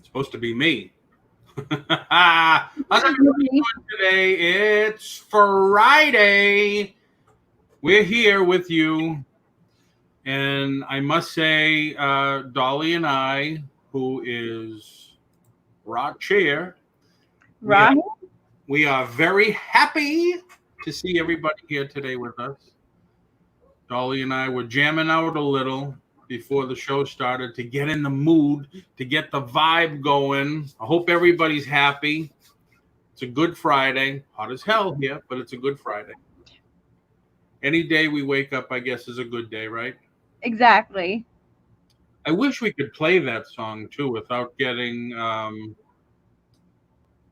Supposed to be me. How's everybody doing today? It's Friday. We're here with you. And I must say, Dolly and I, who is Rod Chair, Right. we are very happy to see everybody here today with us. Dolly and I were jamming out a little before the show started to get in the mood, to get the vibe going. I hope everybody's happy. It's a good Friday. Hot as hell here, but it's a good Friday. Any day we wake up, I guess, is a good day, right? Exactly. I wish we could play that song too without getting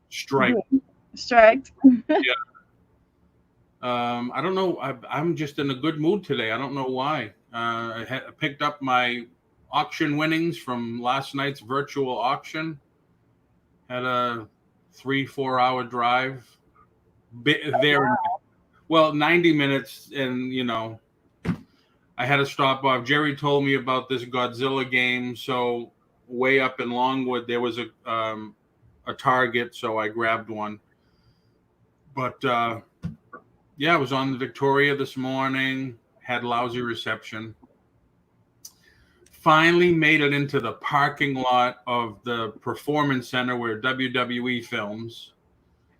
striked. Striked. Yeah. I don't know. I'm just in a good mood today. I don't know why. I picked up my auction winnings from last night's virtual auction. Had a 3-4 hour drive. There, well, 90 minutes, and I had to stop off. Jerry told me about this Godzilla game, so way up in Longwood there was a Target, so I grabbed one. But yeah, I was on the Victoria this morning. Had lousy reception. Finally made it into the parking lot of the Performance Center where WWE films.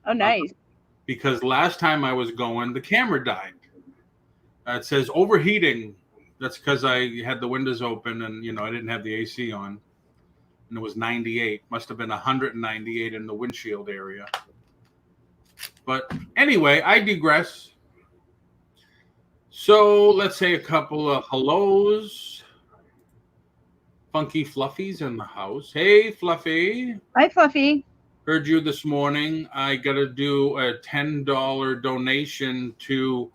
Oh, nice. Because last time I was going, the camera died. It says overheating. That's because I had the windows open and I didn't have the AC on. And it was 98. Must have been 198 in the windshield area. But anyway, I digress. So let's say a couple of hellos. Funky Fluffy's in the house. Hey, Fluffy. Hi, Fluffy. Heard you this morning. I got to do a $10 donation to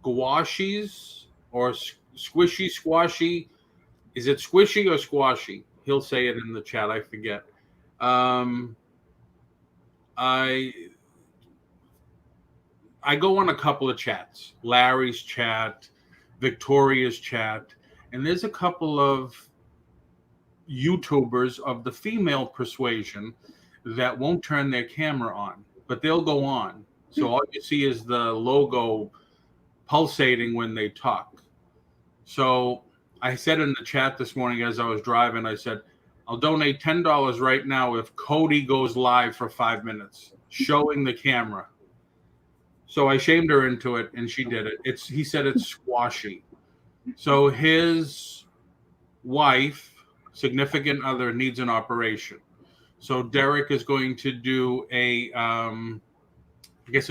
Squashies or Squishy Squashy. Is it Squishy or Squashy? He'll say it in the chat. I forget. I go on a couple of chats. Larry's chat, Victoria's chat, and there's a couple of YouTubers of the female persuasion that won't turn their camera on, but they'll go on. So all you see is the logo pulsating when they talk. So I said in the chat this morning as I was driving, I said, I'll donate $10 right now if Cody goes live for 5 minutes, showing the camera. So I shamed her into it, and she did it. He said it's Squashy. So his wife, significant other, needs an operation. So Derek is going to do a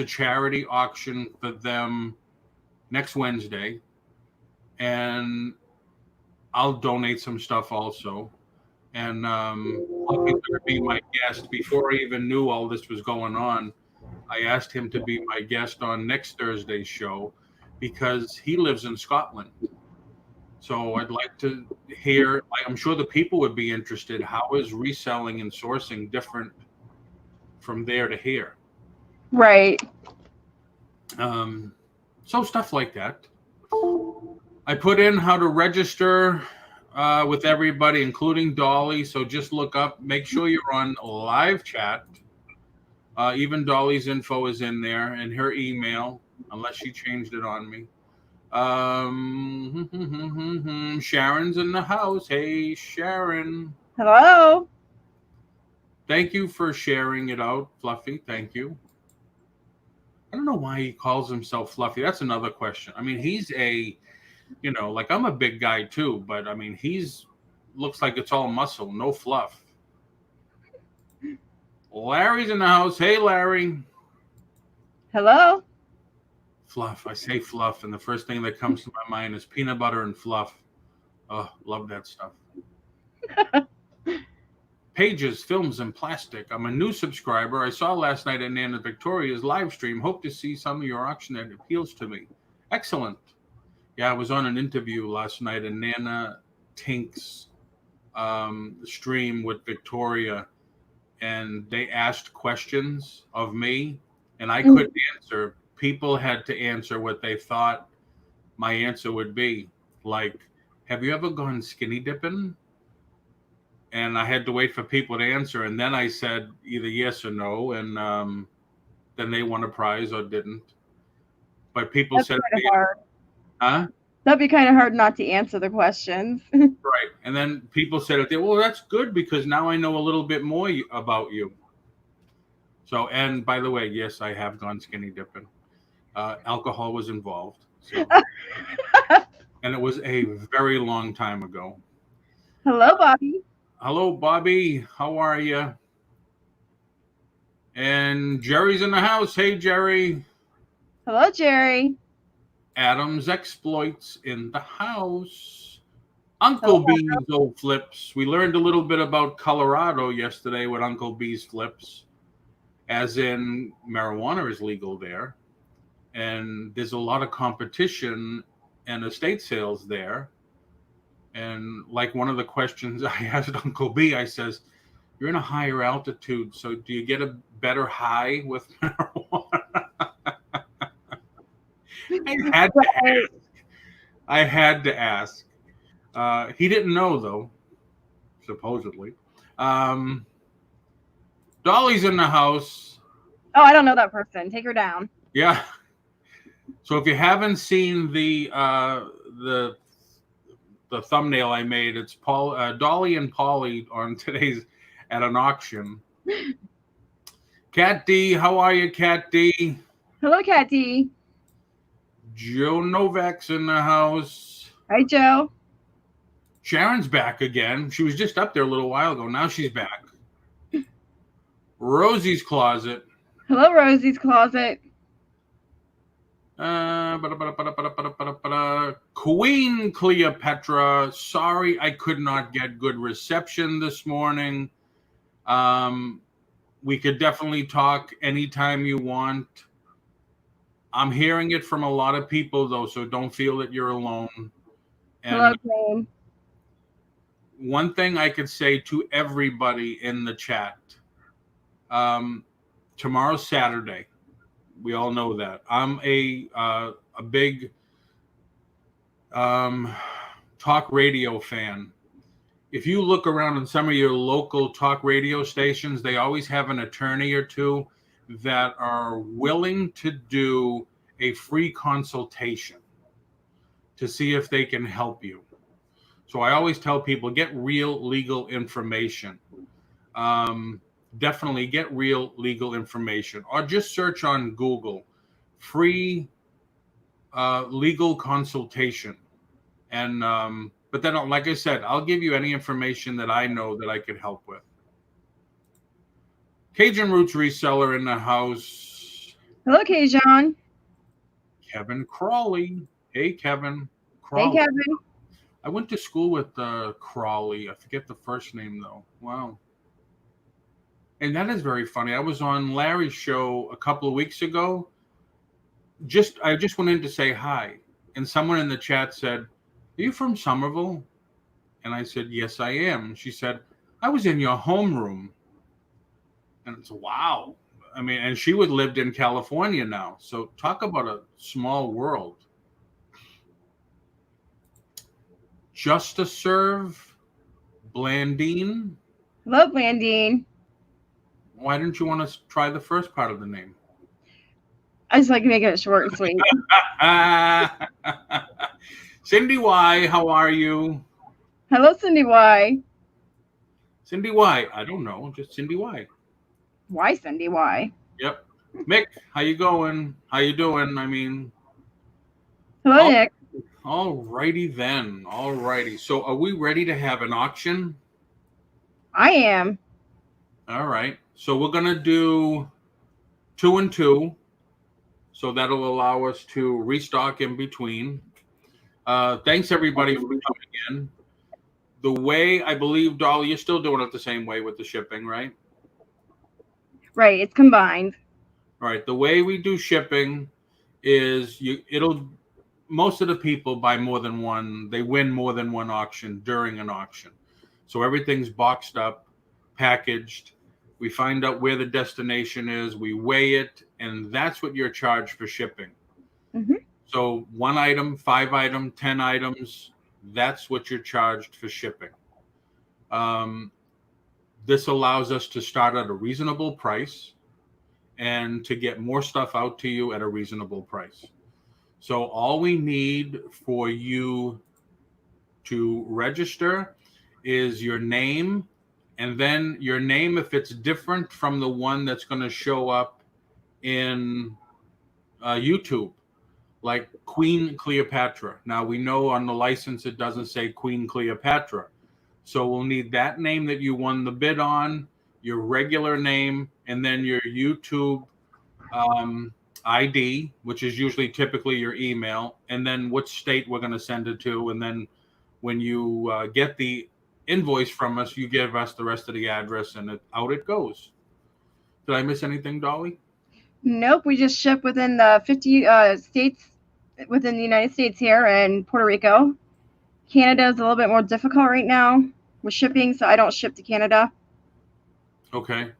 charity auction for them next Wednesday, and I'll donate some stuff also. And he's going to be my guest. Before I even knew all this was going on, I asked him to be my guest on next Thursday's show because he lives in Scotland. So I'd like to hear, I'm sure the people would be interested, how is reselling and sourcing different from there to here? Right. So stuff like that. I put in how to register with everybody, including Dolly. So just look up, make sure you're on live chat. Even Dolly's info is in there and her email, unless she changed it on me. Sharon's in the house. Hey, Sharon. Hello. Thank you for sharing it out, Fluffy. Thank you. I don't know why he calls himself Fluffy. That's another question. I mean, he's I'm a big guy too, but I mean, looks like it's all muscle, no fluff. Larry's in the house. Hey, Larry. Hello. Fluff. I say fluff, and the first thing that comes to my mind is peanut butter and fluff. Oh, love that stuff. Pages, films, and plastic. I'm a new subscriber. I saw last night at Nana Victoria's live stream. Hope to see some of your auction that appeals to me. Excellent. Yeah, I was on an interview last night in Nana Tink's stream with Victoria, and they asked questions of me, and I couldn't answer. People had to answer what they thought my answer would be. Like, have you ever gone skinny dipping? And I had to wait for people to answer, and then I said either yes or no, and then they won a prize or didn't. But people That's said, kind of hard. huh? That'd be kind of hard not to answer the questions. Right. And then people said, well, that's good because now I know a little bit more about you. So, and by the way, yes, I have gone skinny dipping. Alcohol was involved. So. And it was a very long time ago. Hello, Bobby. Hello, Bobby. How are you? And Jerry's in the house. Hey, Jerry. Hello, Jerry. Adam's Exploits in the house. Uncle B's old flips. We learned a little bit about Colorado yesterday with Uncle B's flips, as in marijuana is legal there. And there's a lot of competition and estate sales there. And like one of the questions I asked Uncle B, I says, you're in a higher altitude, so do you get a better high with marijuana? I had to ask. He didn't know, though, supposedly. Dolly's in the house. Oh, I don't know that person. Take her down. Yeah. So if you haven't seen the thumbnail I made, it's Dolly and Polly on today's at an auction. Cat D, how are you, Cat D? Hello, Cat D. Joe Novak's in the house. Hi, Joe. Sharon's back again. She was just up there a little while ago. Now she's back. Rosie's closet. Hello, Rosie's closet. Queen Cleopatra. Sorry I could not get good reception this morning. We could definitely talk anytime you want. I'm hearing it from a lot of people, though, so don't feel that you're alone. And hello, Queen. One thing I could say to everybody in the chat, tomorrow's Saturday. We all know that. I'm a big talk radio fan. If you look around in some of your local talk radio stations, they always have an attorney or two that are willing to do a free consultation to see if they can help you. So I always tell people, get real legal information. Definitely get real legal information, or just search on Google free legal consultation. And but then, like I said, I'll give you any information that I know that I could help with. Cajun Roots reseller in the house. Hello, Cajun. Kevin Crawley. Hey, Kevin. Crawley. Hey, Kevin. I went to school with Crawley. I forget the first name, though. Wow. And that is very funny. I was on Larry's show a couple of weeks ago. I just went in to say hi. And someone in the chat said, are you from Somerville? And I said, yes, I am. She said, I was in your homeroom. And it's wow. I mean, and she lived in California now. So talk about a small world. Just to serve, Blandine. Hello, Blandine. Why didn't you want to try the first part of the name? I just like making it short and sweet. Cindy Y, how are you? Hello, Cindy Y. Cindy Y, I don't know, just Cindy Y. Why, Cindy Y? Yep. Mick, how you going? How you doing? I mean. Hello, Nick. All righty then. All righty. So are we ready to have an auction? I am. All right. So we're going to do 2 and 2. So that'll allow us to restock in between. Thanks, everybody, for coming in. the way I believe, Dolly, you're still doing it the same way with the shipping, right? Right. It's combined. All right. The way we do shipping is most of the people buy more than one. They win more than one auction during an auction. So everything's boxed up, packaged. We find out where the destination is. We weigh it, and that's what you're charged for shipping. Hmm. So 1 item, 5 item, 10 items, that's what you're charged for shipping. This allows us to start at a reasonable price and to get more stuff out to you at a reasonable price. So all we need for you to register is your name, and then your name, if it's different from the one that's going to show up in YouTube, like Queen Cleopatra. Now we know on the license it doesn't say Queen Cleopatra. So we'll need that name that you won the bid on, your regular name, and then your YouTube ID, which is usually typically your email, and then what state we're going to send it to. And then when you get the invoice from us, you give us the rest of the address, and out it goes. Did I miss anything, Dolly? Nope. We just ship within the 50 states within the United States here and Puerto Rico. Canada is a little bit more difficult right now with shipping, so I don't ship to Canada. Okay.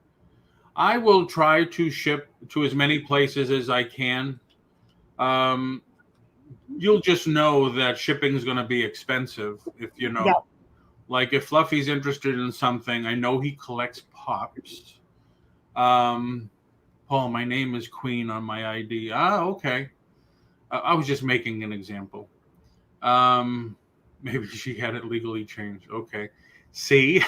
I will try to ship to as many places as I can. You'll just know that shipping is going to be expensive if you know. Yeah. Like if Fluffy's interested in something, I know he collects pops. Paul, my name is Queen on my ID. Okay. I was just making an example. Maybe she had it legally changed. Okay. See?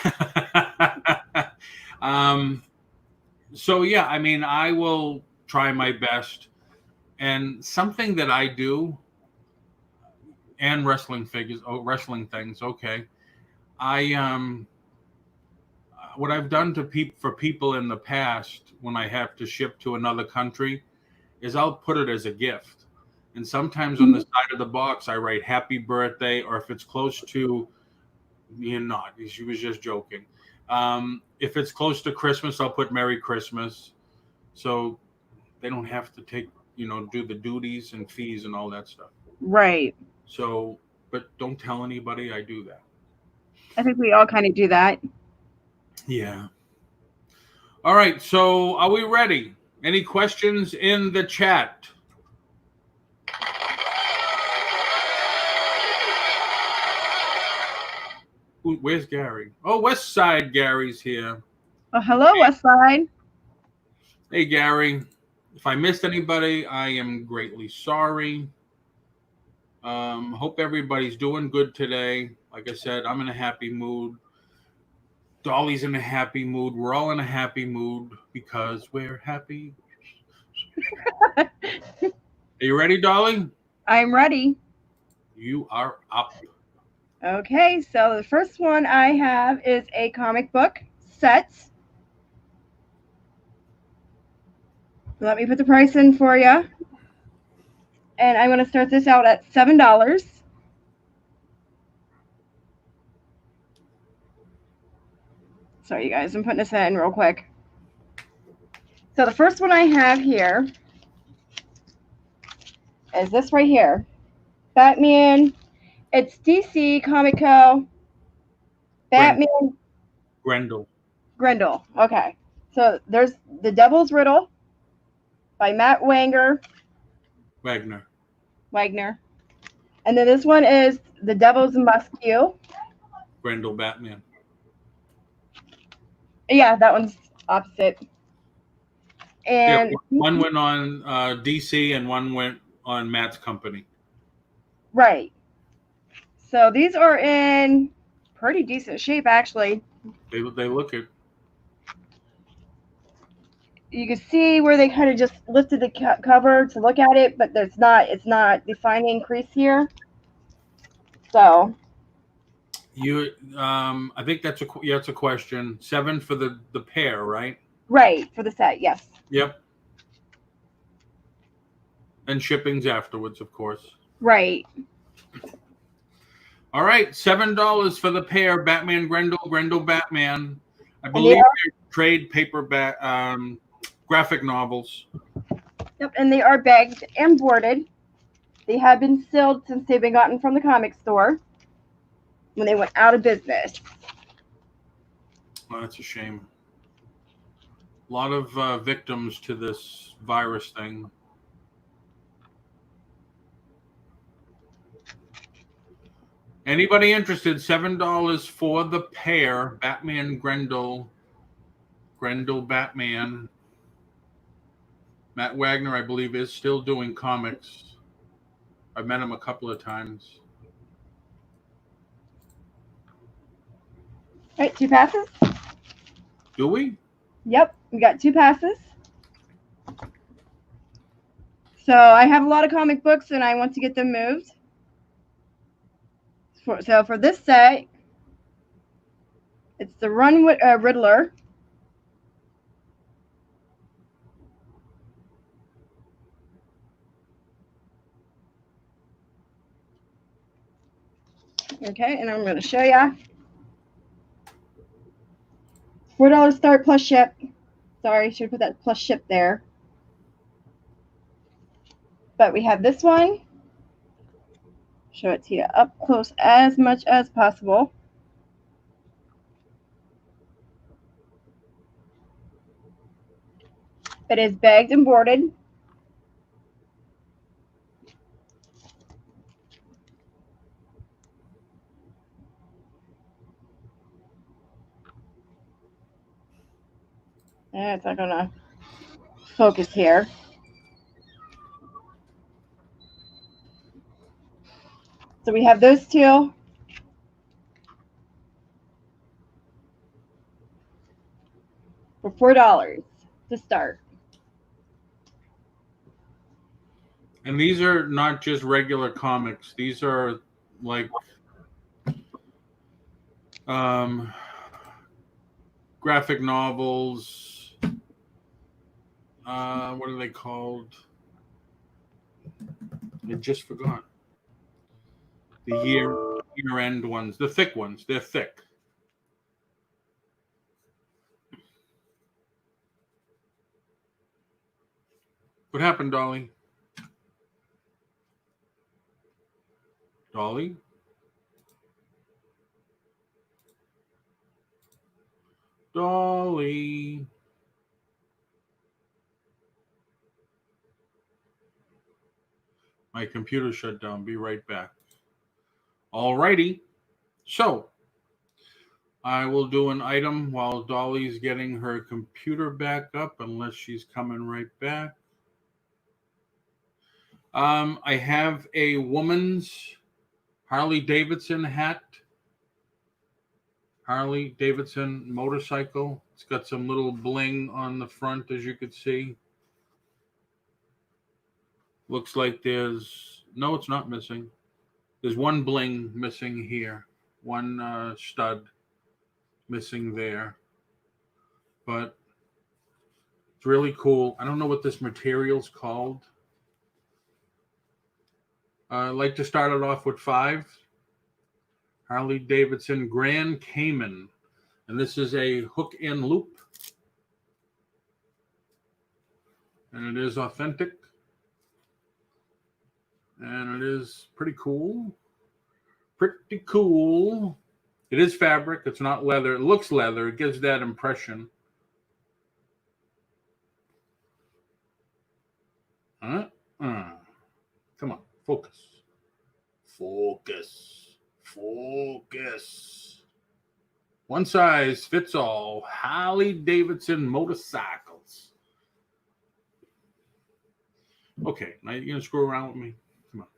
So yeah, I mean, I will try my best. And something that I do, and wrestling things. Okay. What I've done for people in the past when I have to ship to another country is I'll put it as a gift. And sometimes on the side of the box, I write happy birthday, or if it's close to, she was just joking. If it's close to Christmas, I'll put Merry Christmas. So they don't have to do the duties and fees and all that stuff. Right. So, but don't tell anybody I do that. I think we all kind of do that. Yeah. All right. So are we ready? Any questions in the chat? Where's Gary? Oh, West Side Gary's here. Oh, hello, Westside. Hey, Gary. If I missed anybody, I am greatly sorry. Hope everybody's doing good today. Like I said, I'm in a happy mood. Dolly's in a happy mood. We're all in a happy mood because we're happy. Are you ready, Dolly? I'm ready. You are up. Okay, so the first one I have is a comic book set. Let me put the price in for you. And I'm going to start this out at $7. Sorry, you guys, I'm putting this in real quick. So the first one I have here is this right here. Batman. It's DC Comic Co. Batman. Grendel. Okay. So there's The Devil's Riddle by Matt Wagner. And then this one is The Devil's Musketeer. Grendel Batman. Yeah, that one's opposite. And yeah, one went on DC and one went on Matt's company. Right. So these are in pretty decent shape, actually. They look it. You can see where they kind of just lifted the cover to look at it, but it's not defining crease here. So I think that's a question. $7 for the pair, right? Right, for the set, yes. Yep. And shipping's afterwards, of course. Right. All right, $7 for the pair. Batman Grendel, Grendel Batman. I And believe they're trade paperback graphic novels. yep, and they are bagged and boarded. They have been sealed since they've been gotten from the comic store when they went out of business. Oh, that's a shame. A lot of victims to this virus thing. Anybody interested? $7 for the pair. Batman Grendel. Grendel Batman. Matt Wagner, I believe, is still doing comics. I've met him a couple of times. All right, 2 passes. Do we? Yep, we got 2 passes. So I have a lot of comic books and I want to get them moved. So for this set, it's the Riddler. Okay, and I'm going to show you. $4 start plus ship. Sorry, should put that plus ship there. But we have this one. Show it to you up close as much as possible. It is bagged and boarded. It's not going to focus here. So we have those two. For $4 to start. And these are not just regular comics. These are like graphic novels. What are they called? I just forgot. The year-end ones. The thick ones. They're thick. What happened, Dolly? Dolly? Dolly. My computer shut down. Be right back. All righty. So, I will do an item while Dolly's getting her computer back up, unless she's coming right back. I have a woman's Harley Davidson hat. Harley Davidson motorcycle. It's got some little bling on the front, as you could see. Looks like no, it's not missing. There's one bling missing here. One stud missing there. But it's really cool. I don't know what this material's called. I'd like to start it off with 5. Harley Davidson Grand Cayman. And this is a hook and loop. And it is authentic. And it is pretty cool. Pretty cool. It is fabric. It's not leather. It looks leather. It gives that impression. Come on. Focus. Focus. Focus. One size fits all. Harley Davidson motorcycles. Okay, now you're going to screw around with me? Come on.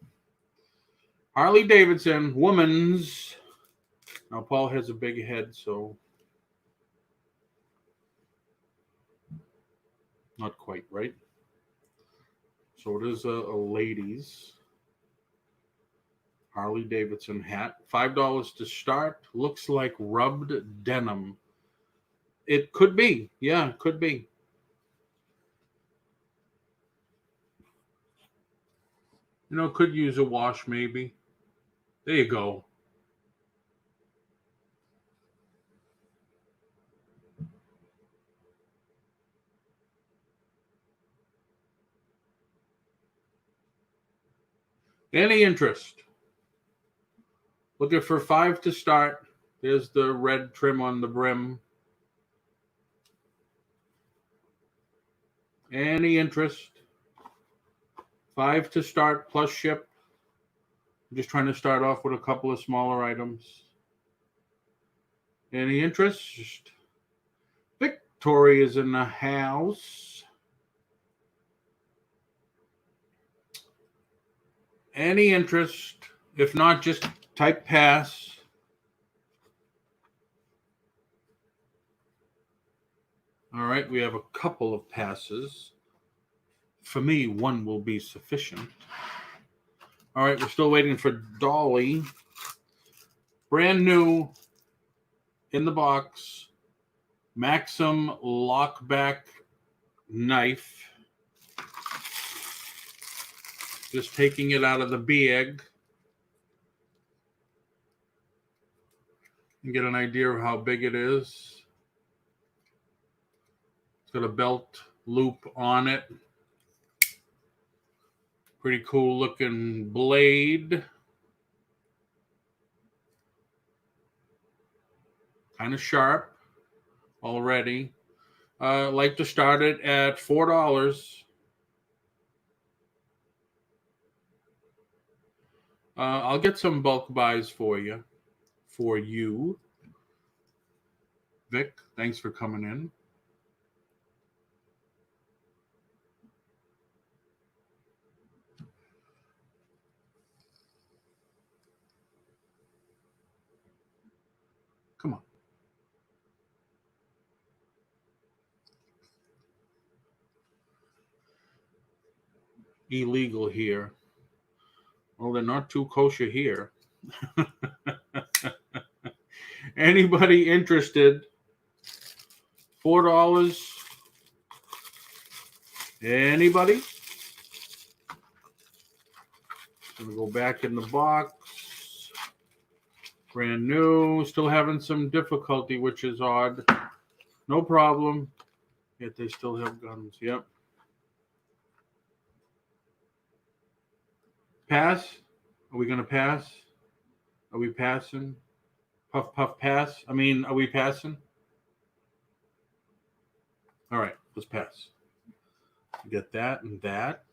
Harley Davidson, woman's. Now, Paul has a big head, so not quite, right? So it is a ladies' Harley Davidson hat. $5 to start. Looks like rubbed denim. It could be. Yeah, it could be. Could use a wash maybe. There you go. Any interest? Looking for 5 to start. There's the red trim on the brim. Any interest? 5 to start plus ship. I'm just trying to start off with a couple of smaller items. Any interest? Victoria's in the house. Any interest? If not, just type pass. All right, we have a couple of passes. For me, one will be sufficient. All right, we're still waiting for Dolly. Brand new in the box. Maxim lockback knife. Just taking it out of the bag. And get an idea of how big it is. It's got a belt loop on it. Pretty cool looking blade. Kind of sharp already. Like to start it at $4. I'll get some bulk buys for you. Vic, thanks for coming in. Come on. Illegal here. Well, they're not too kosher here. Anybody interested? $4. Anybody? Gonna go back in the box. Brand new. Still having some difficulty, which is odd. No problem. Yet they still have guns. Yep. Pass? Are we gonna pass? Are we passing? Puff, puff, pass? I mean, are we passing? All right, let's pass. Get that and that.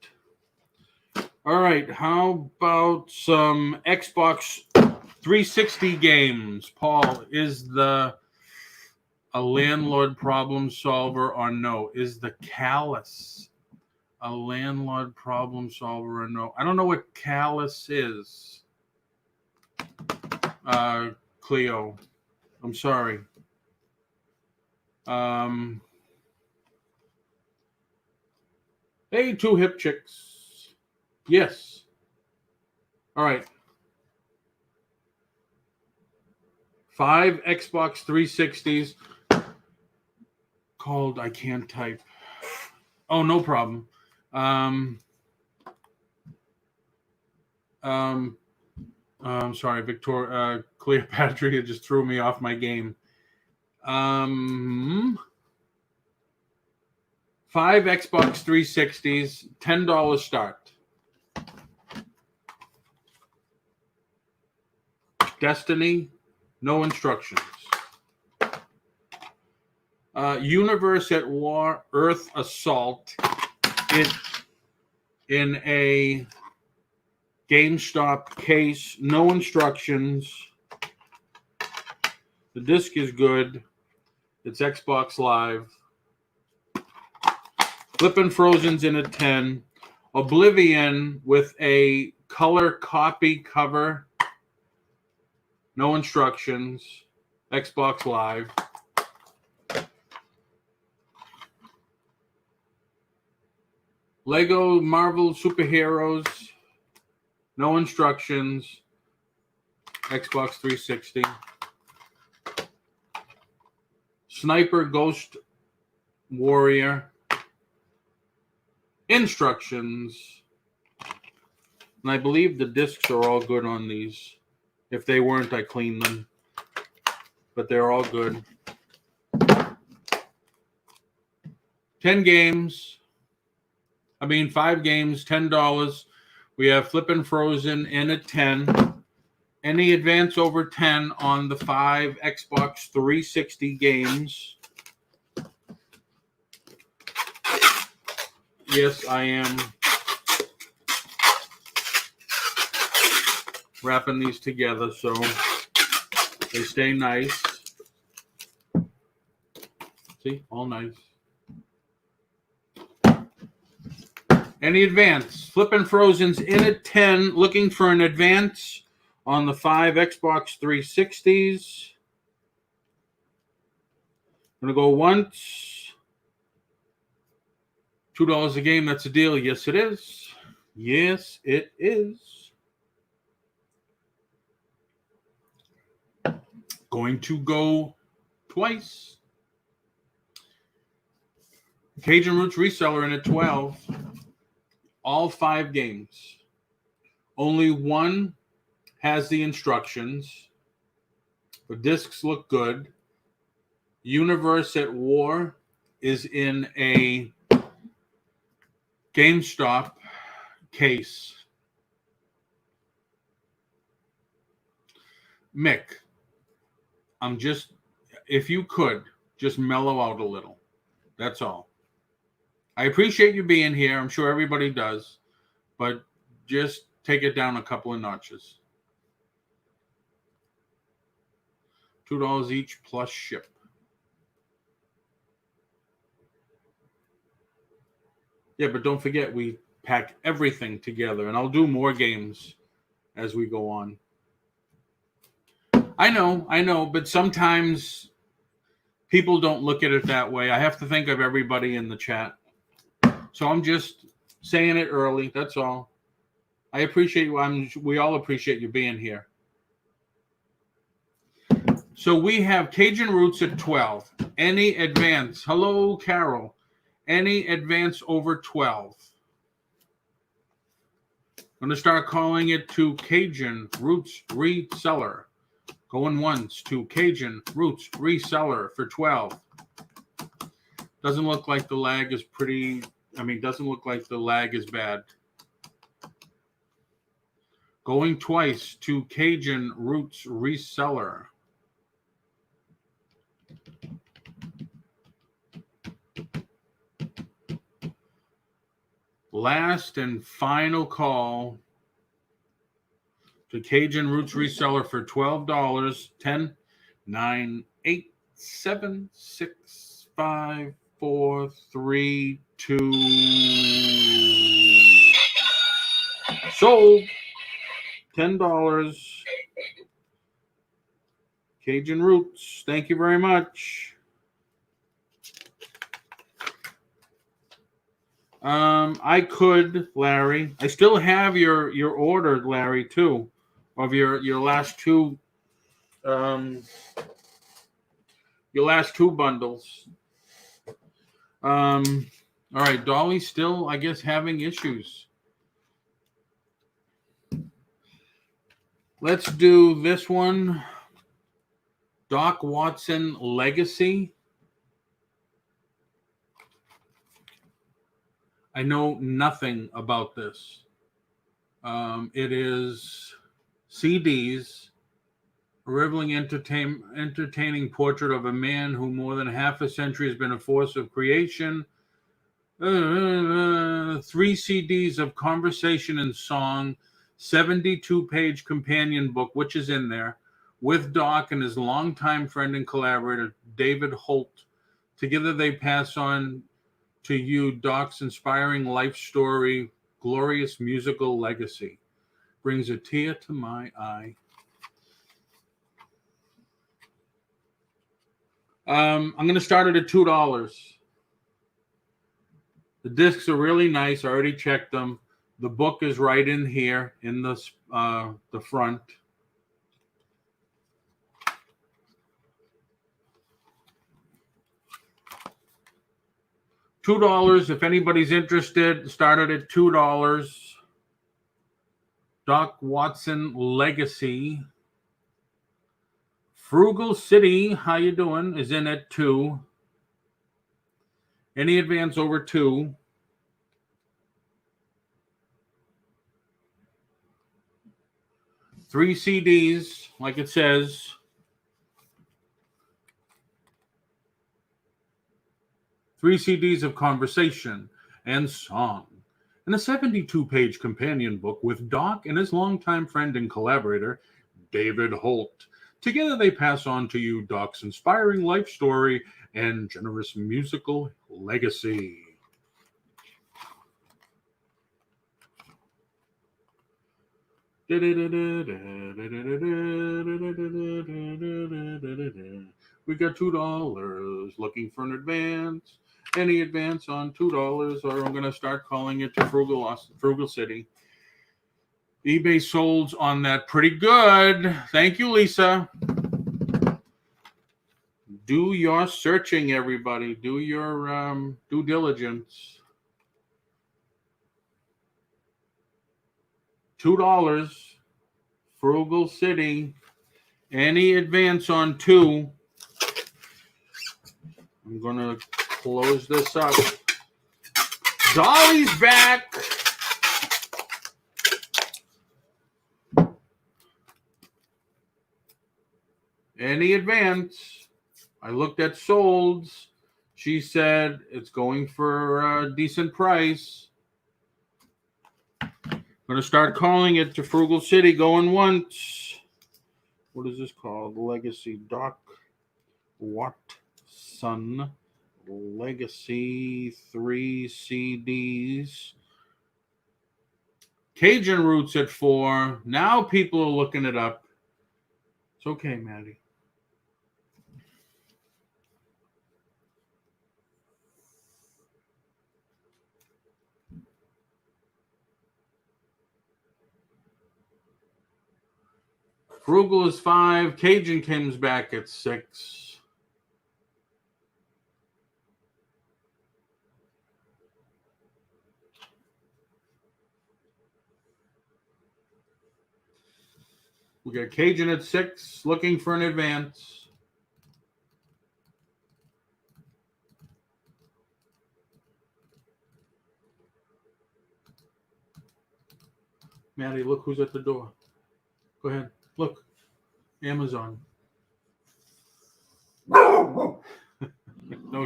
All right, how about some Xbox 360 games? Paul, is a landlord problem solver or no? Is the Callus a landlord problem solver or no? I don't know what Callus is. Cleo, I'm sorry. Hey, 2 hip chicks. Yes. All right. 5 Xbox 360s called I can't type. Oh, no problem. I'm sorry, Cleopatra just threw me off my game. 5 Xbox 360s, $10 start. Destiny, no instructions. Universe at War, Earth Assault. In a GameStop case, no instructions. The disc is good. It's Xbox Live. Flippin' Frozen's in a 10. Oblivion with a color copy cover. No instructions. Xbox Live. Lego Marvel Superheroes. No instructions. Xbox 360. Sniper Ghost Warrior. Instructions. And I believe the discs are all good on these. If they weren't, I cleaned them. But they're all good. 5 games, $10. We have Flippin' Frozen in at 10. Any advance over 10 on the 5 Xbox 360 games? Yes, I am wrapping these together so they stay nice. See, all nice. Any advance? Flippin' Frozen's in at 10, looking for an advance on the 5 Xbox 360s. I'm going to go once. $2 a game, that's a deal. Yes, it is. Yes, it is. Going to go twice. Cajun Roots Reseller in at 12. All 5 games. Only one has the instructions. The discs look good. Universe at War is in a GameStop case. Mick, if you could, just mellow out a little. That's all. I appreciate you being here. I'm sure everybody does. But just take it down a couple of notches. $2 each plus ship. Yeah, but don't forget, we pack everything together. And I'll do more games as we go on. I know, but sometimes people don't look at it that way. I have to think of everybody in the chat. So I'm just saying it early. That's all. I appreciate you. We all appreciate you being here. So we have Cajun Roots at 12. Any advance? Hello, Carol. Any advance over 12? I'm going to start calling it to Cajun Roots Reseller. Going once to Cajun Roots Reseller for 12. Doesn't look like the lag is doesn't look like the lag is bad. Going twice to Cajun Roots Reseller. Last and final call to Cajun Roots Reseller for $12. 10, 9, 8, 7, 6, 5, 4, 3, 2. Sold. $10. Cajun Roots. Thank you very much. I could, Larry. I still have your order, Larry, too, of your last two bundles. All right, Dolly's still, I guess, having issues. Let's do this one. Doc Watson Legacy. I know nothing about this. It is CDs, a riveling entertaining portrait of a man who more than half a century has been a force of creation. 3 CDs of conversation and song, 72-page companion book, which is in there, with Doc and his longtime friend and collaborator, David Holt. Together they pass on to you Doc's inspiring life story, glorious musical legacy. Brings a tear to my eye. I'm going to start it at $2. The discs are really nice. I already checked them. The book is right in here in the front. $2. If anybody's interested, started at $2. Doc Watson Legacy. Frugal City, how you doing? Is in at 2. Any advance over 2? 3 CDs, like it says. 3 CDs of conversation and song, and a 72-page companion book with Doc and his longtime friend and collaborator, David Holt. Together they pass on to you Doc's inspiring life story and generous musical legacy. We got $2. Looking for an advance. Any advance on $2, or I'm going to start calling it to Frugal City. eBay sold on that pretty good. Thank you, Lisa. Do your searching, everybody. Do your due diligence. $2. Frugal City. Any advance on 2. I'm going to close this up. Dolly's back. Any advance? I looked at solds. She said it's going for a decent price. Going to start calling it to Frugal City going once. What is this called? Legacy Doc Watson. Legacy 3 CDs. Cajun Roots at 4. Now people are looking it up. It's okay, Maddie. Frugal is 5. Cajun comes back at 6. We got Cajun at 6, looking for an advance. Maddie, look who's at the door. Go ahead. Look. Amazon. No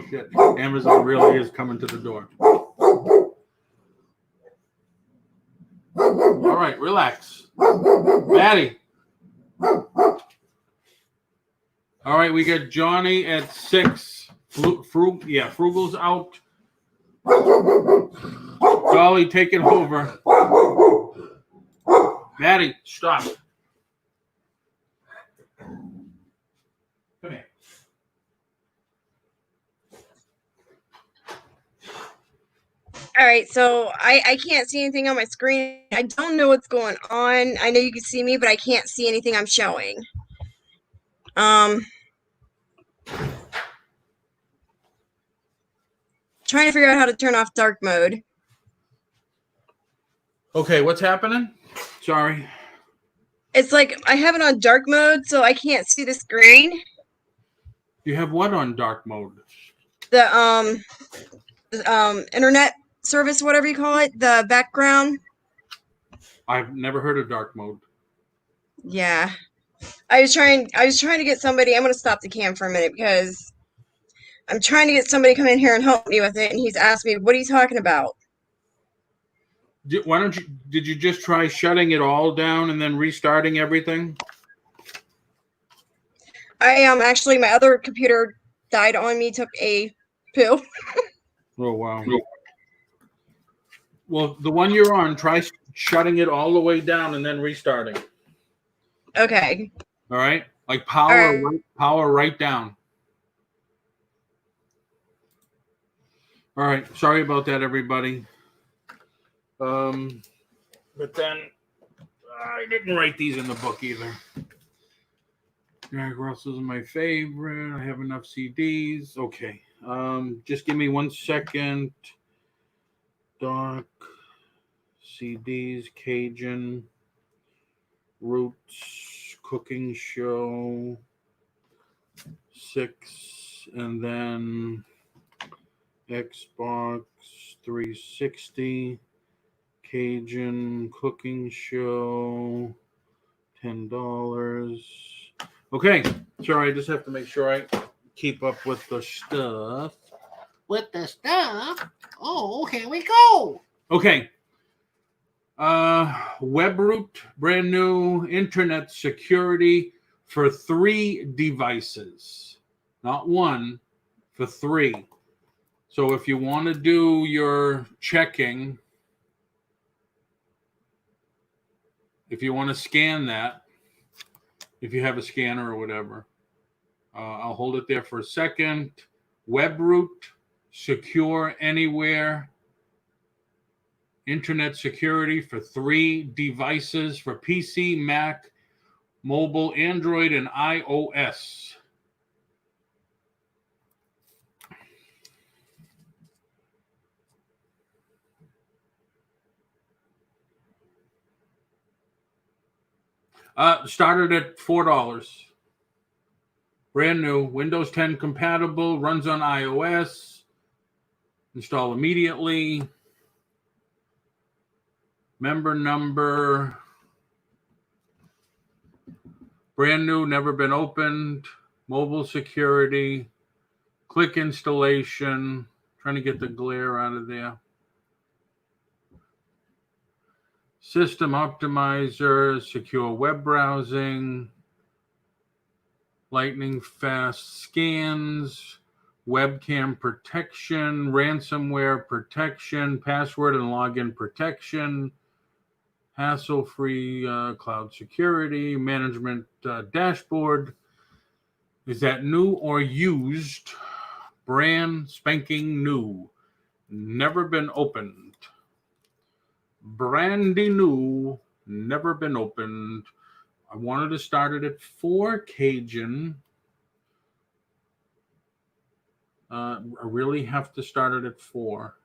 shit. Amazon really is coming to the door. All right, relax. Maddie. All right, we got Johnny at 6. Frugal's out. Dolly, take it over. Maddie, stop. Come here. All right, so I can't see anything on my screen. I don't know what's going on. I know you can see me, but I can't see anything I'm showing. Trying to figure out how to turn off dark mode. Okay, what's happening? Sorry. It's like I have it on dark mode, so I can't see the screen. You have what on dark mode? The internet service, whatever you call it, the background. I've never heard of dark mode. Yeah. I was trying to get somebody. I'm going to stop the cam for a minute because I'm trying to get somebody to come in here and help me with it, and he's asked me, what are you talking about? Did you just try shutting it all down and then restarting everything? I actually, my other computer died on me, took a pill. Oh, wow. Well, the one you're on, try shutting it all the way down and then restarting. Okay. All right? Like power right down. All right. Sorry about that, everybody. But then I didn't write these in the book either. Jack Russell's my favorite. I have enough CDs. Okay. Just give me 1 second. Doc, CDs, Cajun, Roots, Cooking Show, 6, and then Xbox 360, Cajun, Cooking Show, $10. Okay, sorry, I just have to make sure I keep up with the stuff. Oh, here we go. Okay. WebRoot, brand new internet security for 3 devices. Not one, for 3. So if you want to do your checking, if you want to scan that, if you have a scanner or whatever, I'll hold it there for a second. WebRoot, secure anywhere. Internet security for 3 devices for PC, Mac, mobile, Android, and iOS. Started at $4. Brand new, Windows 10 compatible, runs on iOS. Install immediately. Member number. Brand new, never been opened. Mobile security. Click installation. Trying to get the glare out of there. System optimizer, secure web browsing, lightning fast scans, webcam protection, ransomware protection, password and login protection, hassle-free cloud security, management dashboard. Is that new or used? Brand spanking new. Never been opened. Brandy new, never been opened. I wanted to start it at 4 Cajun. I really have to start it at 4.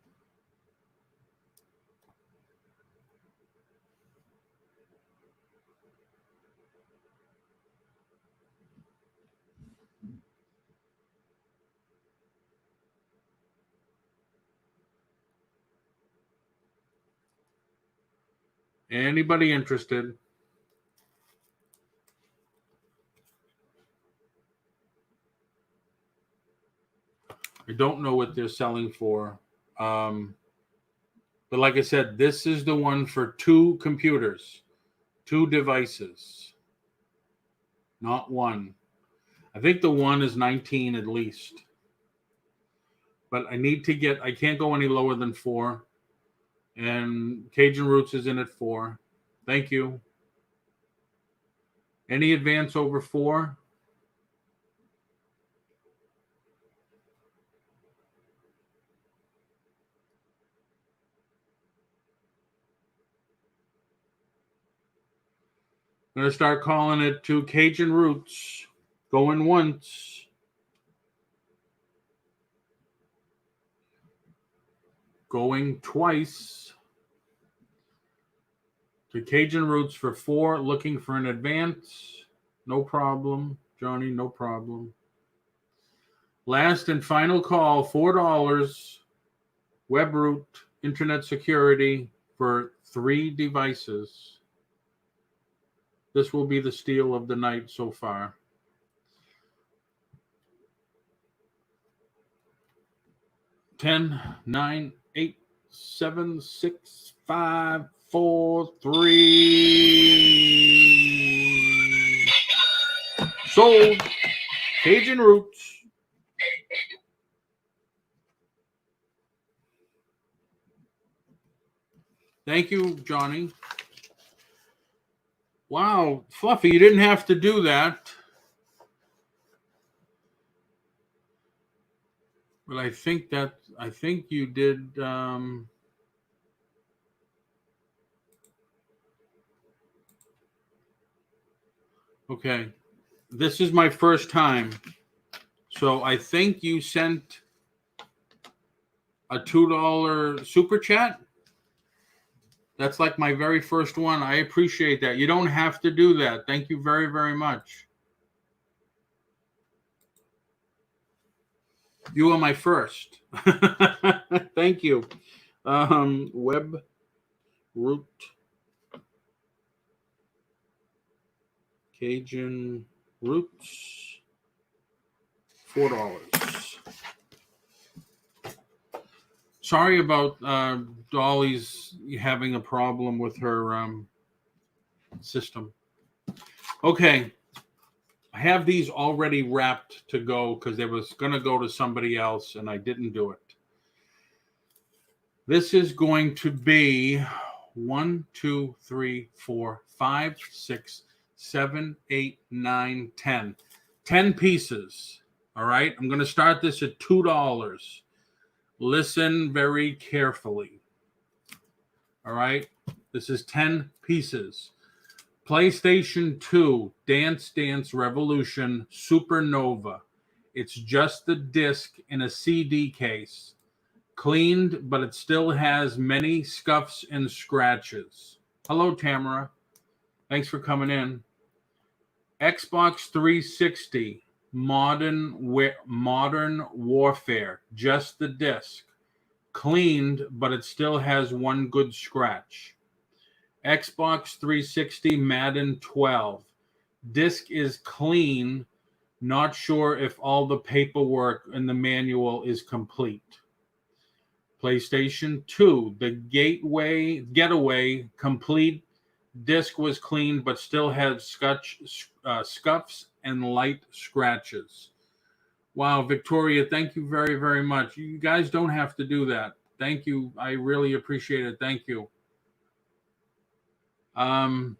Anybody interested? I don't know what they're selling for. But like I said, this is the one for 2 computers, 2 devices, not one. I think the one is 19 at least. But I can't go any lower than 4. And Cajun Roots is in at 4. Thank you. Any advance over 4? I'm going to start calling it to Cajun Roots. Going once. Going twice. To Cajun Roots for 4. Looking for an advance. No problem. Johnny, no problem. Last and final call, $4. WebRoot Internet Security for 3 devices. This will be the steal of the night so far. Ten, 9, 8, 7, 6, 5, 4, 3. Sold. Cajun Roots. Thank you, Johnny. Wow, Fluffy, you didn't have to do that. But I think you did. Okay, this is my first time, so I think you sent a $2 super chat. That's like my very first one. I appreciate that. You don't have to do that. Thank you very, very much. You are my first. Thank you. Web Root. Cajun Roots, $4. Sorry about Dolly's having a problem with her system. Okay, I have these already wrapped to go because they was going to go to somebody else and I didn't do it. This is going to be 1, 2, 3, 4, 5, 6, 7, 8, 9, 10. 10 pieces. All right. I'm going to start this at $2. Listen very carefully. All right. This is 10 pieces. PlayStation 2 Dance Dance Revolution Supernova. It's just the disc in a CD case. Cleaned, but it still has many scuffs and scratches. Hello, Tamara. Thanks for coming in. Xbox 360 Modern Warfare. Just the disc. Cleaned, but it still has one good scratch. Xbox 360 Madden 12. Disc is clean. Not sure if all the paperwork in the manual is complete. PlayStation 2, the Getaway complete. Disc was cleaned, but still had scuffs and light scratches. Wow, Victoria, thank you very, very much. You guys don't have to do that. Thank you. I really appreciate it. Thank you. PlayStation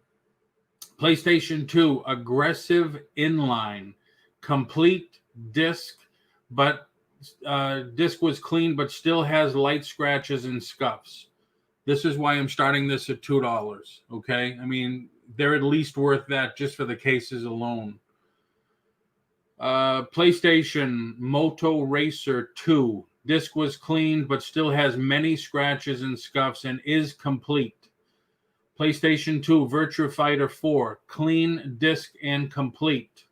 2, Aggressive Inline, complete disc, but disc was clean, but still has light scratches and scuffs. This is why I'm starting this at $2. Okay, I mean they're at least worth that just for the cases alone. PlayStation Moto Racer 2, disc was clean, but still has many scratches and scuffs and is complete. PlayStation 2 Virtua Fighter 4, clean disc and complete.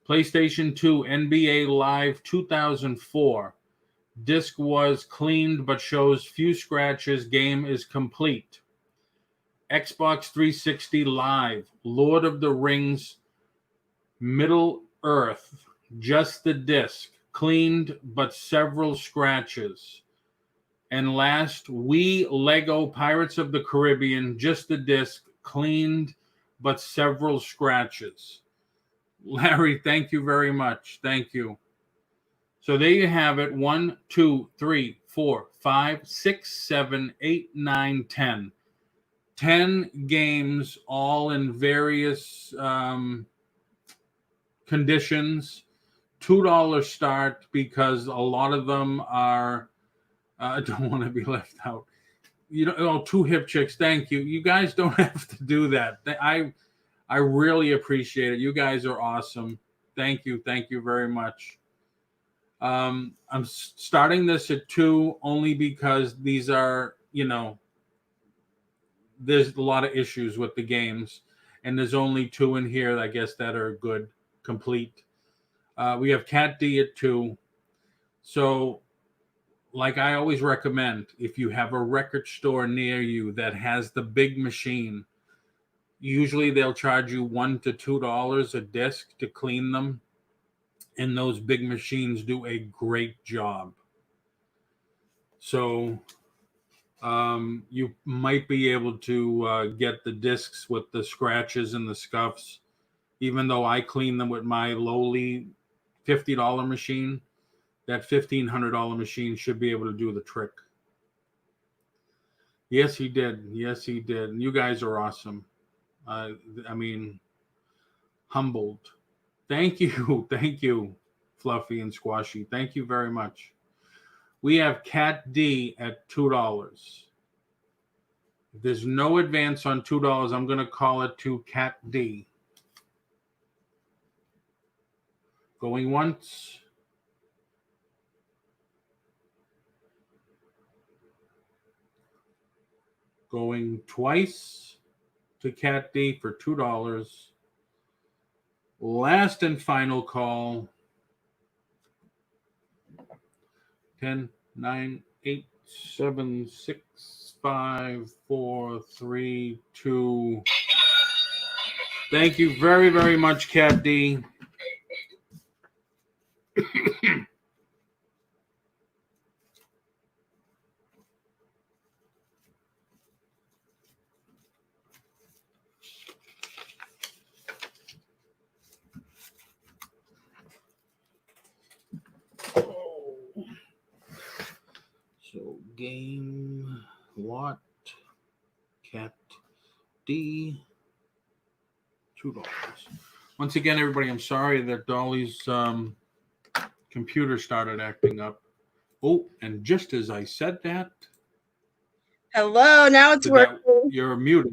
PlayStation 2 NBA Live 2004. Disc was cleaned but shows few scratches. Game is complete. Xbox 360 Live Lord of the Rings Middle Earth. Just the disc. Cleaned but several scratches. And last, Wii Lego Pirates of the Caribbean. Just the disc. Cleaned but several scratches. Larry, thank you very much. Thank you. So there you have it. 1, 2, 3, 4, 5, 6, 7, 8, 9, 10. 10 games, all in various conditions. $2 start because a lot of them are, I don't want to be left out. You know, 2 hip chicks. Thank you. You guys don't have to do that. I really appreciate it. You guys are awesome. Thank you. Thank you very much. I'm starting this at 2 only because these are, there's a lot of issues with the games, and there's only 2 in here, I guess, that are good, complete. We have Cat D at 2. So, like I always recommend, if you have a record store near you that has the big machine, usually they'll charge you $1 to $2 a disc to clean them. And those big machines do a great job. So you might be able to get the discs with the scratches and the scuffs. Even though I clean them with my lowly $50 machine, that $1,500 machine should be able to do the trick. Yes, he did. Yes, he did. You guys are awesome. I mean, humbled. Thank you. Thank you, Fluffy and Squashy. Thank you very much. We have Cat D at $2. If there's no advance on $2, I'm going to call it to Cat D. Going once. Going twice to Cat D for $2. Last and final call. 10, 9, 8, 7, 6, 5, 4, 3, 2. Thank you very, very much, Cat D. So game what? Cat D. $2. Once again, everybody, I'm sorry that Dolly's computer started acting up. Oh, and just as I said that, Hello, now it's working. you're muted.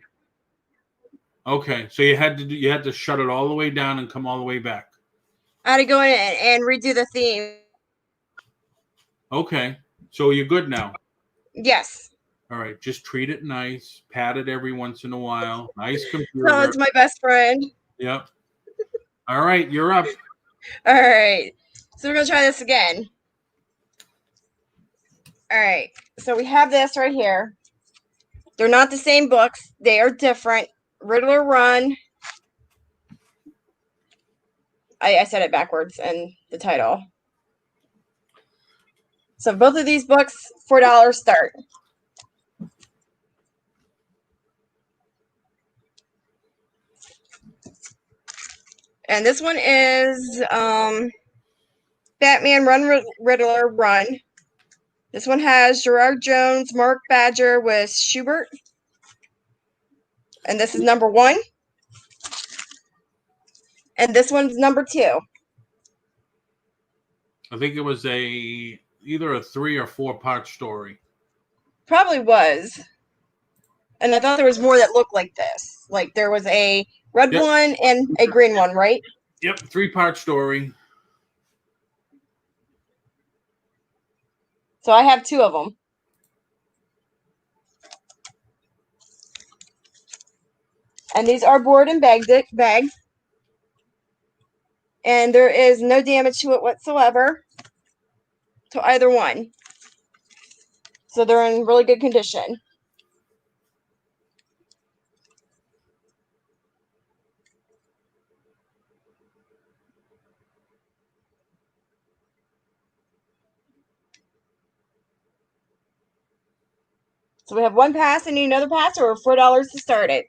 Okay, so you had to shut it all the way down and come all the way back. I had to go in and redo the theme. Okay, so you're good now. Yes. All right, just treat it nice, pat it every once in a while. Nice computer. So it's my best friend. Yep. All right, you're up. All right. So we're going to try this again. All right. So we have this right here. They're not the same books. They are different. Riddler Run. I said it backwards in the title. So both of these books, $4 start. And this one is Batman Run Riddler Run. This one has Gerard Jones, Mark Badger with Schubert. And this is number 1. And this one's number 2. I think it was either a 3 or 4 part story. Probably was. And I thought there was more that looked like this. Like there was a red one and a green one, right? Yep, 3-part story. So I have 2 of them. And these are board and bagged. And there is no damage to it whatsoever to either one. So they're in really good condition. So we have 1 pass and need another pass, or $4 to start it.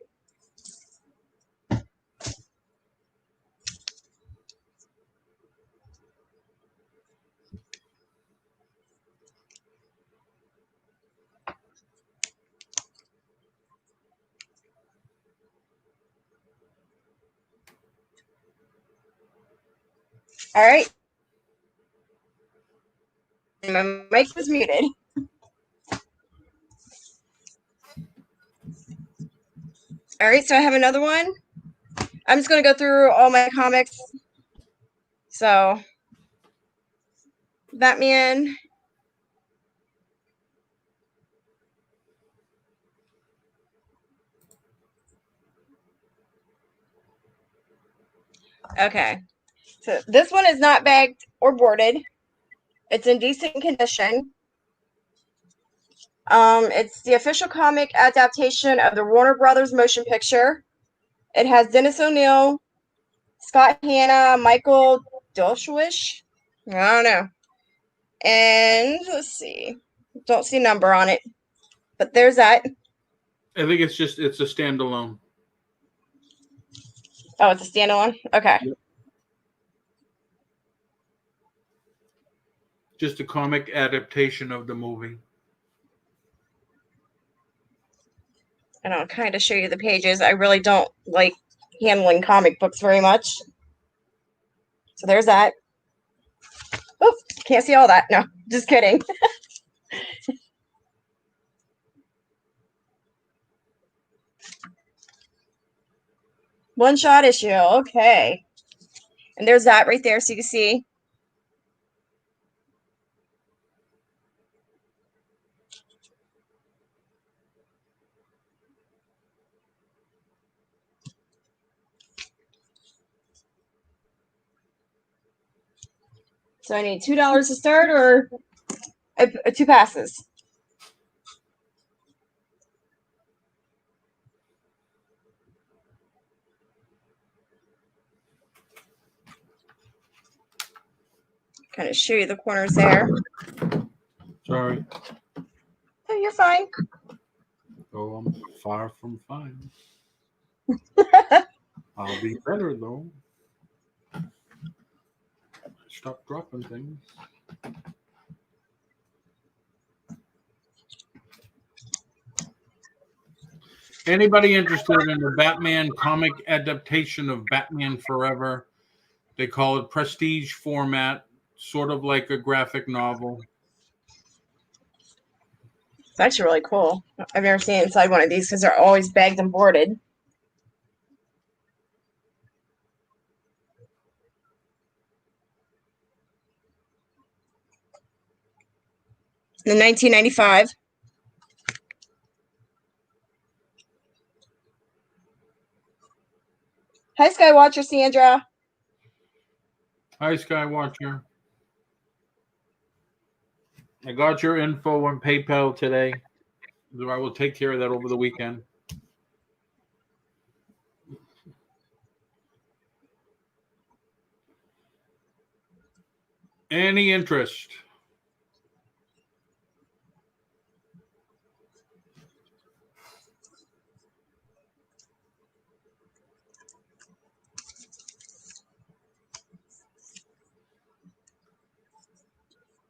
All right. My mic was muted. All right, so I have another one. I'm just going to go through all my comics. So, Batman. Okay. So, this one is not bagged or boarded. It's in decent condition. It's the official comic adaptation of the Warner Brothers motion picture. It has Dennis O'Neil, Scott Hanna, Michael Dolshwish. I don't know. And let's see. Don't see a number on it. But there's that. I think it's a standalone. Oh, it's a standalone? Okay. Yep. Just a comic adaptation of the movie. And I'll kind of show you the pages. I really don't like handling comic books very much. So there's that. Oh, can't see all that. No, just kidding. One shot issue. Okay. And there's that right there, so you can see. So I need $2 to start, or 2 passes. kind of show you the corners there. Sorry. Oh, you're fine. Oh, I'm far from fine. I'll be better though. Stop dropping things. Anybody interested in the Batman comic adaptation of Batman Forever? They call it prestige format, sort of like a graphic novel. It's actually really cool. I've never seen inside one of these because they're always bagged and boarded. In 1995. Hi, Skywatcher Sandra. Hi, Skywatcher. I got your info on PayPal today. I will take care of that over the weekend. Any interest?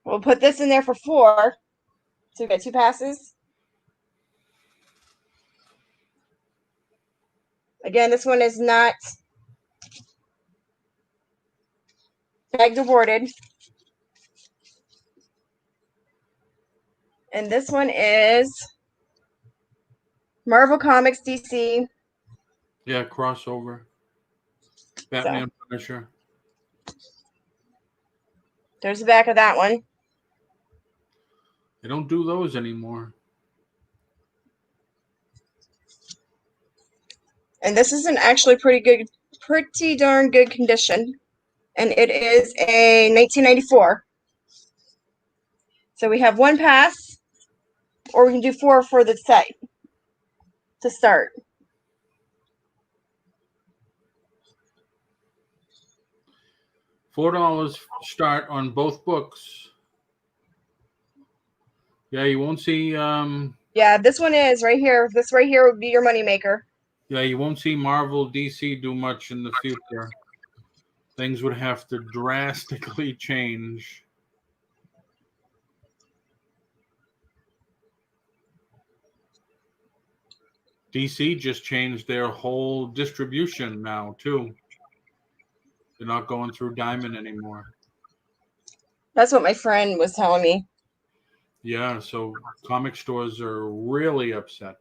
We'll put this in there for 4. So we got 2 passes. Again, this one is not bagged or boarded. And this one is Marvel Comics DC. Yeah, crossover. Batman Punisher. There's the back of that one. They don't do those anymore. And this is in actually pretty darn good condition. And it is a 1994. So we have 1 pass, or we can do 4 for the set to start. $4 start on both books. Yeah, you won't see. Yeah, this one is right here. This right here would be your moneymaker. Yeah, you won't see Marvel, DC do much in the future. Things would have to drastically change. DC just changed their whole distribution now, too. They're not going through Diamond anymore. That's what my friend was telling me. Yeah, so comic stores are really upset.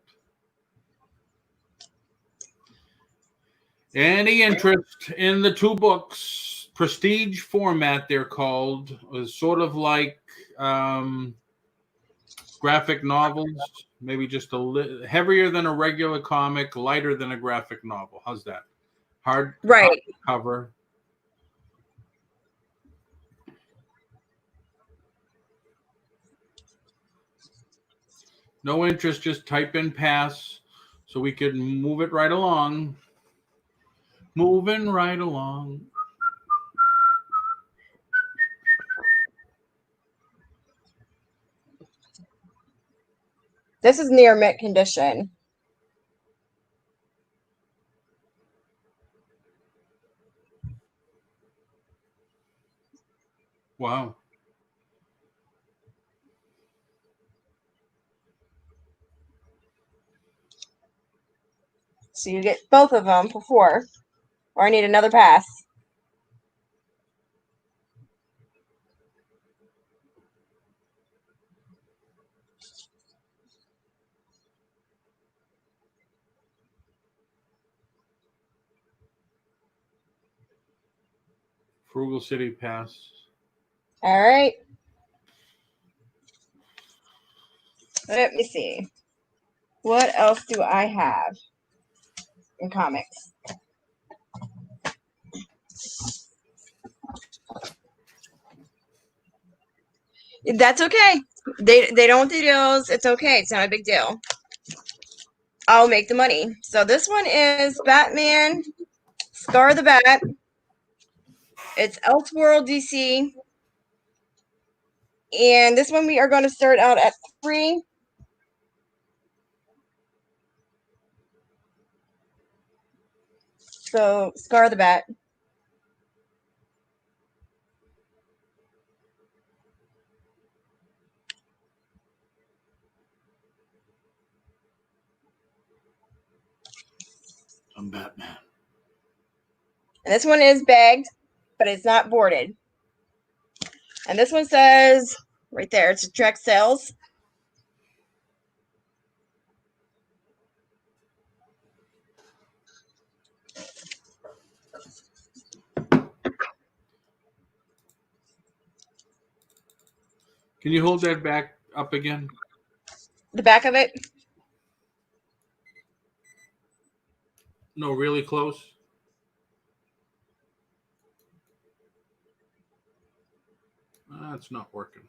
Any interest in the 2 books? Prestige format, they're called. Is sort of like graphic novels, maybe just heavier than a regular comic, lighter than a graphic novel. How's that? Hard cover. No interest, just type in pass so we can move it right along. Moving right along. This is near mint condition. Wow. So you get both of them for 4. Or I need another pass. Frugal City pass. All right. Let me see. What else do I have in comics? That's okay. They don't do deals. It's okay. It's not a big deal. I'll make the money. So this one is Batman, Scar the Bat. It's Elseworld DC. And this one we are going to start out at 3. So, Scar the Bat. I'm Batman. And this one is bagged, but it's not boarded. And this one says, right there, it's direct sales. Can you hold that back up again? The back of it. No, really close. It's not working.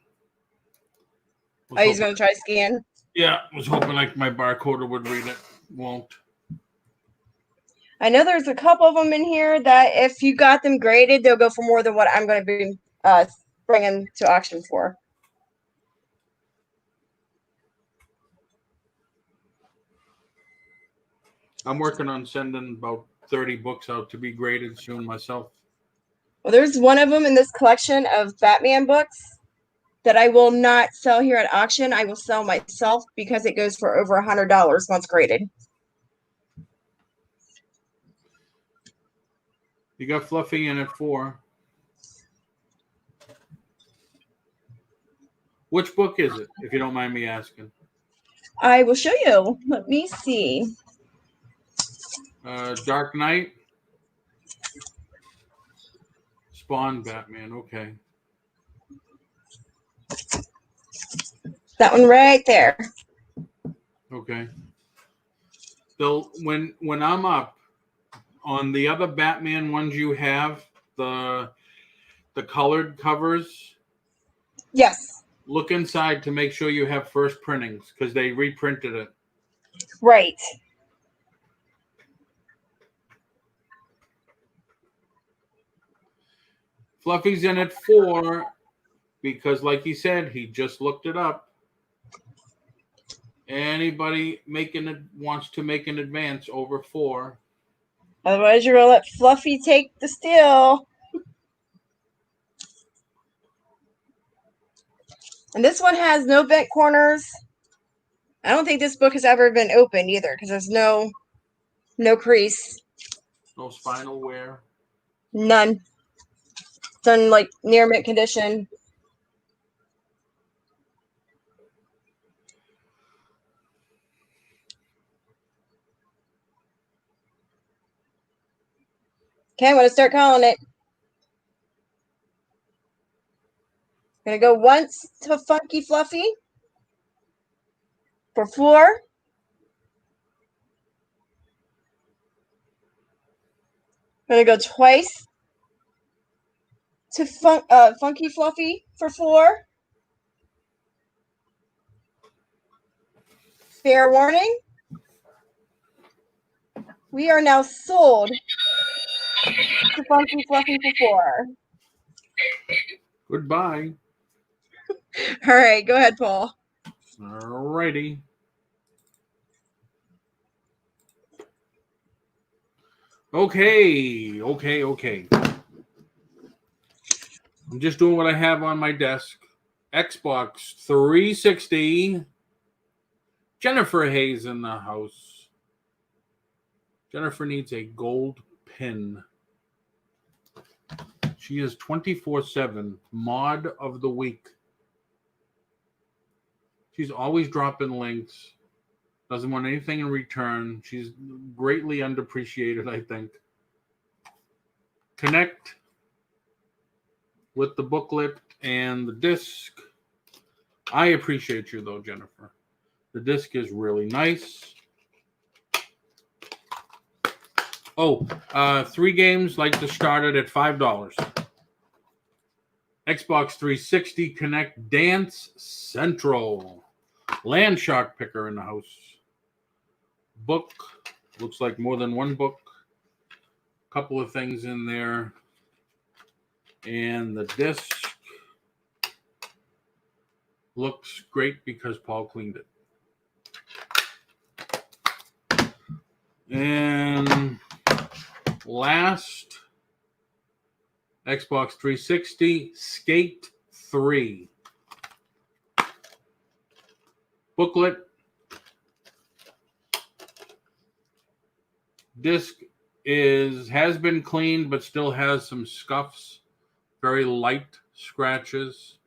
Oh, he's going to try to scan. Yeah, I was hoping like my barcoder would read it. Won't. I know there's a couple of them in here that if you got them graded, they'll go for more than what I'm going to be bringing to auction for. I'm working on sending about 30 books out to be graded soon myself. Well, there's one of them in this collection of Batman books that I will not sell here at auction. I will sell myself because it goes for over $100 once graded. You got Fluffy in at 4. Which book is it, if you don't mind me asking? I will show you. Let me see. Dark Knight? Spawn Batman, okay. That one right there. Okay. So when I'm up on the other Batman ones you have, the colored covers. Yes. Look inside to make sure you have first printings because they reprinted it. Right. Fluffy's in at 4 because, like he said, he just looked it up. Anybody wants to make an advance over 4. Otherwise, you're going to let Fluffy take the steal. And this one has no vent corners. I don't think this book has ever been opened either because there's no crease. No spinal wear. None. It's in like near mint condition. Okay, I'm going to start calling it. Going to go once to Funky Fluffy for 4. Going to go twice to Funky Fluffy for 4. Fair warning. We are now sold to Funky Fluffy for 4. Goodbye. All right, go ahead, Paul. All righty. Okay. I'm just doing what I have on my desk. Xbox 360. Jennifer Hayes in the house. Jennifer needs a gold pin. She is 24/7 mod of the week. She's always dropping links. Doesn't want anything in return. She's greatly underappreciated, I think. Connect with the booklet and the disc. I appreciate you, though, Jennifer. The disc is really nice. Oh, 3 games like to start it at $5. Xbox 360 Connect Dance Central. Landshark picker in the house. Book. Looks like more than one book. Couple of things in there. And the disc. looks great because Paul cleaned it. And last, Xbox 360 Skate 3 booklet. Disc has been cleaned but still has some scuffs, very light scratches.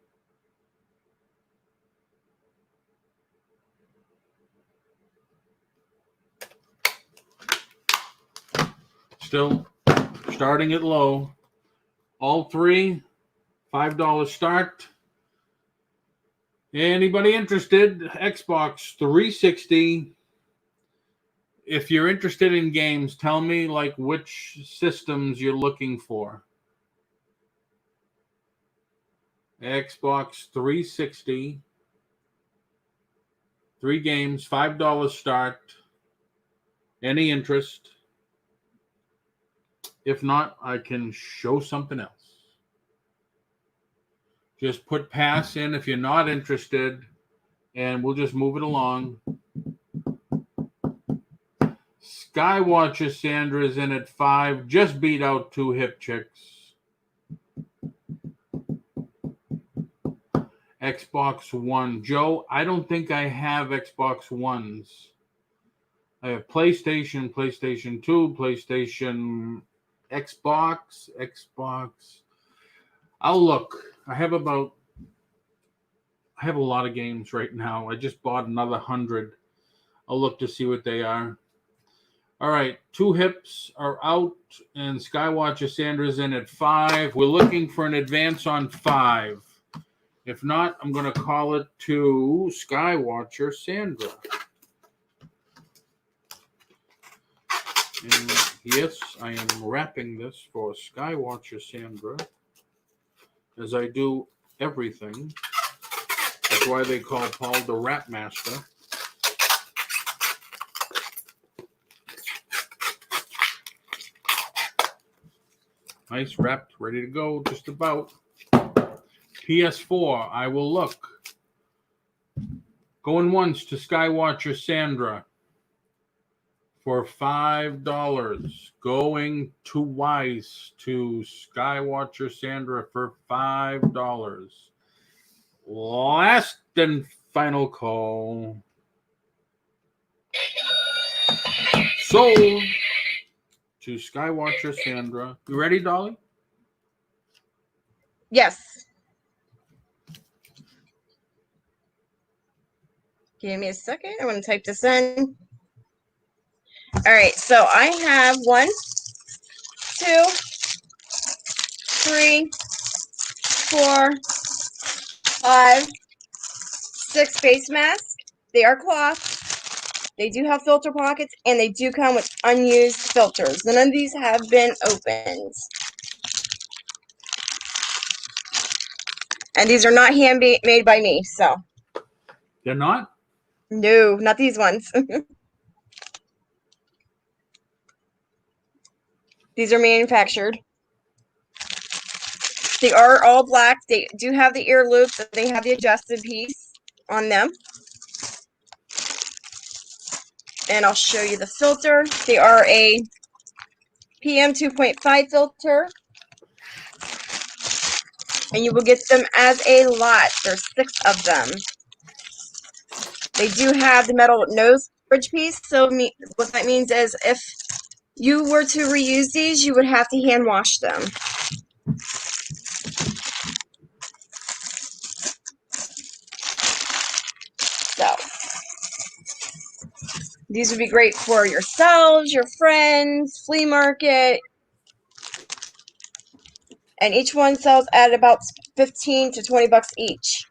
Still starting it low. All three, $5 start. Anybody interested? Xbox 360. If you're interested in games, tell me like which systems you're looking for. Xbox 360. 3 games, $5 start. Any interest? If not, I can show something else. Just put pass in if you're not interested, and we'll just move it along. Skywatcher Sandra's in at 5, just beat out 2 hip chicks. Xbox One. Joe, I don't think I have Xbox Ones. I have PlayStation, PlayStation 2, PlayStation, Xbox. I'll look. I have a lot of games right now. I just bought another 100. I'll look to see what they are. All right, 2 hips are out, and Skywatcher Sandra's in at 5. We're looking for an advance on 5. If not, I'm going to call it to Skywatcher Sandra. And yes, I am wrapping this for Skywatcher Sandra, as I do everything. That's why they call Paul the Wrap Master. Nice, wrapped, ready to go, just about. PS4, I will look. Going once to Skywatcher Sandra for $5. Going twice to Skywatcher Sandra for $5. Last and final call. Sold to Skywatcher Sandra. You ready, Dolly? Yes. Give me a second. I want to type this in. All right. So I have 1, 2, 3, 4, 5, 6 face masks. They are cloth. They do have filter pockets, and they do come with unused filters. None of these have been opened. And these are not handmade by me, so. They're not? No, not these ones. These are manufactured. They are all black. They do have the ear loops, and they have the adjusted piece on them. And I'll show you the filter. They are a PM 2.5 filter. And you will get them as a lot. There's 6 of them. They do have the metal nose bridge piece. So what that means is if you were to reuse these, you would have to hand wash them. So these would be great for yourselves, your friends, flea market. And each one sells at about 15 to 20 bucks each.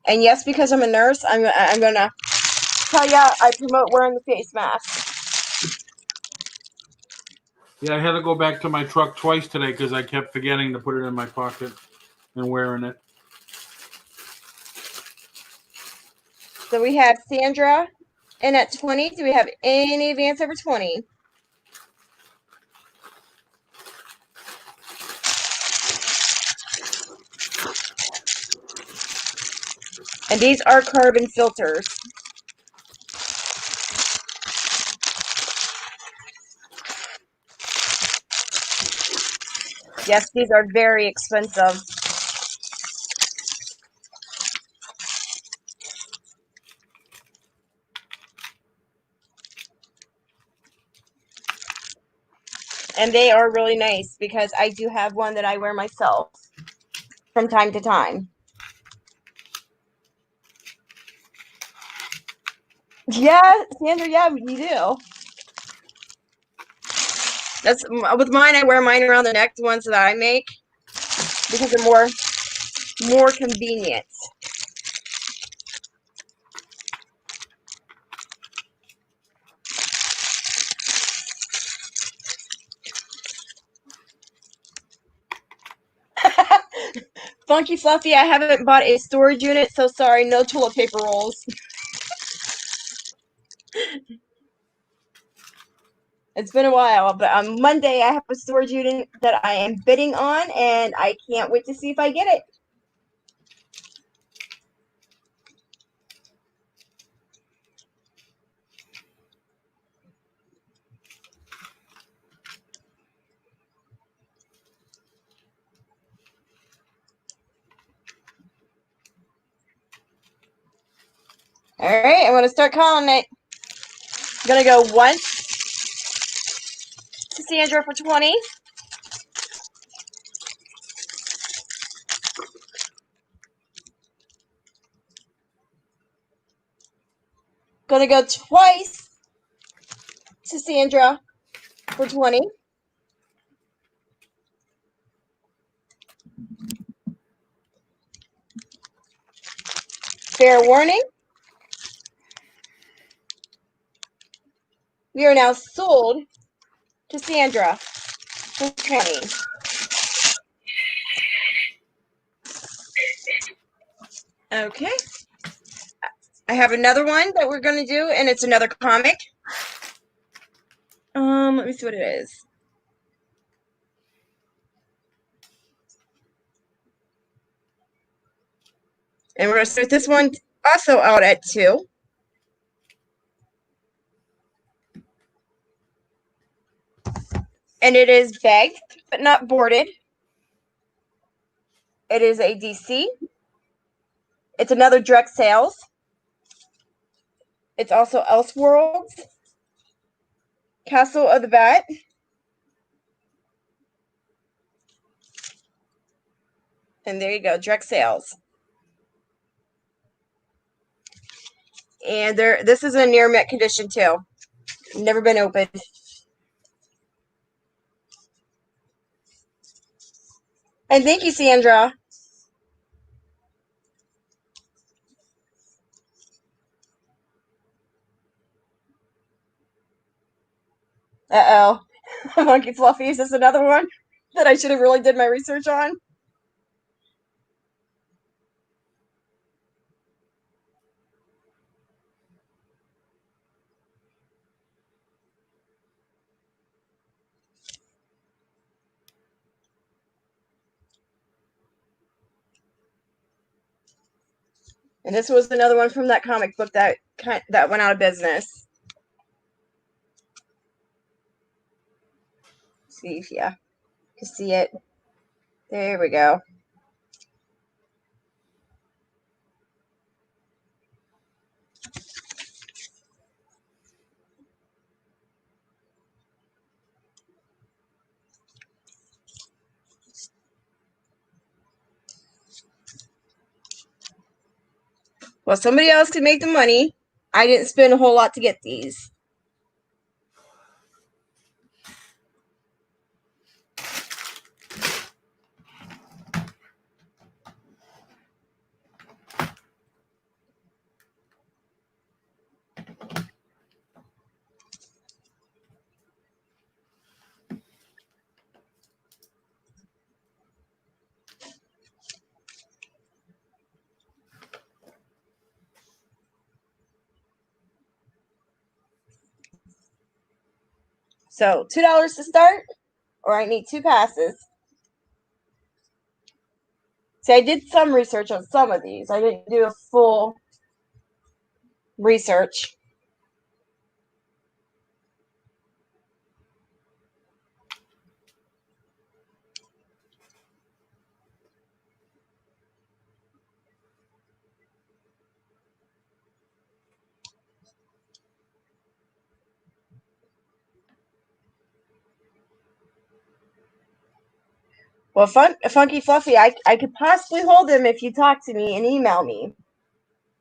And yes, because I'm a nurse, I'm gonna tell you I promote wearing the face mask. Yeah, I had to go back to my truck twice today because I kept forgetting to put it in my pocket and wearing it. So we have Sandra in at 20. Do we have any advance over 20? And these are carbon filters. Yes, these are very expensive. And they are really nice because I do have one that I wear myself from time to time. Yeah, Sandra, yeah, you do. That's with mine. I wear mine around the neck, the ones that I make, because they're more convenient. Funky Fluffy, I haven't bought a storage unit, so sorry, no toilet paper rolls. It's been a while, but on Monday I have a storage unit that I am bidding on, and I can't wait to see if I get it. All right, I'm going to start calling it. I'm going to go once to Sandra for 20. Going to go twice to Sandra for 20. Fair warning. We are now sold to Sandra for 20. Okay. I have another one that we're going to do, and it's another comic. Let me see what it is. And we're going to start this one also out at 2. And it is bagged, but not boarded. It is a DC. It's another direct sales. It's also Elseworlds, Castle of the Bat, and there you go, direct sales. And this is in near mint condition too. Never been opened. And thank you, Sandra. Uh-oh. Monkey Fluffy, is this another one that I should have really did my research on? And this was another one from that comic book that went out of business. See if you can see it. There we go. Well, somebody else could make the money. I didn't spend a whole lot to get these. So $2 to start, or I need 2 passes. See, I did some research on some of these. I didn't do a full research. Well, Funky Fluffy, I could possibly hold them if you talk to me and email me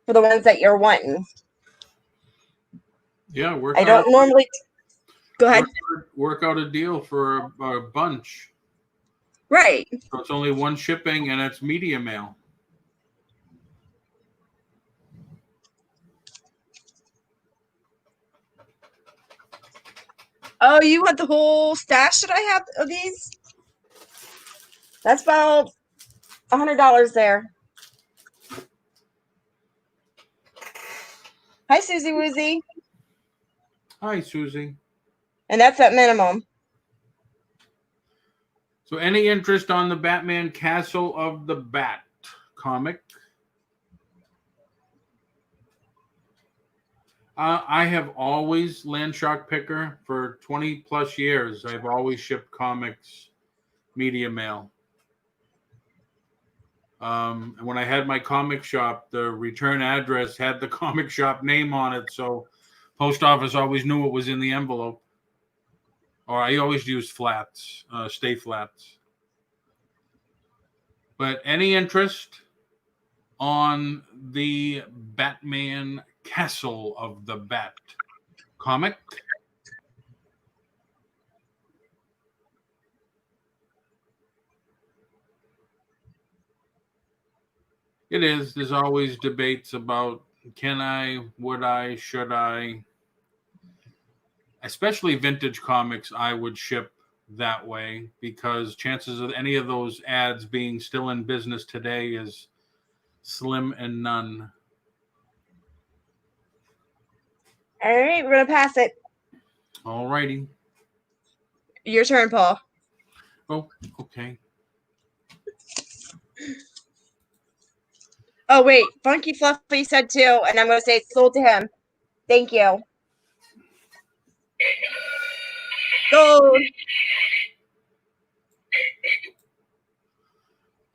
for the ones that you're wanting. Yeah, I don't normally. Go ahead. Work out a deal for a bunch. Right. So it's only one shipping, and it's media mail. Oh, you want the whole stash that I have of these? That's about $100 there. Hi, Susie Woozy. Hi, Susie. And that's at minimum. So any interest on the Batman Castle of the Bat comic? I have always Landshark Picker for 20 plus years. I've always shipped comics media mail. And when I had my comic shop, the return address had the comic shop name on it, so post office always knew what was in the envelope. Or I always used flats, stay flats. But any interest on the Batman Castle of the Bat comic? It is. There's always debates about can I, would I, should I. Especially vintage comics, I would ship that way because chances of any of those ads being still in business today is slim and none. All right, we're going to pass it. All righty. Your turn, Paul. Oh, okay. Oh, wait. Funky Fluffy said too, and I'm going to say it's sold to him. Thank you. Sold.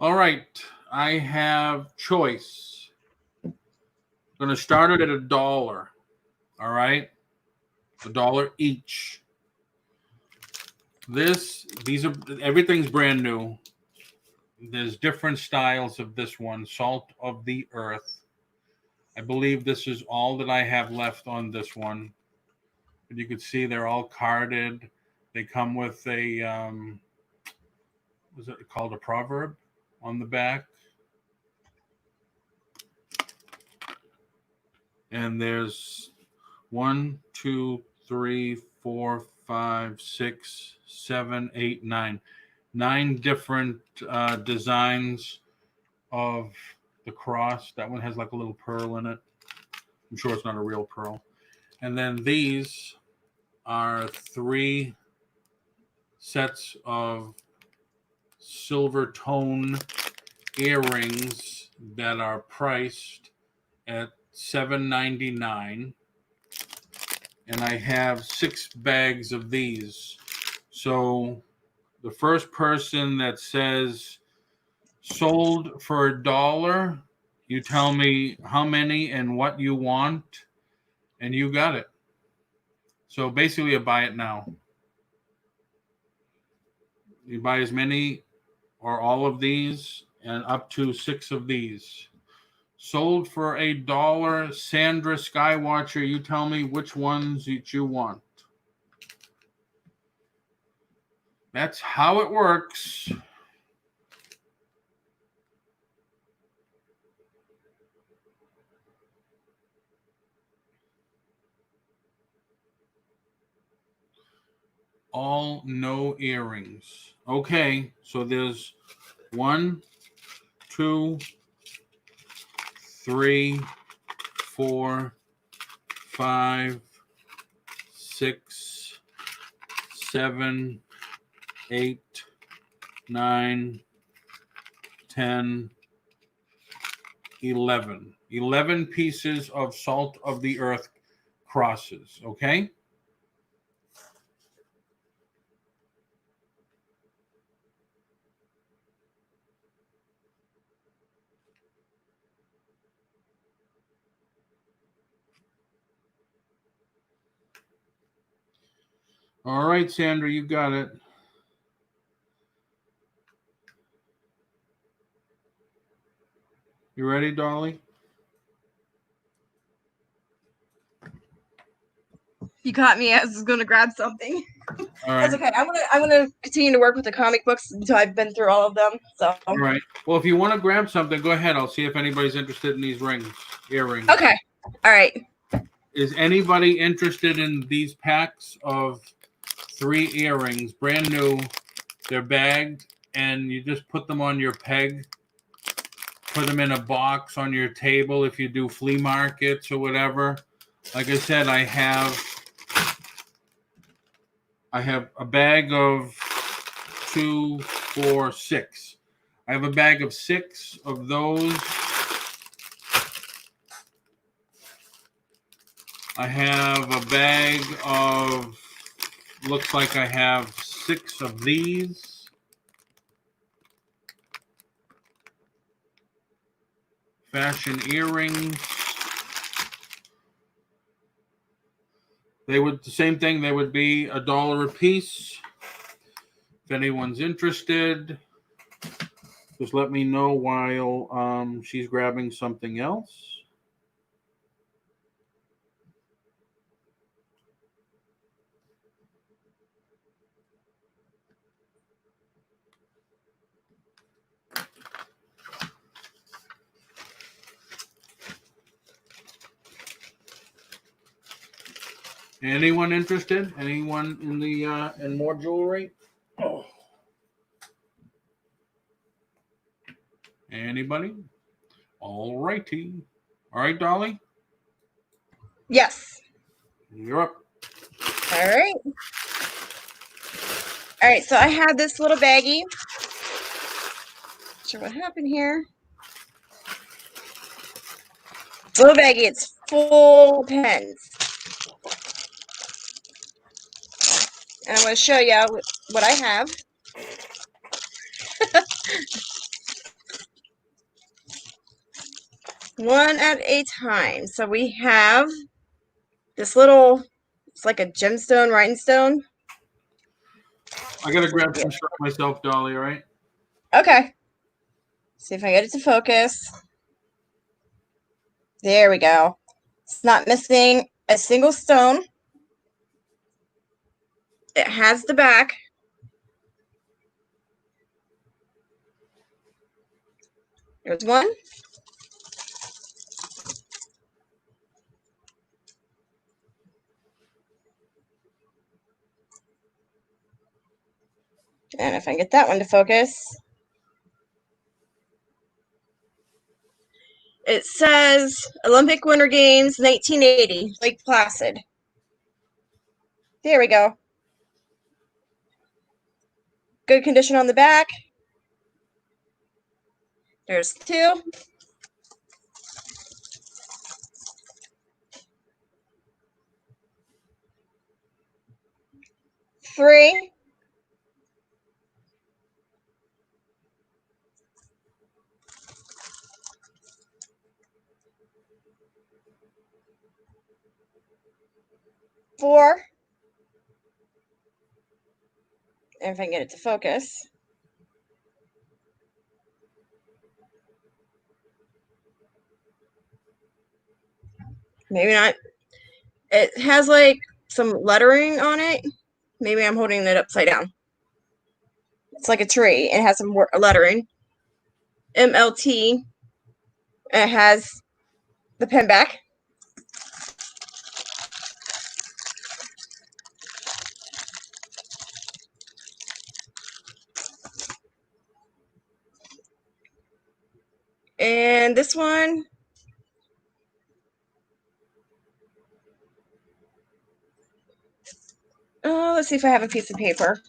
All right. I have choice. I'm going to start it at $1. All right. $1 each. Everything's brand new. There's different styles of this one. Salt of the Earth. I believe this is all that I have left on this one. But you can see they're all carded. They come with a, was it called a proverb on the back? And there's 1, 2, 3, 4, 5, 6, 7, 8, 9. 9 different designs of the cross. That one has like a little pearl in it. I'm sure it's not a real pearl. And then these are 3 sets of silver tone earrings that are priced at $7.99. And I have 6 bags of these. So the first person that says sold for $1, you tell me how many and what you want, and you got it. So basically, you buy it now. You buy as many or all of these and up to 6 of these. Sold for $1, Sandra Skywatcher. You tell me which ones you want. That's how it works. All no earrings. Okay, so there's 1, 2, 3, 4, 5, 6, 7, 8, 9, 10, 11. 11 pieces of salt of the earth crosses, okay? All right, Sandra, you got it. You ready, Dolly? You caught me. I was going to grab something. All right. That's okay. I'm gonna continue to work with the comic books until I've been through all of them. So. All right. Well, if you want to grab something, go ahead. I'll see if anybody's interested in these earrings. Okay. All right. Is anybody interested in these packs of 3 earrings, brand new? They're bagged, and you just put them on your peg. Put them in a box on your table if you do flea markets or whatever. Like I said, I have a bag of 2, 4, 6. I have a bag of 6 of those. I have a bag of, looks like I have 6 of these. Fashion earrings. They would, the same thing, they would be $1 a piece. If anyone's interested, just let me know while she's grabbing something else. Anyone interested? Anyone in the in more jewelry? Oh. Anybody? All righty. All right, Dolly. Yes. You're up. All right. All right. So I had this little baggie. Not sure what happened here. Little baggie. It's full pens. And I'm going to show you what I have. One at a time. So we have this little, it's like a gemstone rhinestone. I gotta grab some stuff myself, Dolly. All right. Okay. See if I get it to focus. There we go. It's not missing a single stone. It has the back. There's one. And if I get that one to focus. It says Olympic Winter Games 1980, Lake Placid. There we go. Good condition on the back. There's 2. Three. 4. And if I can get it to focus. Maybe not. It has like some lettering on it. Maybe I'm holding it upside down. It's like a tree. It has some lettering. MLT. It has the pen back. And this one. Let's see if I have a piece of paper.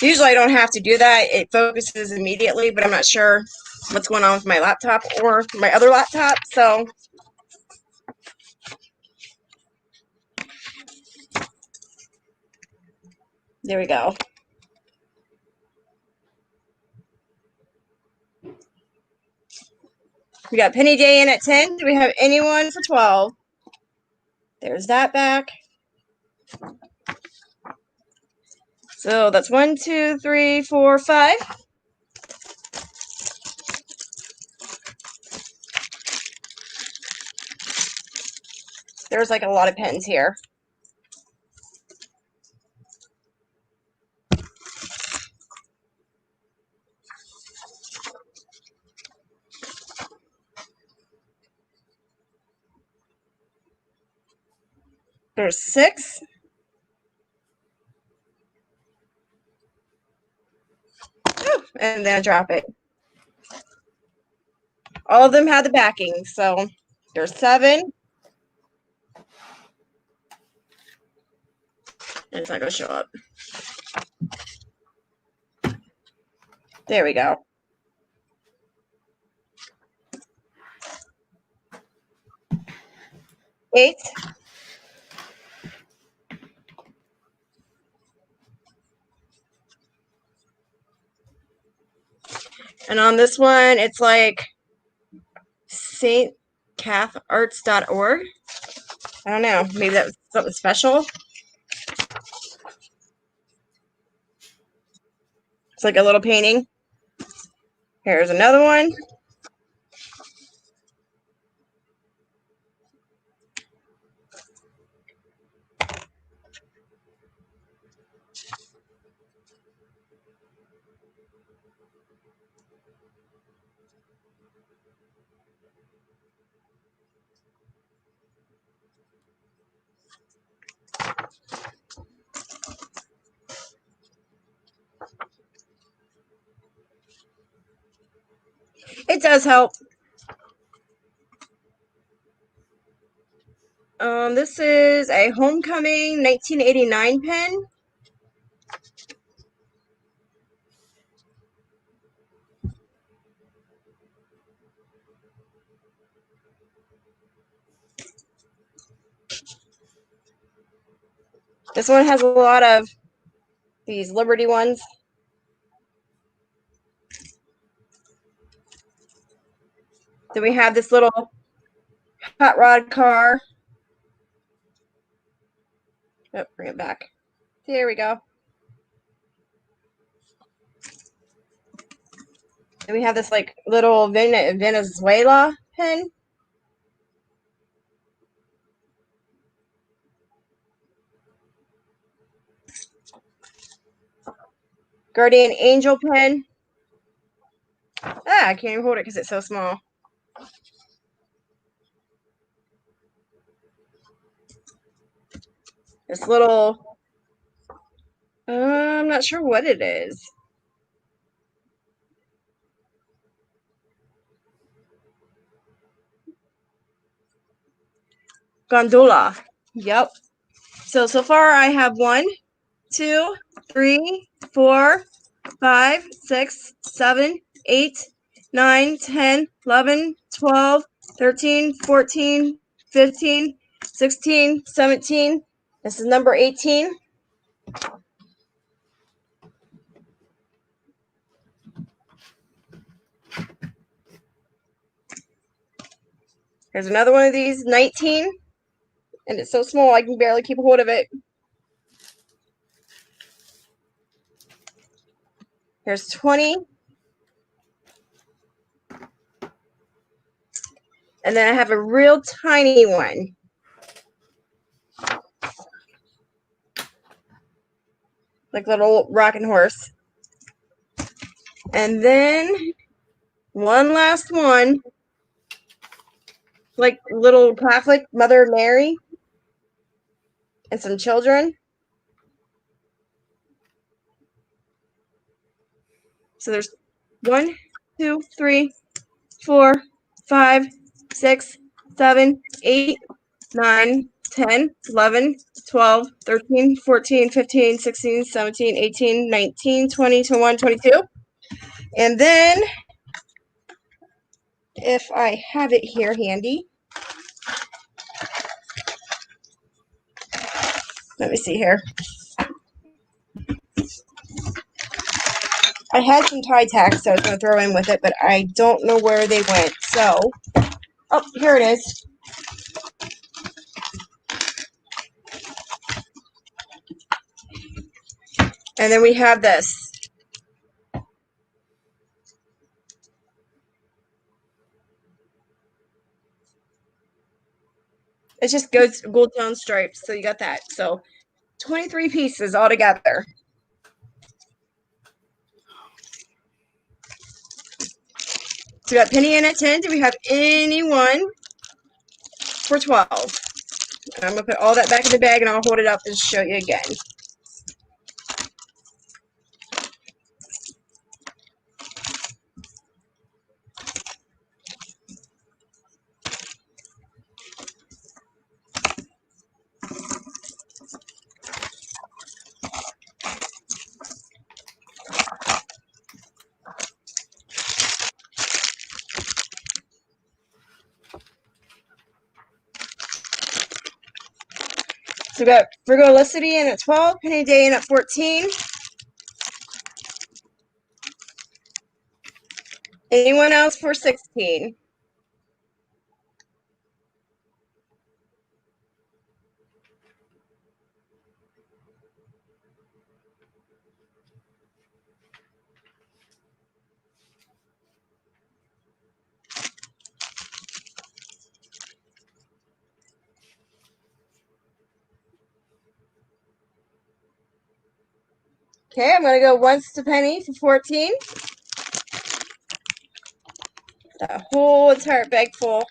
Usually I don't have to do that. It focuses immediately, but I'm not sure what's going on with my laptop or my other laptop. So there we go. We got Penny Day in at 10. Do we have anyone for 12? There's that back. So that's 1, 2, 3, 4, 5. There's like a lot of pens here. There's 6. Ooh, and then I drop it. All of them had the backing, so there's 7. And it's not going to show up. There we go. Eight. And on this one, it's like stcatharts.org. I don't know. Maybe that was something special. It's like a little painting. Here's another one. It does help. This is a Homecoming 1989 pen. This one has a lot of these Liberty ones. Then we have this little hot rod car. Oh, bring it back. There we go. Then we have this like little Venezuela pen. Guardian Angel pen. I can't even hold it because it's so small. This little, I'm not sure what it is. Gondola. Yep. So far I have 1, 2, 3, 4, 5, 6, 7, 8, 9, 10, 11, 12, 13, 14, 15, 16, 17. This is number 18. Here's another one of these, 19. And it's so small I can barely keep a hold of it. Here's 20. And then I have a real tiny one. Like little rocking horse. And then one last one. Like little Catholic Mother Mary. And some children. So there's 1, 2, 3, 4, 5, 6, 7, 8, 9, 10, 11, 12, 13, 14, 15, 16, 17, 18, 19, 20, 21, 22. And then, if I have it here handy, let me see here. I had some tie tacks I was going to throw in with it, but I don't know where they went. So, oh, here it is. And then we have this. It's just gold tone stripes, so you got that. So 23 pieces altogether. So we got Penny in at 10. Do we have anyone for 12? And I'm going to put all that back in the bag, and I'll hold it up and show you again. So we got Frigolicity in at 12, Penny Day in at 14. Anyone else for 16? Okay, I'm going to go once to Penny for 14. That whole entire bag full.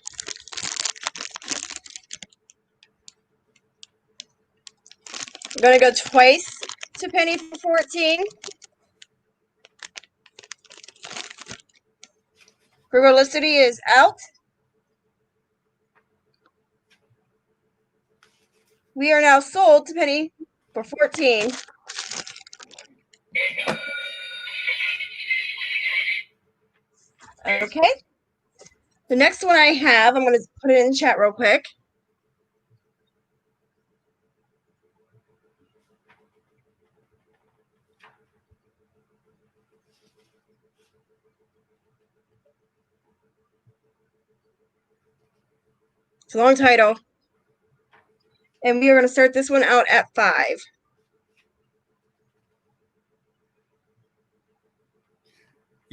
I'm going to go twice to Penny for 14. Frigolicity is out. We are now sold to Penny for 14. Okay. The next one I have, I'm going to put it in the chat real quick. It's a long title. And we are going to start this one out at 5.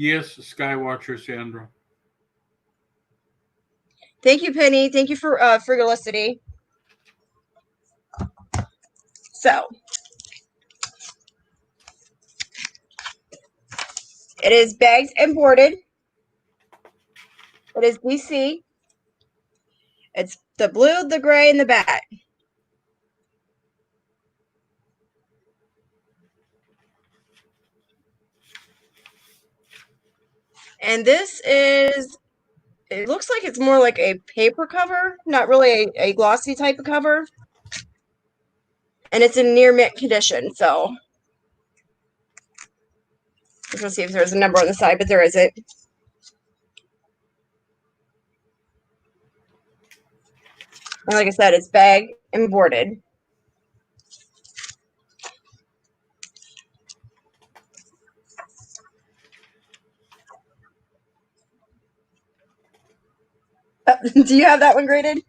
Yes, Skywatcher Sandra. Thank you, Penny. Thank you for Frigolicity. So, it is bagged and boarded. It is DC. It's the blue, the gray, and the bat. And this is, it looks like it's more like a paper cover, not really a glossy type of cover. And it's in near mint condition, so. Just want to see if there's a number on the side, but there isn't. And like I said, it's bagged and boarded. Do you have that one graded?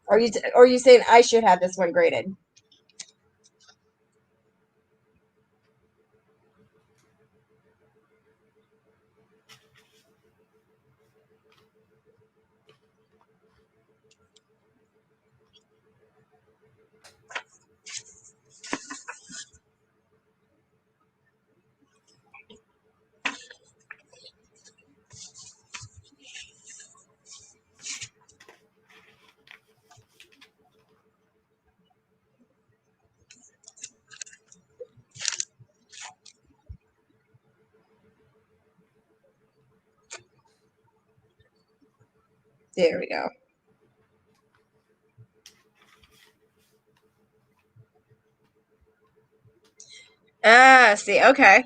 Or are you saying I should have this one graded? There we go. Ah, see, okay.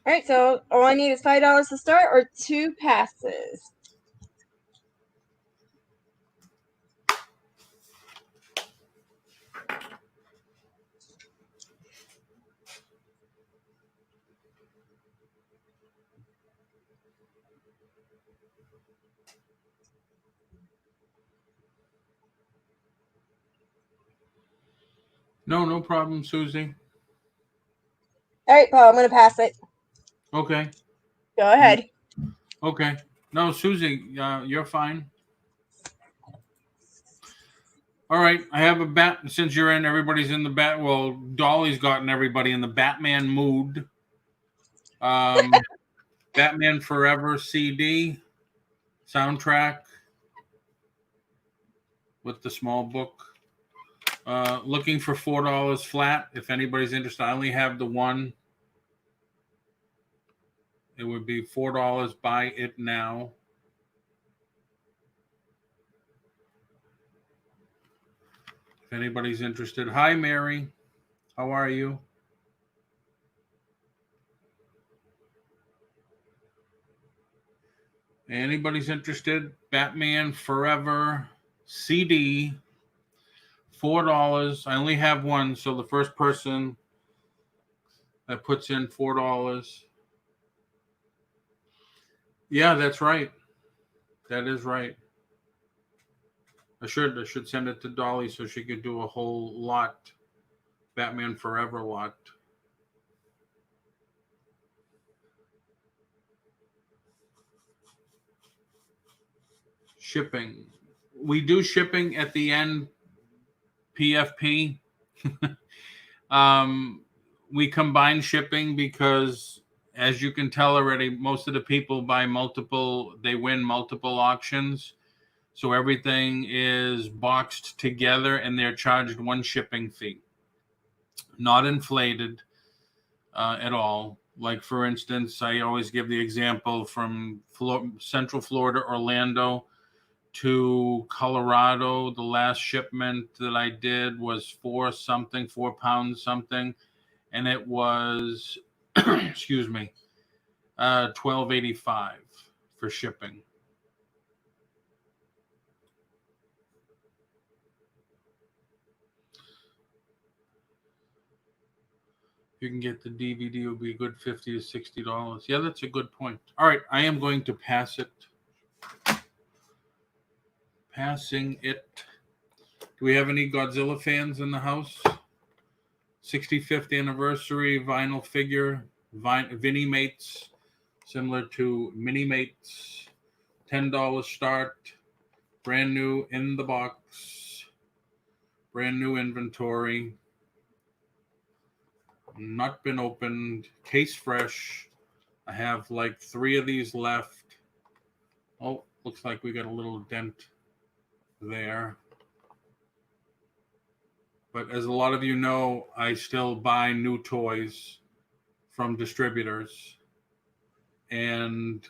All right, so all I need is $5 to start or 2 passes. No problem, Susie. All right, Paul, I'm going to pass it. Okay. Go ahead. Okay. No, Susie, you're fine. All right. I have a bat. Since you're in, everybody's in the bat. Well, Dolly's gotten everybody in the Batman mood. Batman Forever CD soundtrack with the small book. Looking for $4 flat. If anybody's interested, I only have the one. It would be $4. Buy it now. If anybody's interested. Hi, Mary. How are you? Anybody's interested? Batman Forever CD, $4. I only have one, so the first person that puts in $4. Yeah, that's right. That is right. I should send it to Dolly so she could do a whole lot. Batman Forever lot. Shipping. We do shipping at the end, PFP. We combine shipping because, as you can tell already, most of the people buy multiple, they win multiple auctions. So everything is boxed together and they're charged one shipping fee. Not inflated at all. Like, for instance, I always give the example from Central Florida, Orlando to Colorado. The last shipment that I did was 4 pounds something. And it was, excuse me, $12.85 for shipping. You can get the DVD, it will be a good $50 to $60. Yeah, that's a good point. All right, I am going to pass it. Passing it. Do we have any Godzilla fans in the house? 65th anniversary vinyl figure, Vinnie Mates, similar to Mini Mates. $10 start. Brand new in the box. Brand new inventory. Not been opened. Case fresh. I have like 3 of these left. Oh, looks like we got a little dent there. But as a lot of you know, I still buy new toys from distributors. And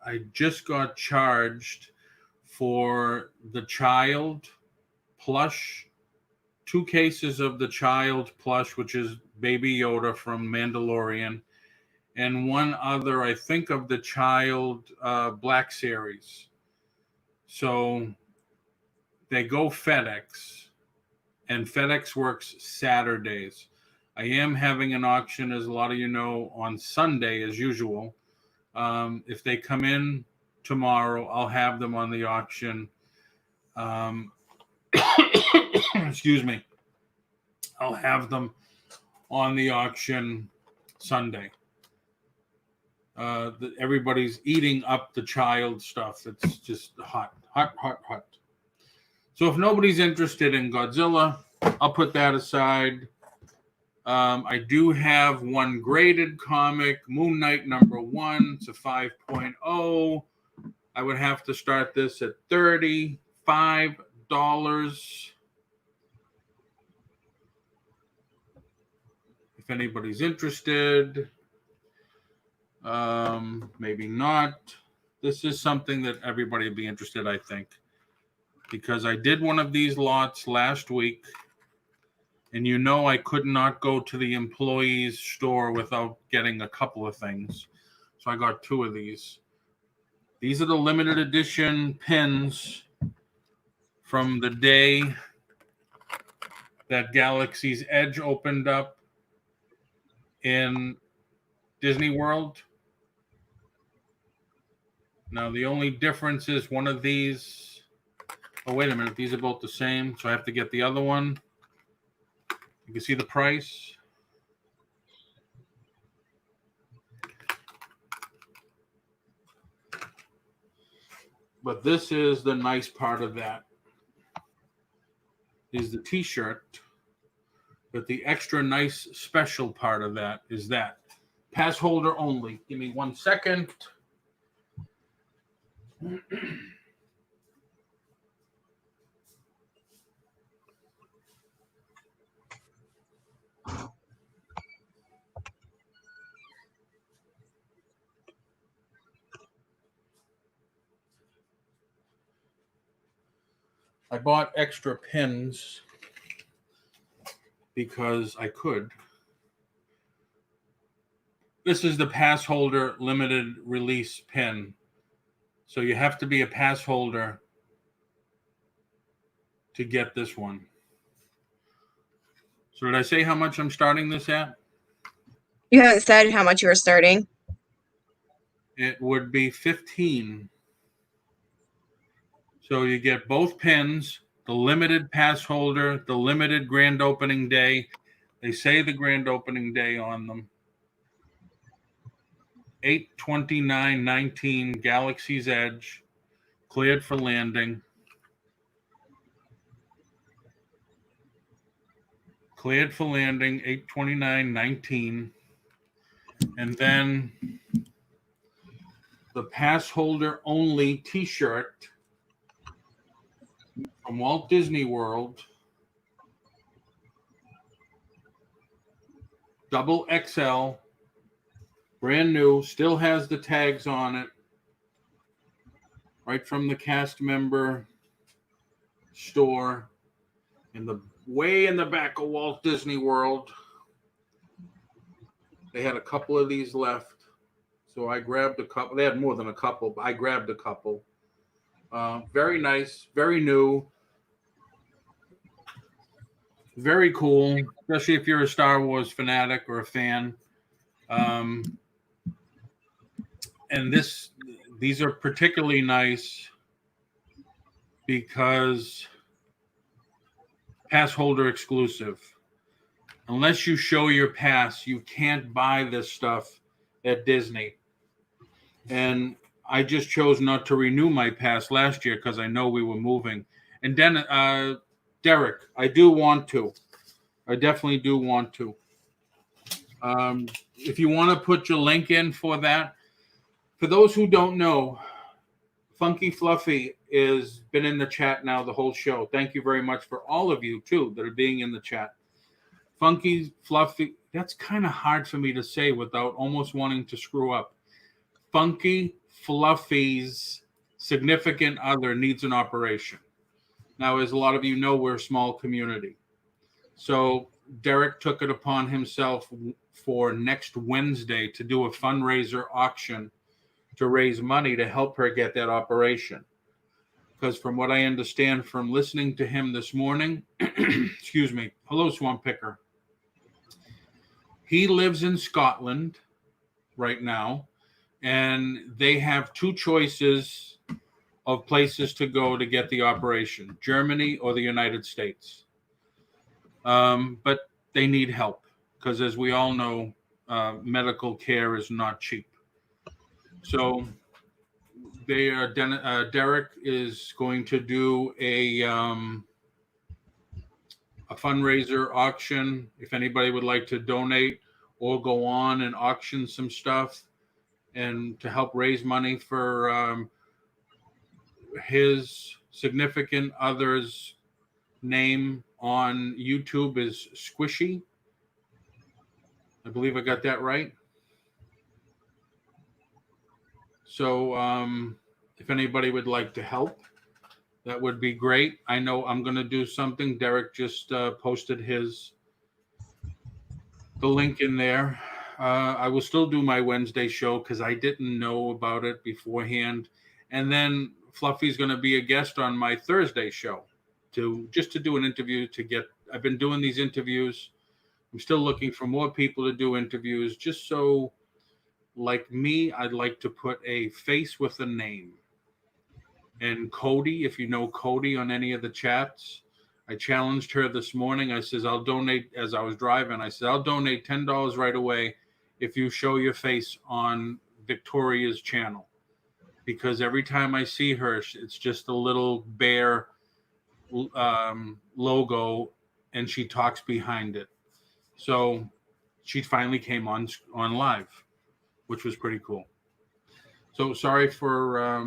I just got charged for the child plush, 2 cases of the child plush, which is Baby Yoda from Mandalorian, and one other, I think, of the child Black Series. So they go FedEx, and FedEx works Saturdays. I am having an auction, as a lot of you know, on Sunday as usual. If they come in tomorrow, I'll have them on the auction. Excuse me. I'll have them on the auction Sunday. Everybody's eating up the child stuff. It's just hot. So if nobody's interested in Godzilla, I'll put that aside. I do have one graded comic, Moon Knight #1. It's a 5.0. I would have to start this at $35. If anybody's interested, maybe not. This is something that everybody would be interested, I think, because I did one of these lots last week, and you know I could not go to the employees' store without getting a couple of things. So I got 2 of these. These are the limited edition pins from the day that Galaxy's Edge opened up in Disney World. Now, the only difference is one of these. Oh, wait a minute. These are both the same, so I have to get the other one. You can see the price. But this is the nice part of that. Is the t-shirt. But the extra nice special part of that is that. Pass holder only. Give me 1 second. I bought extra pins because I could. This is the pass holder limited release pin. So you have to be a pass holder to get this one. So did I say how much I'm starting this at? You haven't said how much you were starting. It would be 15. So you get both pins, the limited pass holder, the limited grand opening day. They say the grand opening day on them. 8/29/19, Galaxy's Edge, cleared for landing. Cleared for landing, 8/29/19. And then the pass holder only t-shirt from Walt Disney World, double XL, brand new, still has the tags on it, right from the cast member store way in the back of Walt Disney World. They had a couple of these left, so I grabbed a couple. They had more than a couple, but I grabbed a couple. Very nice, very new, very cool, especially if you're a Star Wars fanatic or a fan. And these are particularly nice because pass holder exclusive. Unless you show your pass, you can't buy this stuff at Disney. And I just chose not to renew my pass last year because I know we were moving. And then, Derek, I do want to. I definitely do want to. If you want to put your link in for that. For those who don't know, Funky Fluffy has been in the chat now the whole show. Thank you very much for all of you, too, that are being in the chat. Funky Fluffy, that's kind of hard for me to say without almost wanting to screw up. Funky Fluffy's significant other needs an operation. Now, as a lot of you know, we're a small community. So Derek took it upon himself for next Wednesday to do a fundraiser auction to raise money to help her get that operation. Because from what I understand from listening to him this morning, excuse me, hello, Swamp Picker. He lives in Scotland right now, and they have 2 choices of places to go to get the operation, Germany or the United States. But they need help because as we all know, medical care is not cheap. So Derek is going to do a fundraiser auction. If anybody would like to donate or go on and auction some stuff and to help raise money for his significant other's name on YouTube is Squishy. I believe I got that right. So if anybody would like to help, that would be great. I know I'm going to do something. Derek just posted the link in there. I will still do my Wednesday show because I didn't know about it beforehand. And then Fluffy's going to be a guest on my Thursday show to do an interview I've been doing these interviews. I'm still looking for more people to do interviews just so, like me, I'd like to put a face with a name. And Cody, if you know Cody on any of the chats, I challenged her this morning. I says, I'll donate, as I was driving, I said, I'll donate $10 right away if you show your face on Victoria's channel. Because every time I see her, it's just a little bear logo, and she talks behind it. So she finally came on live, which was pretty cool. So sorry for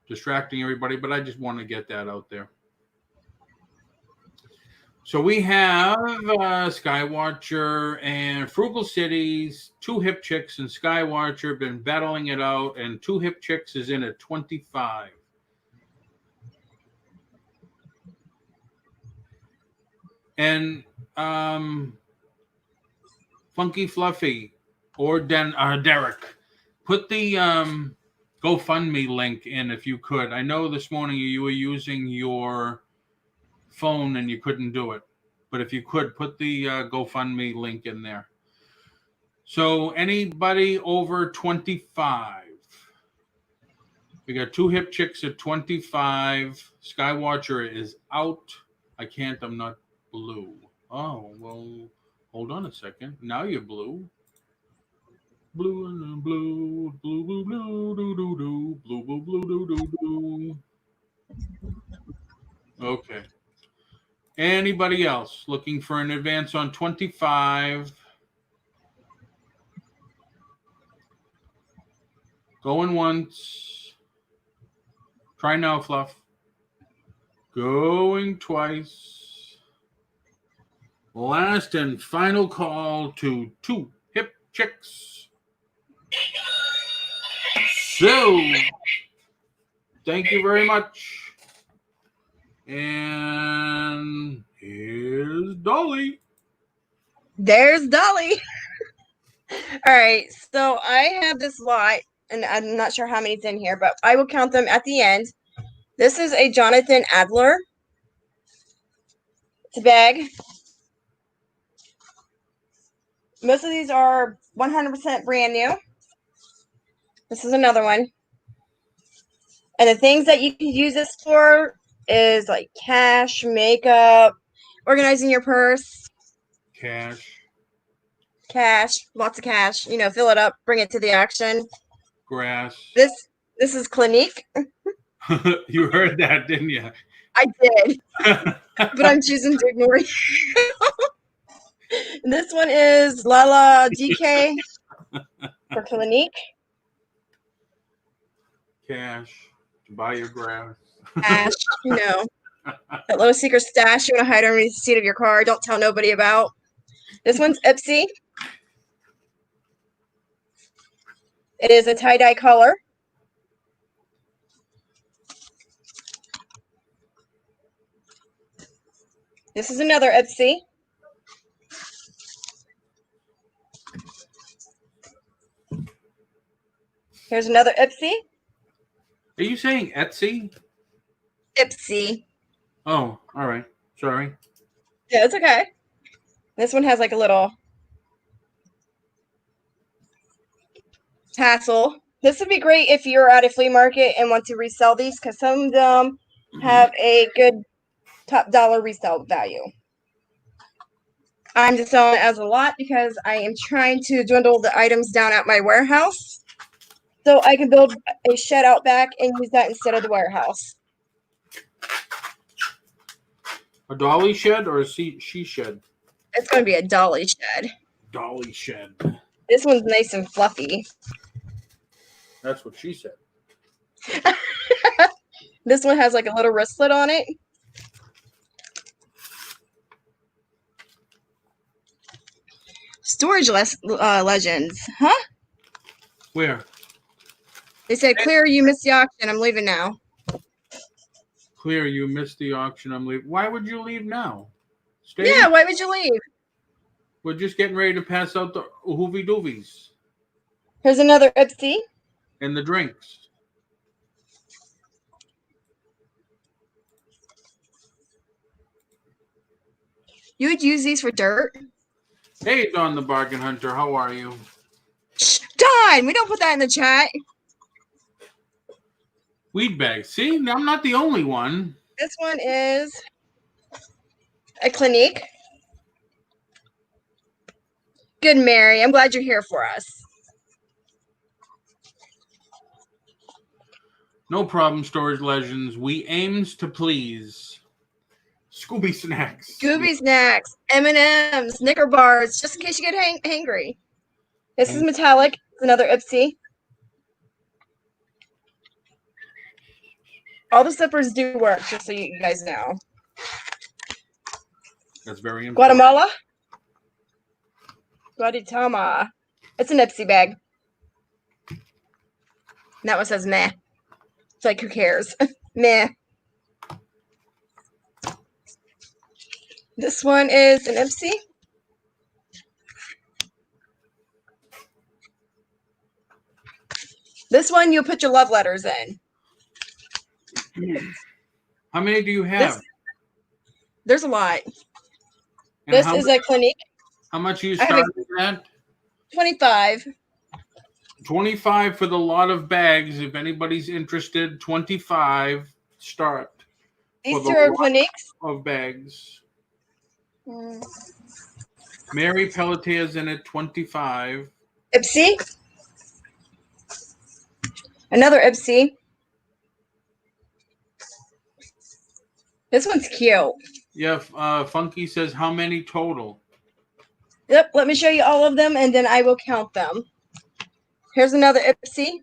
distracting everybody, but I just want to get that out there. So we have Skywatcher and Frugal Cities, 2 Hip Chicks and Skywatcher been battling it out, and 2 Hip Chicks is in at 25. And Funky Fluffy or Derek, put the GoFundMe link in if you could. I know this morning you were using your phone and you couldn't do it, but if you could put the GoFundMe link in there. So anybody over 25, we got 2 Hip Chicks at 25. Skywatcher is out. I'm not blue. Oh, well, hold on a second. Now you're blue. Blue and blue, blue, blue, blue, do, do, do, blue, blue, blue, do, do, do. Okay. Anybody else looking for an advance on 25? Going once. Try now, Fluff. Going twice. Last and final call to 2 Hip Chicks. So, thank you very much. And here's Dolly. There's Dolly. All right, so I have this lot, and I'm not sure how many's in here, but I will count them at the end. This is a Jonathan Adler. It's a bag. Most of these are 100% brand new. This is another one. And the things that you can use this for is like cash, makeup, organizing your purse. Cash, lots of cash. You know, fill it up, bring it to the auction. Grass. This is Clinique. You heard that, didn't you? I did, but I'm choosing to ignore you. This one is Lala DK for Clinique. Cash to buy your grass. Cash, you know, that little secret stash you want to hide underneath the seat of your car. Don't tell nobody about. This one's Ipsy. It is a tie-dye color. This is another Ipsy. Here's another Ipsy. Are you saying Etsy? Ipsy. Oh, all right. Sorry. Yeah, it's okay. This one has like a little tassel. This would be great if you're at a flea market and want to resell these, because some of them have a good top dollar resale value. I'm just selling it as a lot because I am trying to dwindle the items down at my warehouse so I can build a shed out back and use that instead of the warehouse. A dolly shed or a she shed? It's going to be a Dolly shed. Dolly shed. This one's nice and fluffy. That's what she said. This one has like a little wristlet on it. Storage legends, huh? Where? They said, "Clear, you missed the auction. I'm leaving now." Clear, you missed the auction. I'm leaving. Why would you leave now? Stay. Yeah, why would you leave? We're just getting ready to pass out the hoovy doovies Here's another Ipsy. and the drinks. You would use these for dirt? Hey, Don the Bargain Hunter, how are you? Shh, Don, we don't put that in the chat. Weed bags. See, I'm not the only one. This one is a Clinique. Good, Mary. I'm glad you're here for us. No problem, Storage Legends. We aims to please. Scooby Snacks. Scooby Snacks, M&M's, Snicker bars, just in case you get hangry. This is metallic. It's another Ipsy. All the zippers do work, just so you guys know. That's very important. Guatemala. Guatemala. It's an Ipsy bag. And that one says meh. It's like, who cares? Meh. This one is an Ipsy. This one you'll put your love letters in. How many do you have? There's a lot. And This is a Clinique. How much are you starting at? 25. 25 for the lot of bags. If anybody's interested, 25 start. These two are Cliniques. Of bags. Mary Pelletier's in it, 25. Ipsy. Another Ipsy. This one's cute. Yeah, Funky says, how many total? Yep, let me show you all of them, and then I will count them. Here's another Ipsy.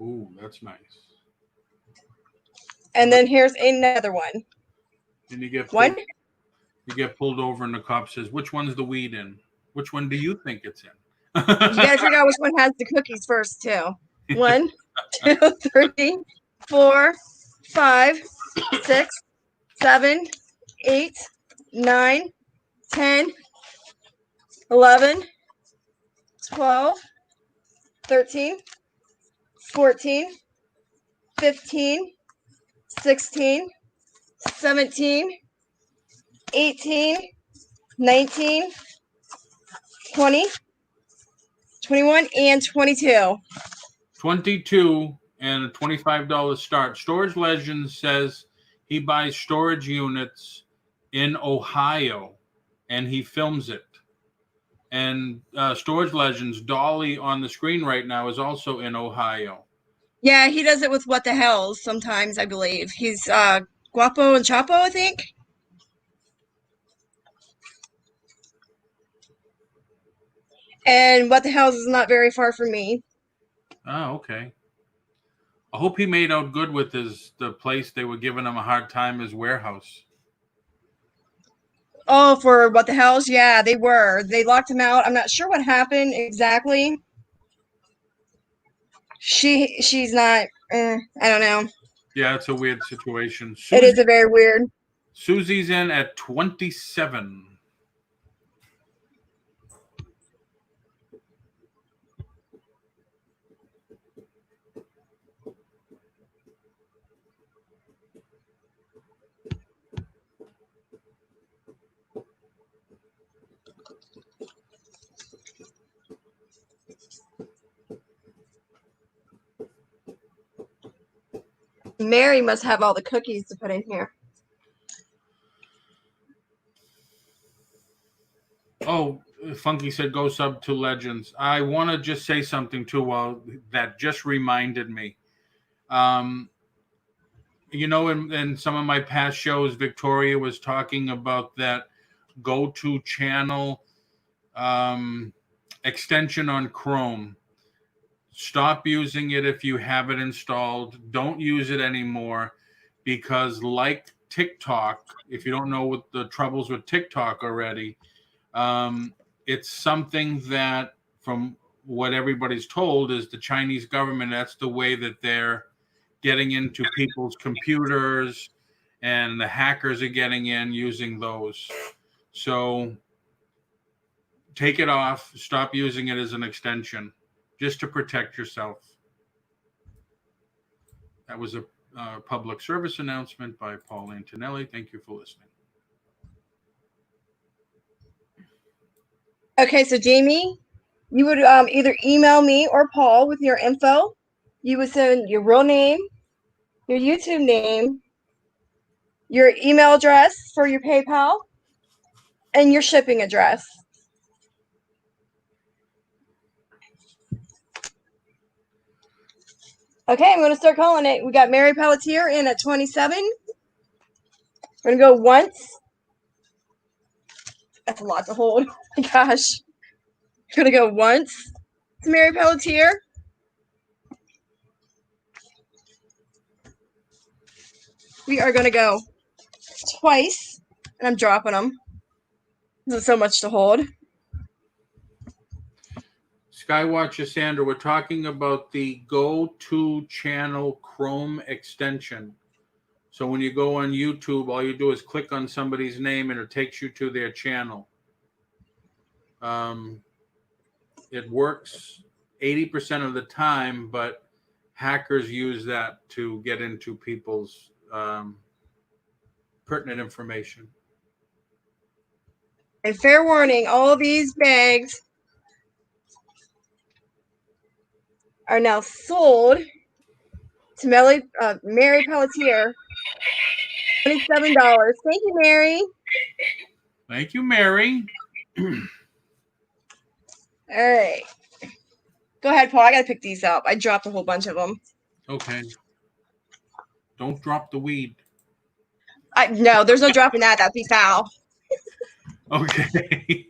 Ooh, that's nice. And then here's another one. And you get One. You get pulled over, and the cop says, which one's the weed in? Which one do you think it's in? You gotta figure out which one has the cookies first, too. 1, 2, 3, 4, 5, 6, 7, 8, 9, 10, 11, 12, 13, 14, 15, 16, 17, 18, 19, 20, 21, and 22. 22 and a $25 start. Storage Legends says he buys storage units in Ohio and he films it. And Storage Legends, Dolly on the screen right now is also in Ohio. Yeah, he does it with What the Hells sometimes, I believe. He's Guapo and Chapo, I think. And What the Hells is not very far from me. Oh, okay. I hope he made out good with the place they were giving him a hard time, his warehouse. Oh, for What the Hells? Yeah, they were. They locked him out. I'm not sure what happened exactly. She's not, I don't know. Yeah, it's a weird situation. It is a very weird. Susie's in at 27. Mary must have all the cookies to put in here. Funky said, "Go sub to Legends." I want to just say something too. Well, that just reminded me. In some of my past shows, Victoria was talking about that go-to channel extension on Chrome. Stop using it if you have it installed. Don't use it anymore because, like TikTok, if you don't know what the troubles with TikTok already, it's something that, from what everybody's told, is the Chinese government. That's the way that they're getting into people's computers, and the hackers are getting in using those. So take it off. Stop using it as an extension, just to protect yourself. That was a public service announcement by Paul Antonelli. Thank you for listening. Okay, so Jamie, you would either email me or Paul with your info. You would send your real name, your YouTube name, your email address for your PayPal, and your shipping address. Okay, I'm going to start calling it. We got Mary Pelletier in at 27. We're going to go once. That's a lot to hold. Oh my gosh. We're going to go once to Mary Pelletier. We are going to go twice, and I'm dropping them. This is so much to hold. Skywatcher Sandra, we're talking about the go-to channel Chrome extension. So when you go on YouTube, all you do is click on somebody's name and it takes you to their channel. It works 80% of the time, but hackers use that to get into people's pertinent information. And fair warning, all of these bags are now sold to Mary Pelletier. $27. Thank you, Mary. Thank you, Mary. All right. Go ahead, Paul. I got to pick these up. I dropped a whole bunch of them. Okay. Don't drop the weed. No, there's no dropping that. That'd be foul. Okay.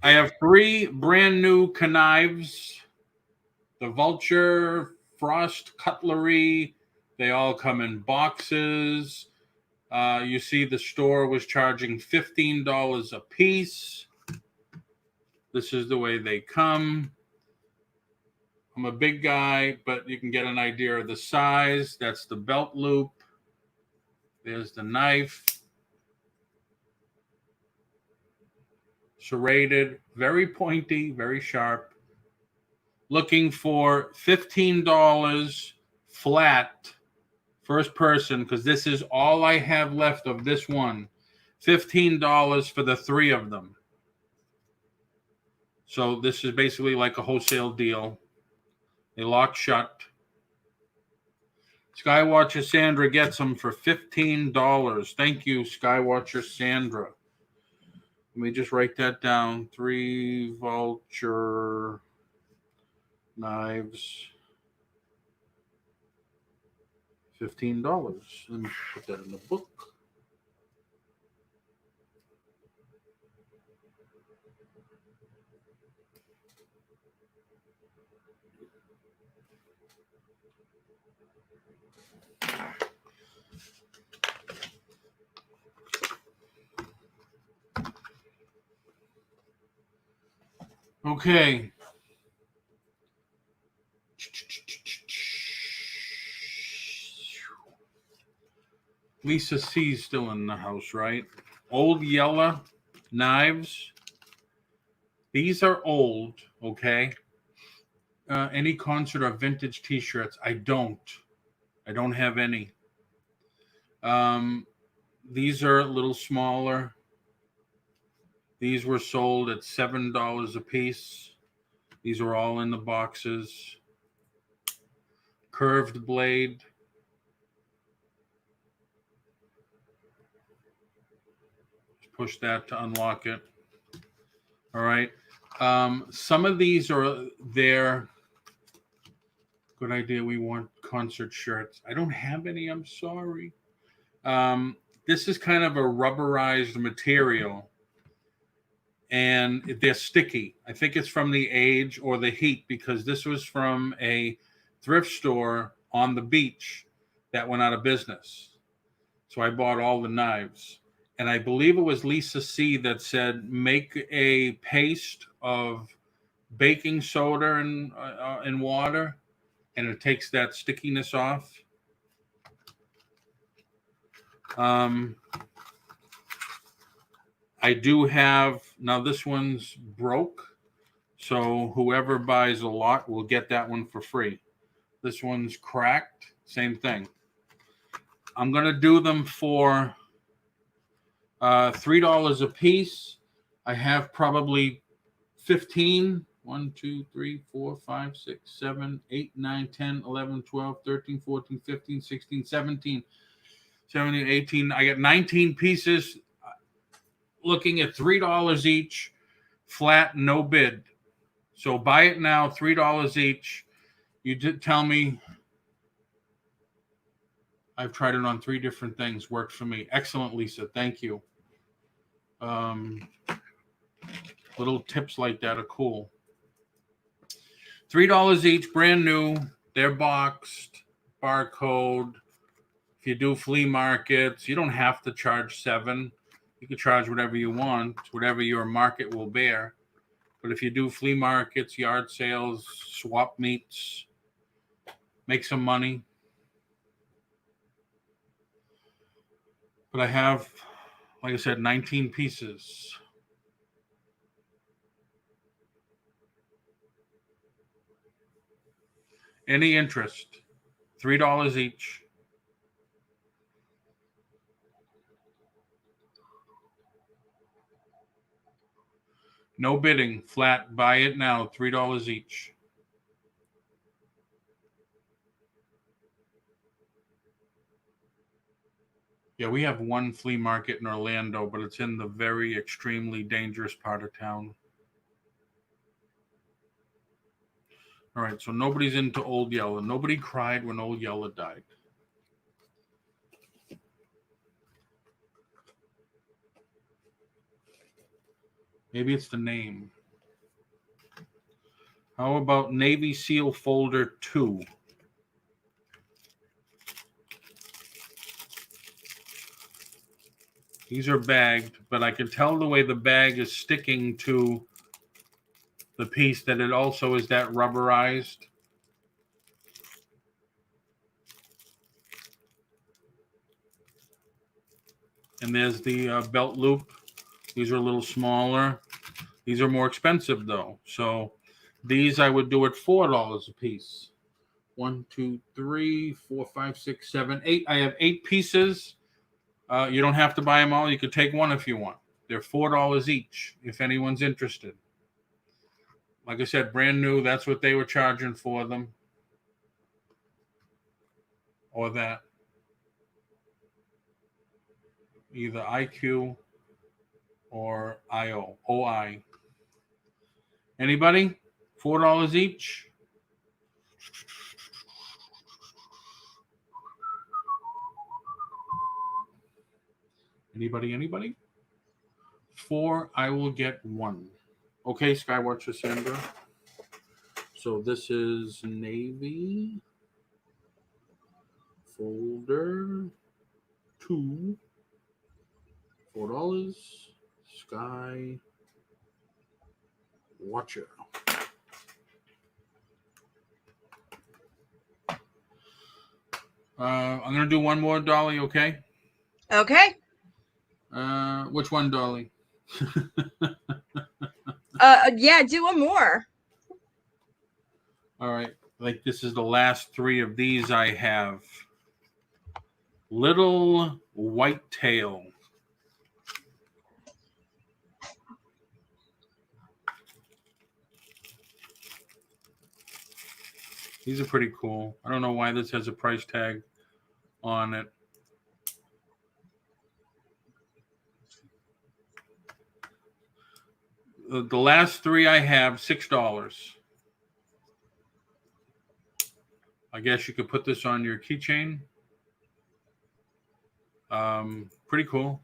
I have 3 brand new knives. The Vulture, Frost Cutlery. They all come in boxes. You see the store was charging $15 a piece. This is the way they come. I'm a big guy, but you can get an idea of the size. That's the belt loop. There's the knife. Serrated, very pointy, very sharp. Looking for $15 flat, first person, because this is all I have left of this one. $15 for the 3 of them. So this is basically like a wholesale deal. They lock shut. Skywatcher Sandra gets them for $15. Thank you, Skywatcher Sandra. Let me just write that down. 3 Vulture knives. $15. Let me put that in the book. Okay. Lisa C's still in the house, right? Old Yeller knives. These are old, okay? Any concert or vintage T-shirts? I don't have any. These are a little smaller. These were sold at $7 a piece. These are all in the boxes. Curved blade. Push that to unlock it. All right. Some of these are there. Good idea. We want concert shirts. I don't have any. I'm sorry. This is kind of a rubberized material, and they're sticky. I think it's from the age or the heat, because this was from a thrift store on the beach that went out of business. So I bought all the knives. And I believe it was Lisa C that said, make a paste of baking soda and water, and it takes that stickiness off. I do have, now this one's broke, so whoever buys a lot will get that one for free. This one's cracked, same thing. I'm going to do them for $3 a piece. I have probably 15. 1, 2, 3, 4, 5, 6, 7, 8, 9, 10, 11, 12, 13, 14, 15, 16, 17, 17, 18. I got 19 pieces, looking at $3 each, flat, no bid. So buy it now, $3 each. You did tell me. I've tried it on 3 different things. Worked for me. Excellent, Lisa. Thank you. Little tips like that are cool. $3 each, brand new. They're boxed, barcode. If you do flea markets, you don't have to charge $7. You can charge whatever you want, whatever your market will bear. But if you do flea markets, yard sales, swap meets, make some money. But I have, like I said, 19 pieces. Any interest? $3 each. No bidding, flat. Buy it now, $3 each. Yeah, we have one flea market in Orlando, but it's in the very extremely dangerous part of town. All right, so nobody's into Old Yeller. Nobody cried when Old Yeller died. Maybe it's the name. How about Navy SEAL Folder 2? These are bagged, but I can tell the way the bag is sticking to the piece that it also is that rubberized. And there's the belt loop. These are a little smaller. These are more expensive though. So these I would do at $4 a piece. 1, 2, 3, 4, 5, 6, 7, 8. I have 8 pieces. You don't have to buy them all. You could take one if you want. They're $4 each if anyone's interested. Like I said, brand new. That's what they were charging for them. Or that. Either IQ or IO. OI. Anybody? $4 each? Anybody? 4, I will get 1. Okay, Skywatcher Sandra. So this is Navy Folder 2. $4. Sky Watcher. I'm gonna do one more, Dolly. Okay. Okay. Which one, Dolly? Yeah, do one more. All right. Like this is the last 3 of these I have. Little White Tail. These are pretty cool. I don't know why this has a price tag on it. The last three I have, $6. I guess you could put this on your keychain. Pretty cool.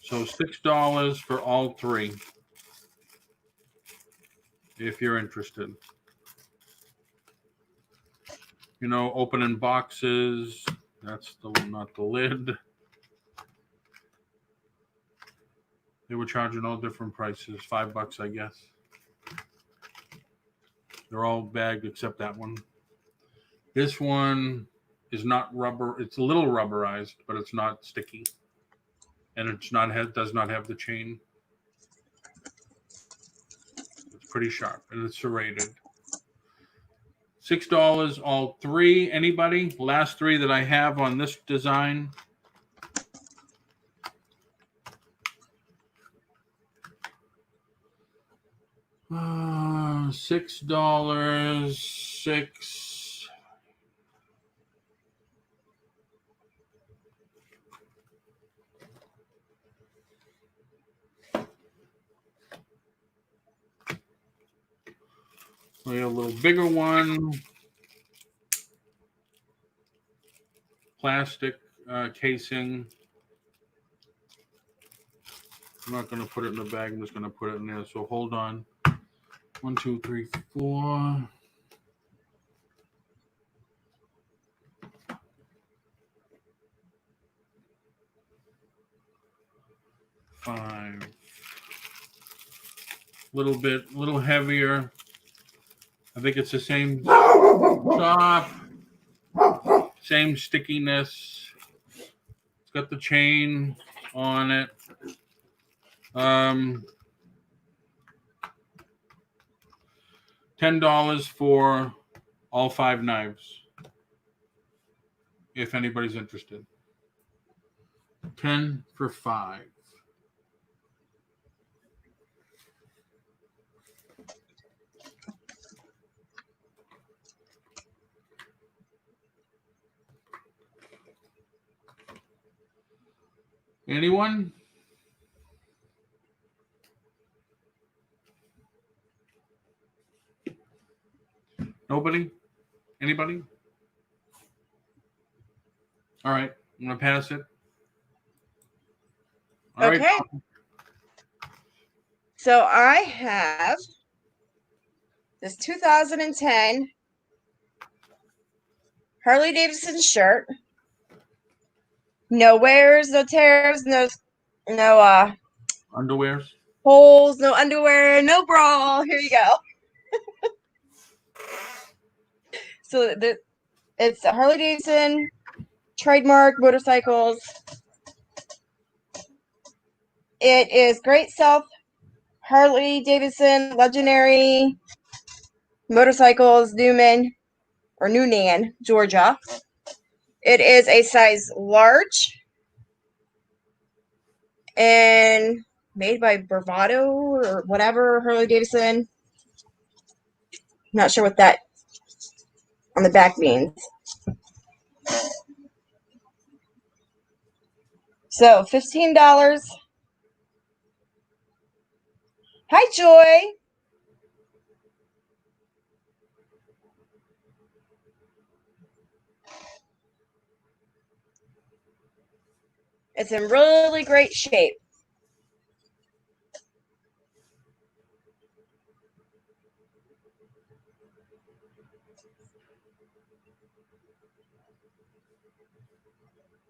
So $6 for all three, if you're interested. You know, opening boxes. That's not the lid. They were charging all different prices. $5, I guess. They're all bagged except that one. This one is not rubber. It's a little rubberized, but it's not sticky, and does not have the chain. It's pretty sharp, and it's serrated. $6 all three. Anybody? Last three that I have on this design. $6, six. We have a little bigger one. Plastic casing. I'm not going to put it in the bag. I'm just going to put it in there. So hold on. 1, 2, 3, 4. 5. Little heavier. I think it's the same top, same stickiness. It's got the chain on it. $10 for all 5 knives, if anybody's interested. 10 for 5. Anyone? Nobody? Anybody? All right, I'm gonna pass it. All Okay. right. So I have this 2010 Harley Davidson shirt. No wears, no tears, no Underwears. holes, no underwear, no bra. Here you go. So it's Harley Davidson trademark motorcycles. It is Great South Harley Davidson legendary motorcycles, Newnan, Georgia. It is a size large and made by Bravado or whatever, Harley Davidson. Not sure what that on the back means. So $15. Hi, Joy. It's in really great shape.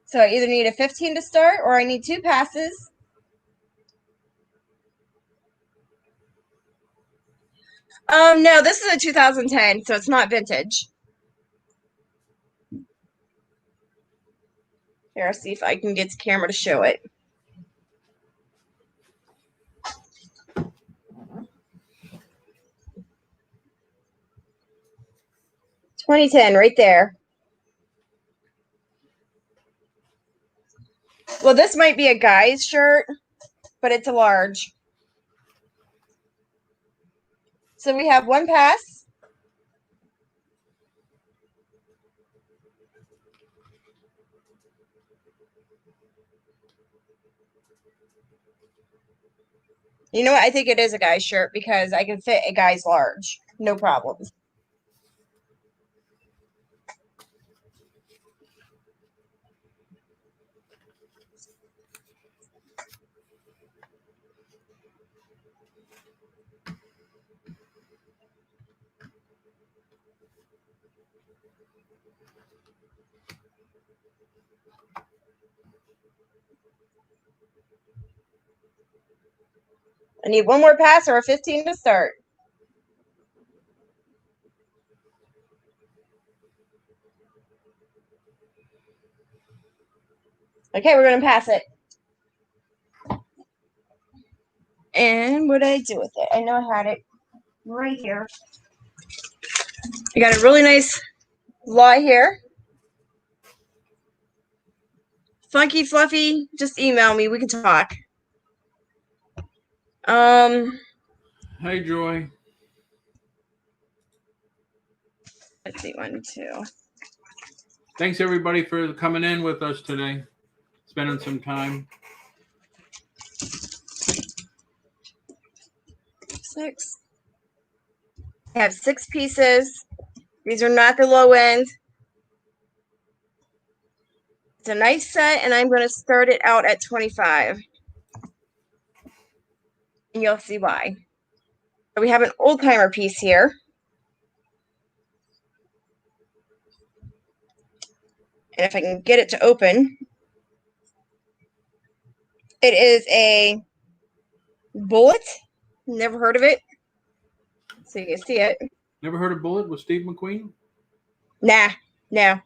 So I either need a 15 to start or I need 2 passes. No, this is a 2010, so it's not vintage. Here, I'll see if I can get the camera to show it. $20.10 right there. Well, this might be a guy's shirt, but it's a large. So we have 1 pass. You know what? I think it is a guy's shirt because I can fit a guy's large. No problems. I need one more pass or a 15 to start. Okay, we're going to pass it. And what did I do with it? I know I had it right here. I got a really nice lot here. Funky Fluffy, just email me. We can talk. Hey, Joy. Let's see, 1, 2. Thanks, everybody, for coming in with us today. Spending some time. 6. I have 6 pieces. These are not the low end. It's a nice set, and I'm going to start it out at 25. And you'll see why. So we have an old timer piece here. And if I can get it to open, it is a bullet. Never heard of it. So you can see it. Never heard of Bullet with Steve McQueen? Nah, no.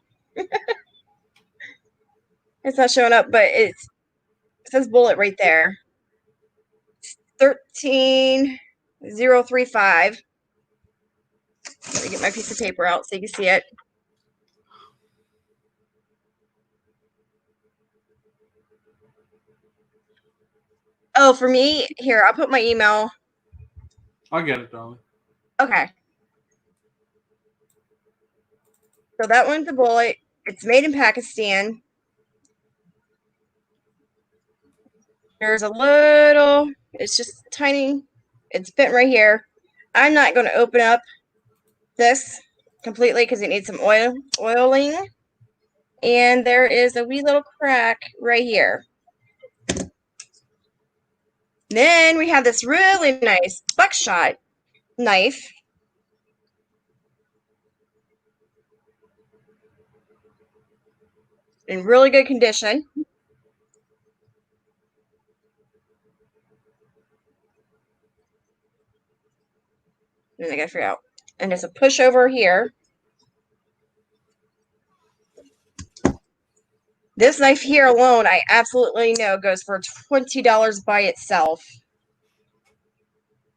It's not showing up, but it says bullet right there. 13035. Let me get my piece of paper out so you can see it. Oh, for me, here, I'll put my email. I'll get it, Dolly. Okay. So that one's a bullet. It's made in Pakistan. There's a little, it's just tiny. It's fit right here. I'm not going to open up this completely because it needs some oiling. And there is a wee little crack right here. Then we have this really nice buckshot knife. In really good condition. And I gotta figure out. And there's a pushover here. This knife here alone, I absolutely know goes for $20 by itself.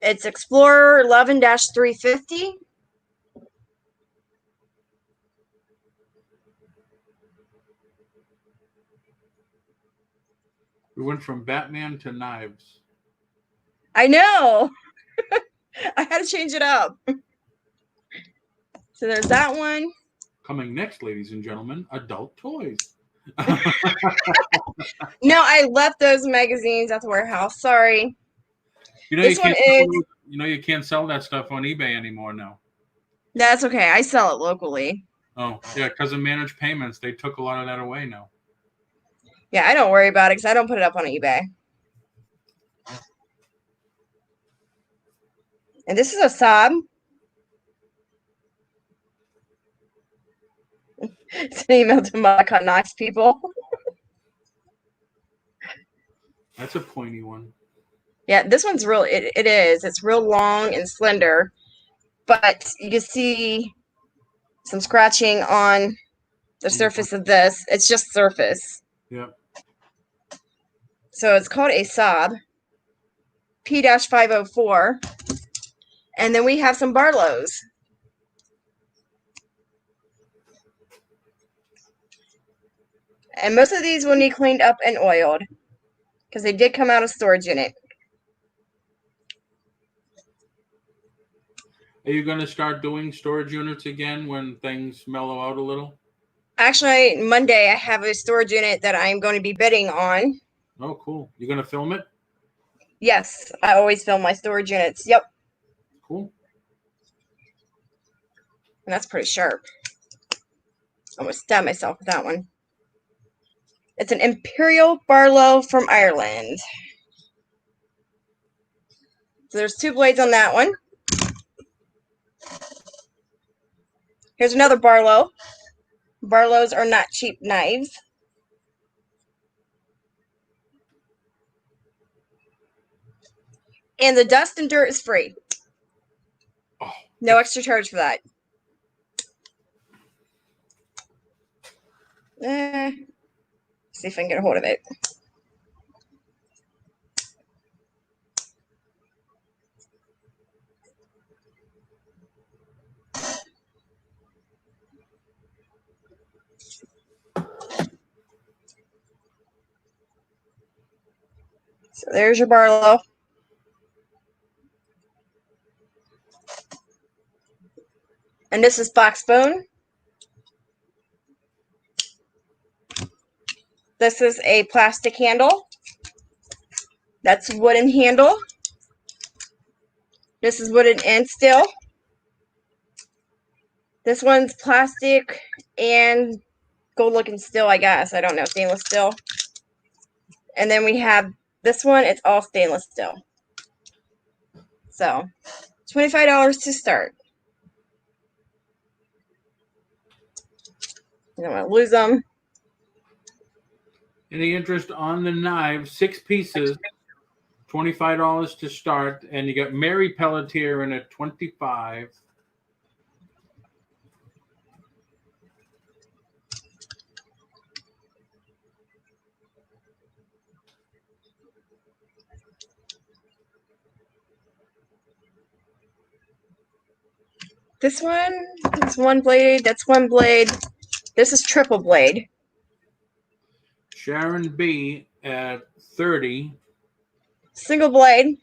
It's Explorer 11-350. We went from Batman to knives. I know. I had to change it up. So there's that one. Coming next, ladies and gentlemen, adult toys. No, I left those magazines at the warehouse. Sorry. You know, This one is. You know, you can't sell that stuff on eBay anymore now. That's okay. I sell it locally. Oh, yeah, because of managed payments, they took a lot of that away now. Yeah, I don't worry about it because I don't put it up on eBay. And this is a sob. It's an email to Monica Knox people. That's a pointy one. Yeah, this one's real. It is. It's real long and slender. But you can see some scratching on the surface of this. It's just surface. Yeah. So it's called a sob. P-504. And then we have some Barlows. And most of these will need cleaned up and oiled because they did come out of storage unit. Are you going to start doing storage units again when things mellow out a little? Actually, Monday I have a storage unit that I'm going to be bidding on. Oh, cool. You going to film it? Yes, I always film my storage units. Yep. Cool. And that's pretty sharp. I almost stabbed myself with that one. It's an Imperial Barlow from Ireland. So there's 2 blades on that one. Here's another Barlow. Barlows are not cheap knives. And the dust and dirt is free. Oh, No extra charge for that. See if I can get a hold of it. So there's your Barlow. And this is box bone. This is a plastic handle. That's wooden handle. This is wooden and steel. This one's plastic and gold looking steel, I guess. I don't know, stainless steel. And then we have this one, it's all stainless steel. So, $25 to start. You don't want to lose them. Any interest on the knives? 6 pieces, $25 to start, and you got Mary Pelletier in at $25. This one is 1 blade. That's 1 blade. This is triple blade. Sharon B at 30. Single blade.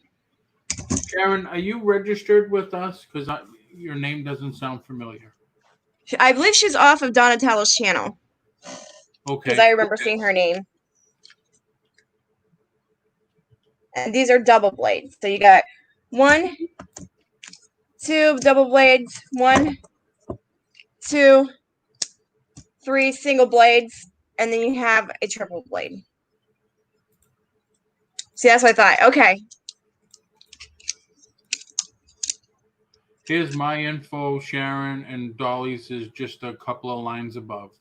Sharon, are you registered with us? Because your name doesn't sound familiar. I believe she's off of Donatello's channel. Okay. Because I remember seeing her name. And these are double blades. So you got 1, 2 double blades, 1, 2, 3 single blades, and then you have a triple blade. See, that's what I thought. Okay. Here's my info, Sharon, and Dolly's is just a couple of lines above.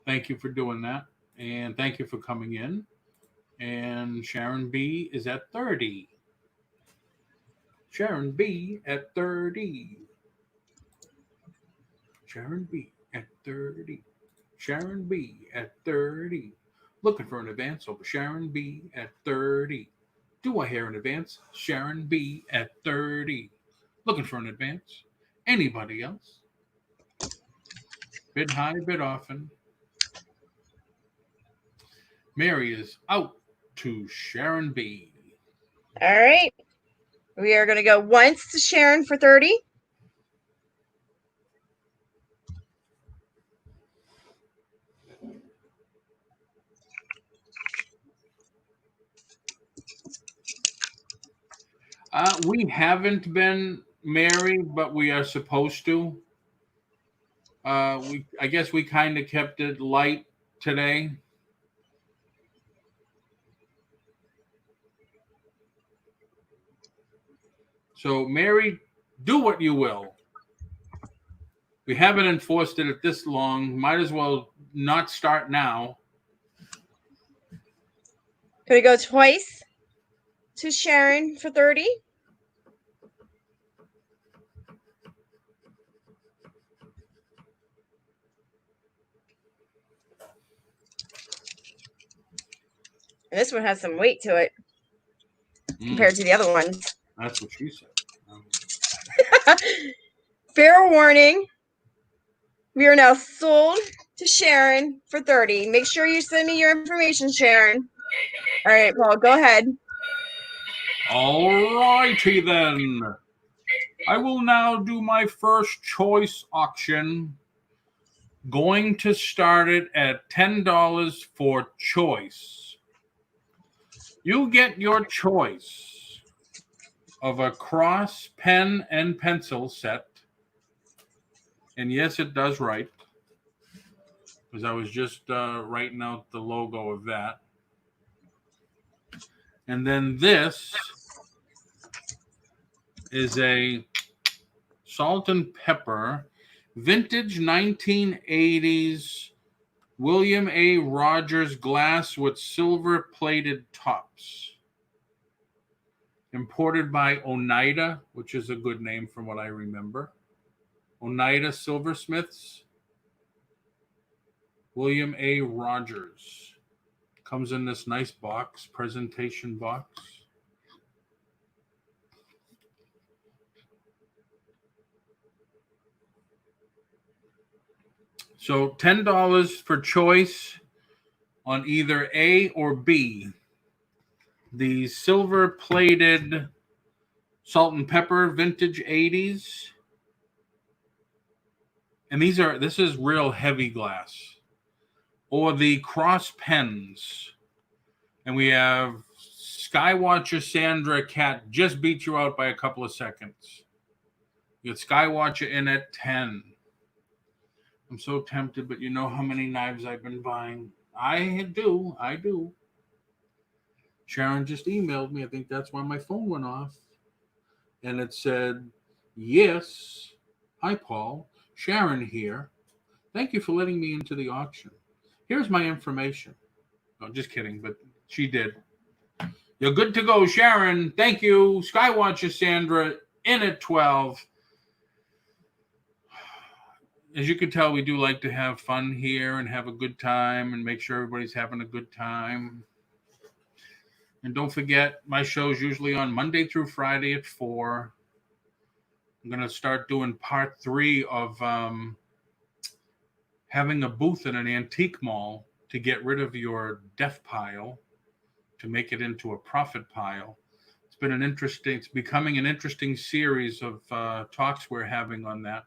Thank you for doing that. And thank you for coming in. And Sharon B is at 30. Sharon B at 30. Sharon B at 30. Sharon B at 30. Looking for an advance over Sharon B at 30. Do I hear an advance? Sharon B at 30. Looking for an advance. Anybody else? Bid high, bid often. Mary is out to Sharon B. All right. We are going to go once to Sharon for 30. We haven't been Mary, but we are supposed to. I guess we kind of kept it light today. So, Mary, do what you will. We haven't enforced it at this long. Might as well not start now. Going to go twice to Sharon for 30. And this one has some weight to it compared to the other ones. That's what she said. Fair warning. We are now sold to Sharon for 30. Make sure you send me your information, Sharon. All right, Paul, go ahead. All righty then. I will now do my first choice auction. Going to start it at $10 for choice. You get your choice of a cross pen and pencil set. And yes, it does write, because I was just writing out the logo of that. And then this is a salt and pepper vintage 1980s William A. Rogers glass with silver plated tops. Imported by Oneida, which is a good name from what I remember. Oneida Silversmiths. William A. Rogers. Comes in this nice box, presentation box. So $10 for choice on either A or B. The silver plated salt and pepper vintage 80s. And this is real heavy glass. Or the cross pens. And we have Skywatcher Sandra Cat just beat you out by a couple of seconds. You got Skywatcher in at 10. I'm so tempted, but you know how many knives I've been buying. I do. Sharon just emailed me. I think that's why my phone went off. And it said, yes. Hi, Paul. Sharon here. Thank you for letting me into the auction. Here's my information. No, just kidding, but she did. You're good to go, Sharon. Thank you. Skywatcher Sandra in at 12. As you can tell, we do like to have fun here and have a good time and make sure everybody's having a good time. And don't forget, my show's usually on Monday through Friday at 4. I'm going to start doing part 3 of having a booth in an antique mall to get rid of your death pile, to make it into a profit pile. It's becoming an interesting series of talks we're having on that.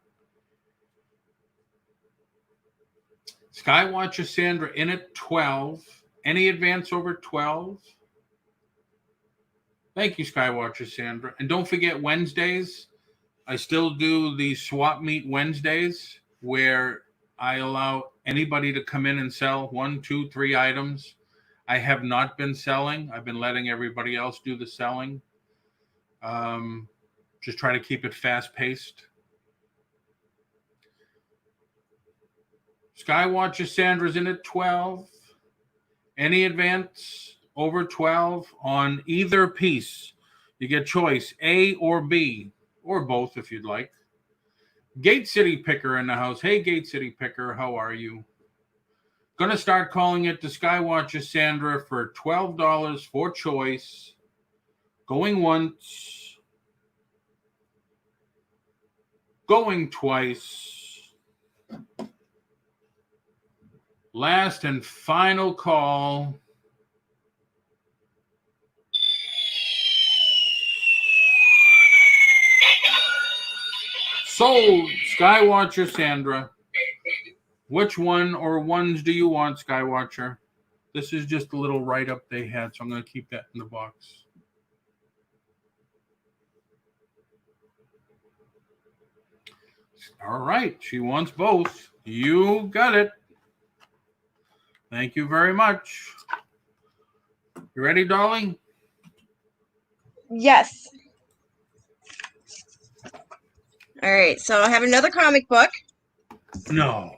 Skywatcher Sandra in at 12. Any advance over 12? Thank you, Skywatcher Sandra. And don't forget Wednesdays. I still do the swap meet Wednesdays where I allow anybody to come in and sell 1, 2, 3 items. I have not been selling. I've been letting everybody else do the selling. Just try to keep it fast-paced. Skywatcher Sandra's in at 12. Any advance over 12 on either piece? You get choice A or B, or both if you'd like. Gate City Picker in the house. Hey, Gate City Picker, how are you? Going to start calling it the Skywatcher Sandra for $12 for choice. Going once. Going twice. Last and final call. Sold, Skywatcher Sandra. Which one or ones do you want, Skywatcher? This is just a little write-up they had, so I'm going to keep that in the box. All right, she wants both. You got it. Thank you very much. You ready, Dolly? Yes. All right, so I have another comic book. No.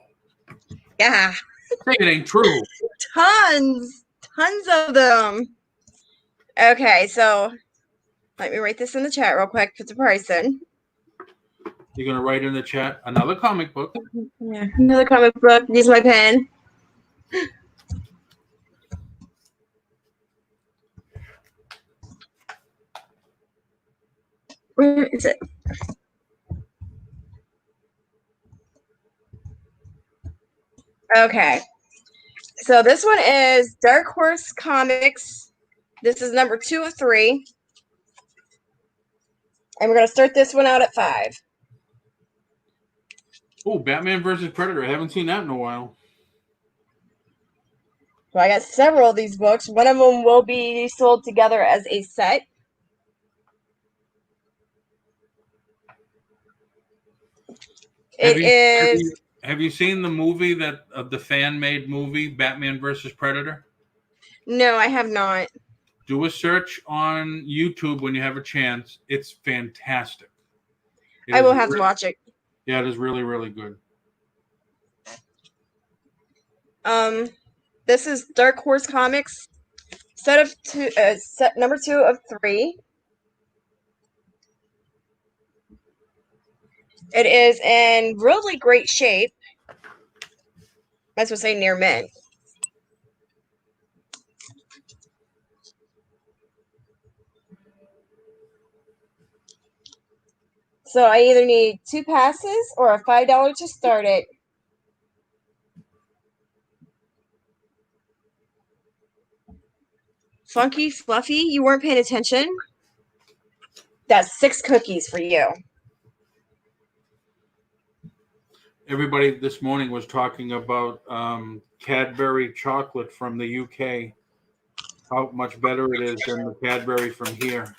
Yeah. Say it ain't true. Tons of them. Okay, so let me write this in the chat real quick. Put the price in. You're going to write in the chat another comic book. Yeah, another comic book. Use my pen. Where is it? Okay. So this one is Dark Horse Comics. This is number 2 of 3. And we're going to start this one out at 5. Oh, Batman versus Predator. I haven't seen that in a while. Well, I got several of these books. One of them will be sold together as a set. Have you seen the movie that the fan made movie Batman versus Predator? No, I have not. Do a search on YouTube when you have a chance. It's fantastic. I will have to watch it. Yeah, it is really, really good. This is Dark Horse Comics, set number 2 of 3. It is in really great shape. Might as well say near mint. So I either need 2 passes or a $5 to start it. Funky Fluffy, you weren't paying attention? That's 6 cookies for you. Everybody this morning was talking about Cadbury chocolate from the UK. How much better it is than the Cadbury from here.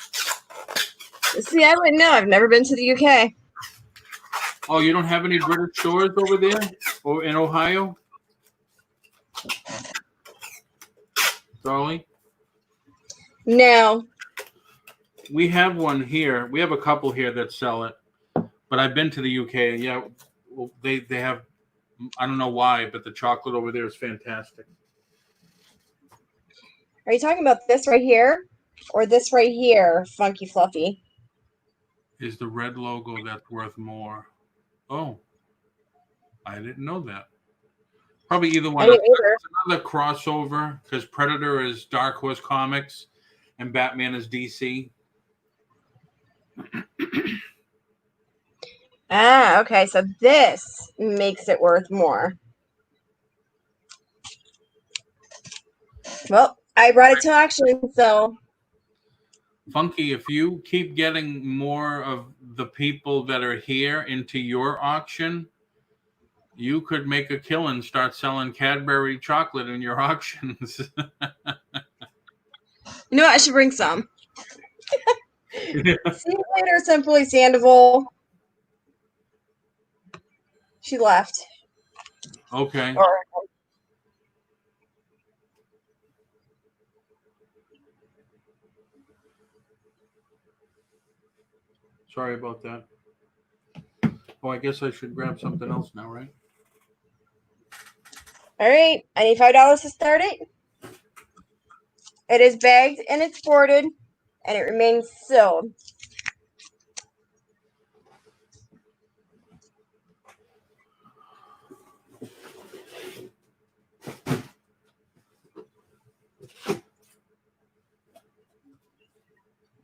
See, I wouldn't know. I've never been to the UK. Oh, you don't have any British stores over there or in Ohio? Dolly? No. We have one here. We have a couple here that sell it. But I've been to the UK. Yeah, well, they have, I don't know why, but the chocolate over there is fantastic. Are you talking about this right here or this right here, Funky Fluffy? Is the red logo that's worth more? Oh, I didn't know that. Probably either one. I didn't either. It's another crossover because Predator is Dark Horse Comics and Batman is DC. Ah, okay. So this makes it worth more. Well, I brought it to auction, so. Funky, if you keep getting more of the people that are here into your auction, you could make a killing, start selling Cadbury chocolate in your auctions. You know what? I should bring some. See you later, Simply Sandoval. She left. Okay. Sorry about that. Oh, I guess I should grab something else now, right? All right. I need $5 to start it. It is bagged and it's boarded, and it remains sealed.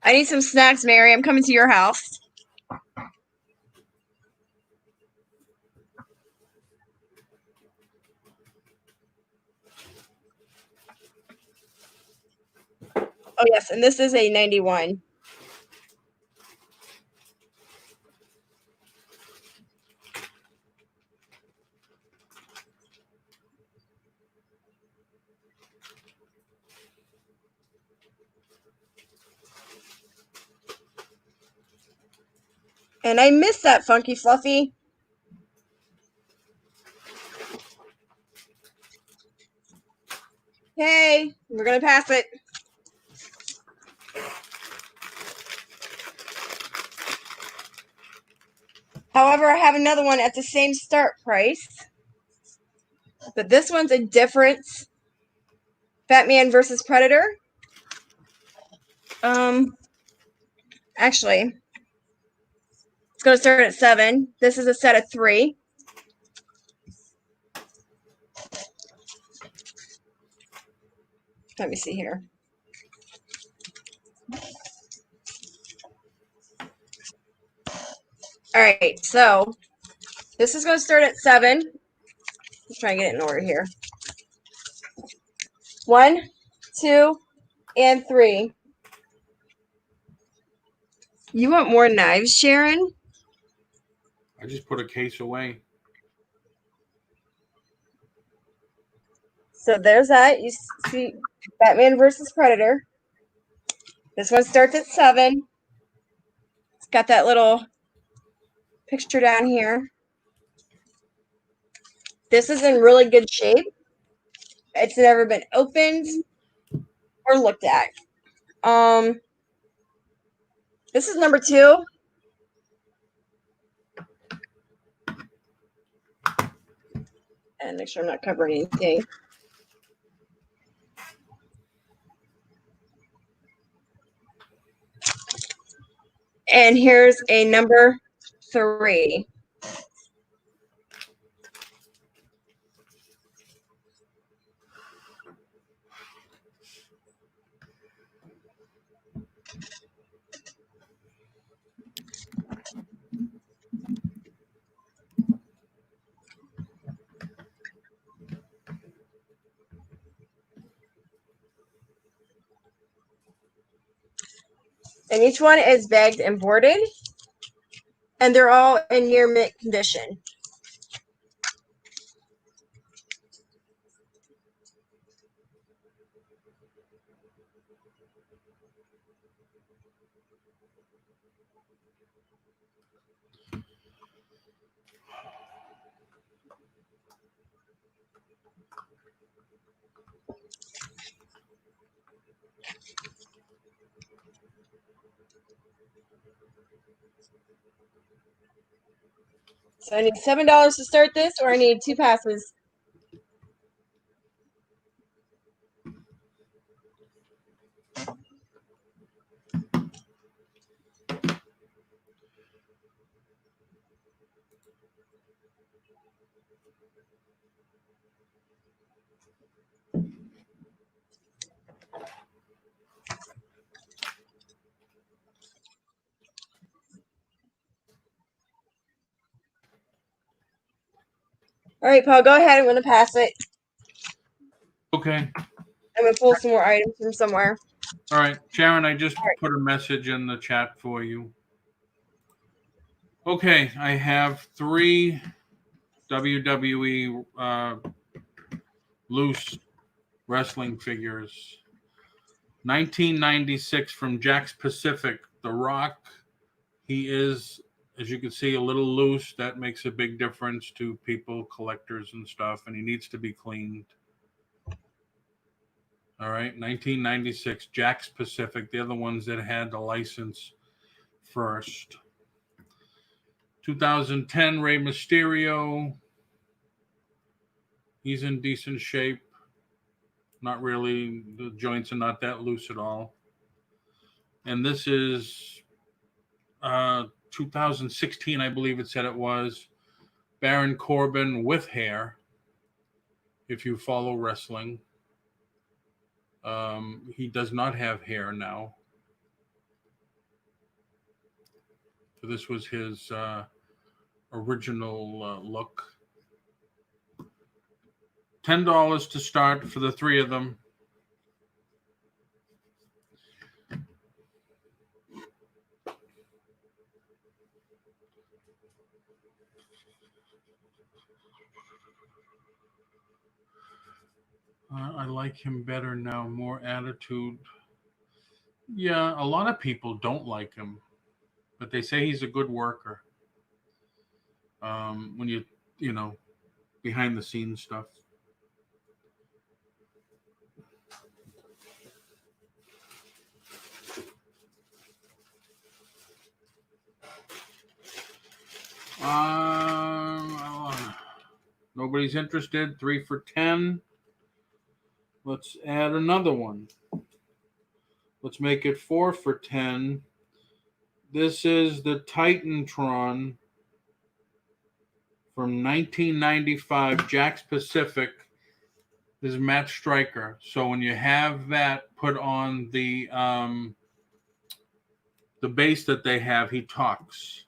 I need some snacks, Mary. I'm coming to your house. Oh, yes, and this is a 91. And I missed that, Funky Fluffy. Hey, we're going to pass it. However, I have another one at the same start price. But this one's a different Batman versus Predator. Actually, it's going to start at 7. This is a set of 3. Let me see here. All right, so this is going to start at 7. Let's try and get it in order here. 1, 2, and 3. You want more knives, Sharon? I just put a case away. So there's that. You see Batman versus Predator. This one starts at 7. It's got that little picture down here. This is in really good shape. It's never been opened or looked at. This is number 2. And make sure I'm not covering anything. And here's a number 3. And each one is bagged and boarded. And they're all in near mint condition. So I need $7 to start this, or I need 2 passes. All right, Paul, go ahead. I'm going to pass it. Okay. I'm going to pull some more items from somewhere. All right. Sharon, I just put a message in the chat for you. Okay. I have 3 WWE loose wrestling figures. 1996 from Jack's Pacific. The Rock. He is, as you can see, a little loose. That makes a big difference to people, collectors and stuff, and he needs to be cleaned. All right, 1996, Jack's Pacific. They're the ones that had the license first. 2010, Rey Mysterio. He's in decent shape. Not really, the joints are not that loose at all. And this is 2016, I believe it said it was. Baron Corbin with hair, if you follow wrestling. He does not have hair now. So this was his original look. $10 to start for the 3 of them. I like him better now, more attitude. Yeah, a lot of people don't like him, but they say he's a good worker. When you know, behind the scenes stuff. Nobody's interested. 3 for 10. Let's add another one. Let's make it 4 for 10. This is the Titantron from 1995, Jack's Pacific. This is Matt Stryker. So when you have that put on the base that they have, he talks.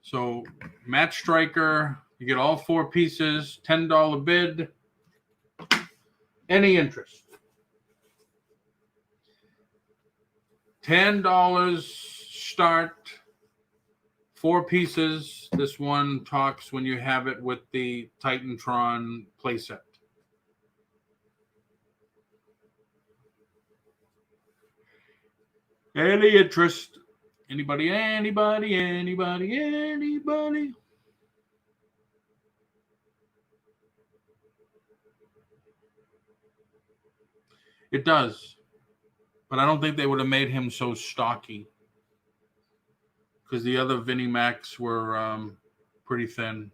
So Matt Stryker, you get all 4 pieces, $10 bid. Any interest? $10 start, 4 pieces. This one talks when you have it with the Titantron playset. Any interest? Anybody? Anybody? Anybody? Anybody? It does, but I don't think they would have made him so stocky because the other Vinnie Macs were pretty thin.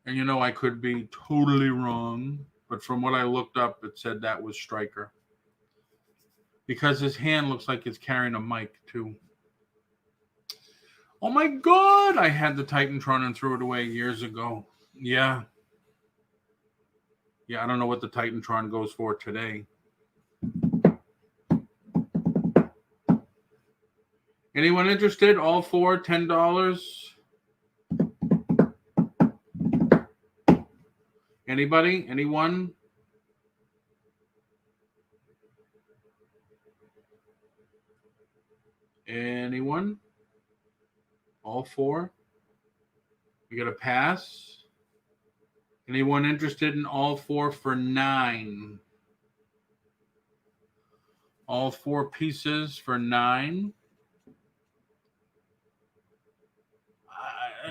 And you know, I could be totally wrong, but from what I looked up, it said that was Stryker. Because his hand looks like it's carrying a mic, too. Oh my God! I had the Titantron and threw it away years ago. Yeah. Yeah, I don't know what the Titantron goes for today. Anyone interested? All four, $10. Anybody? Anyone? Anyone? All four? We got a pass. Anyone interested in all four for $9? All four pieces for $9.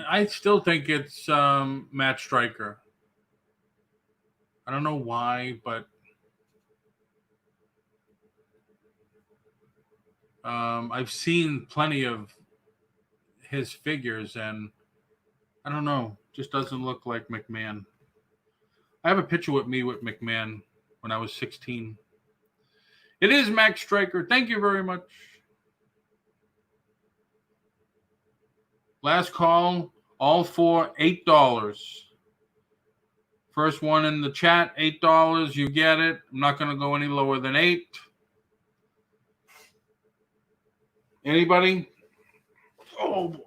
I still think it's Matt Stryker. I don't know why, but I've seen plenty of his figures, and I don't know, just doesn't look like McMahon. I have a picture with me with McMahon when I was 16. It is Max Stryker. Thank you very much. Last call, all four, $8. First one in the chat, $8. You get it. I'm not going to go any lower than $8. Anybody? Oh, boy.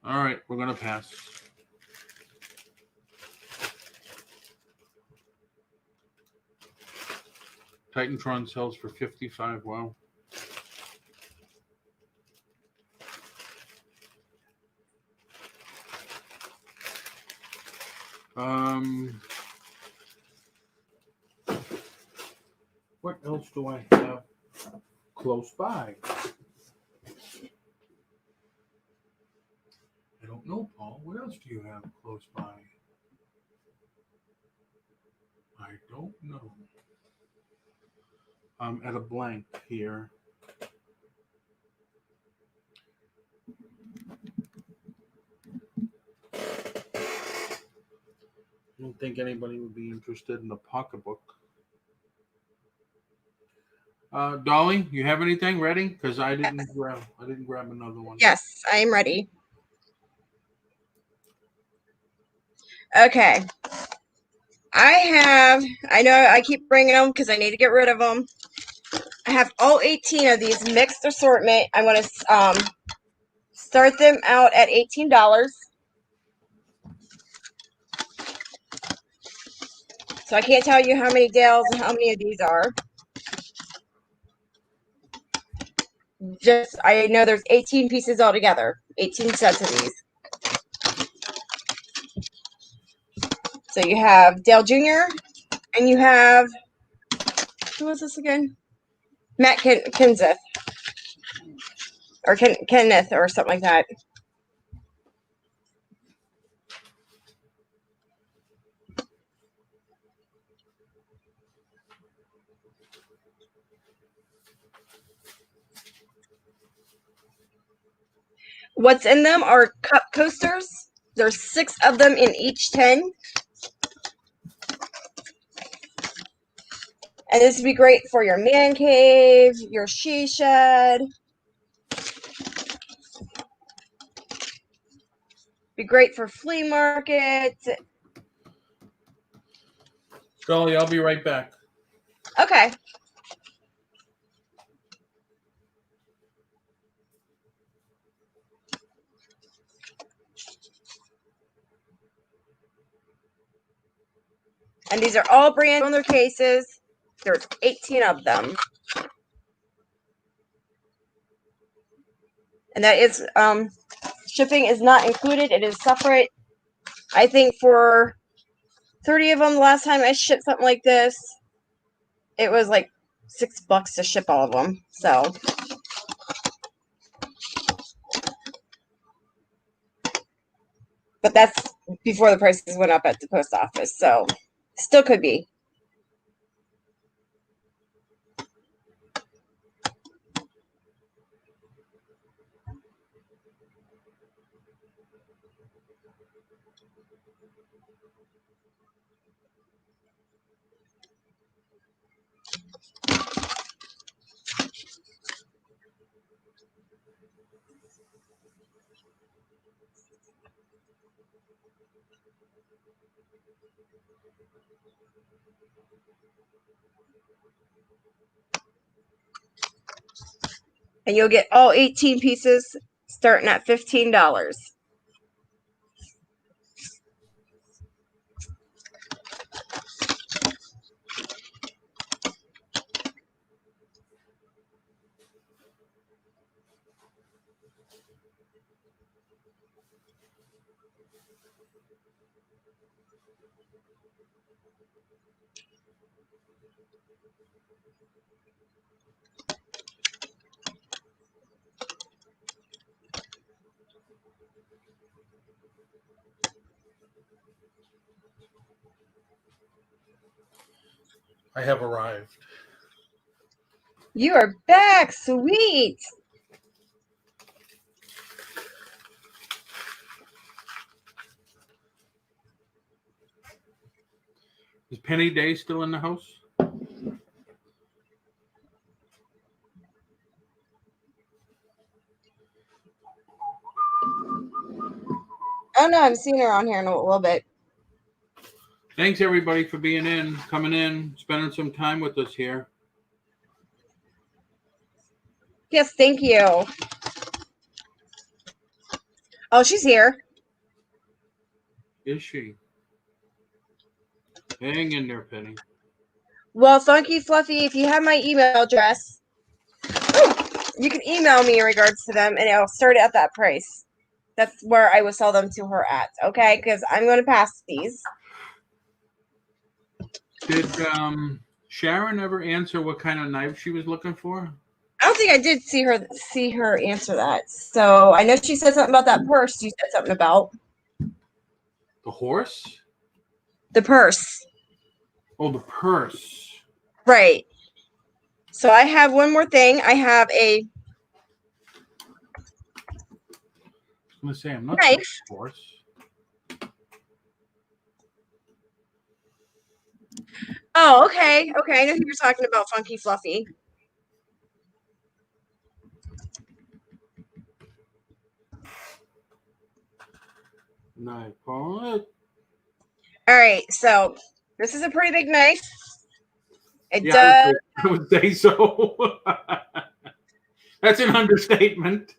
All right, we're going to pass. Titantron sells for $55. Wow. What else do I have close by? I don't know, Paul. What else do you have close by? I don't know. I'm at a blank here. I don't think anybody would be interested in the pocketbook. Dolly, you have anything ready? Because I didn't grab another one. Yes, I am ready. Okay. I know I keep bringing them because I need to get rid of them. I have all 18 of these mixed assortment. I want to start them out at $18. So I can't tell you how many Dollz and how many of these are. Just, I know there's 18 pieces altogether. 18 sets of these. So you have Dale Jr. and you have, who was this again? Matt Kenseth. Or Kenneth or something like that. What's in them are cup coasters. There's 6 of them in each 10. And this would be great for your man cave, your she shed. Be great for flea markets. Dolly, I'll be right back. Okay. And these are all brand on their cases. There's 18 of them. And that is shipping is not included. It is separate. I think for 30 of them, the last time I shipped something like this, it was like $6 to ship all of them. So, but that's before the prices went up at the post office. So, still could be. And you'll get all 18 pieces starting at $15. I have arrived. You are back. Sweet. Is Penny Day still in the house? Oh no, I'm seeing her on here in a little bit. Thanks everybody for being in, coming in, spending some time with us here. Yes, thank you. Oh, she's here. Is she? Hang in there, Penny. Well, Funky Fluffy, if you have my email address, you can email me in regards to them, and I'll start it at that price. That's where I will sell them to her at, okay? Because I'm going to pass these. Did Sharon ever answer what kind of knife she was looking for? I don't think I did see her answer that. So I know she said something about that purse. You said something about The horse? the purse, Oh, the purse. right? So I have one more thing. I have a I'm gonna say I'm not knife. the horse. Oh, okay. Okay, I know who you're talking about, Funky Fluffy. Knife. Oh, All right, so this is a pretty big knife. It yeah, does. I would say so. That's an understatement.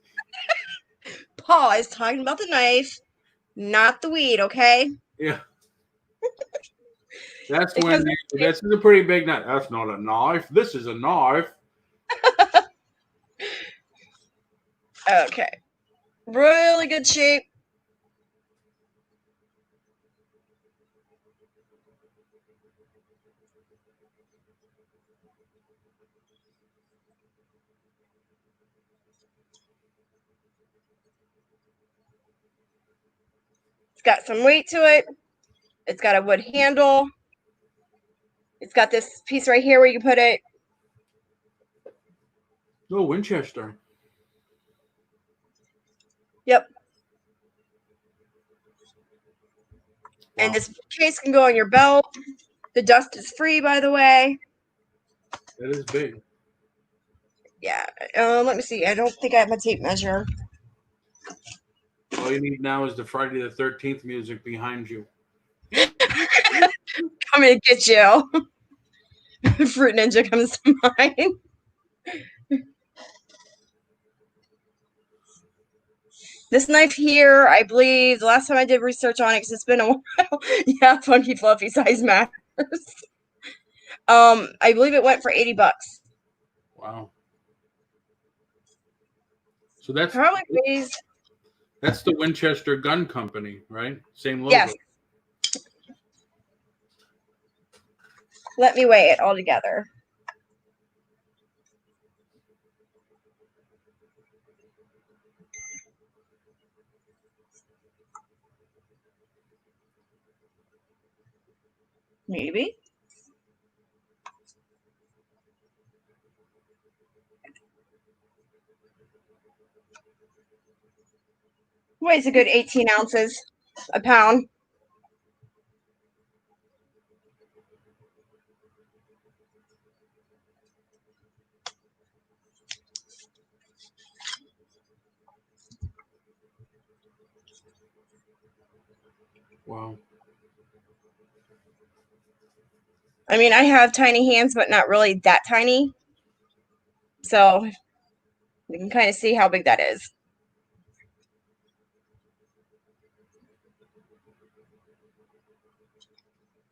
Paul is talking about the knife, not the weed, okay? Yeah. That's Because when this is a pretty big knife. That's not a knife. This is a knife. okay. Really good shape. It's got some weight to it. It's got a wood handle. It's got this piece right here where you can put it. Oh, Winchester. Yep. Wow. And this case can go on your belt. The dust is free, by the way. That is big. Yeah. Let me see. I don't think I have my tape measure. All you need now is the Friday the 13th music behind you. Coming to get you. Fruit Ninja comes to mind. This knife here, I believe, the last time I did research on it, because it's been a while. Yeah, Funky Fluffy size matters. I believe it went for $80. Wow. So that's Probably weighs. that's the Winchester Gun Company, right? Same logo. Yes. Let me weigh it all together. Maybe. Weighs a good 18 ounces, a pound. Wow. I mean, I have tiny hands, but not really that tiny. So you can kind of see how big that is.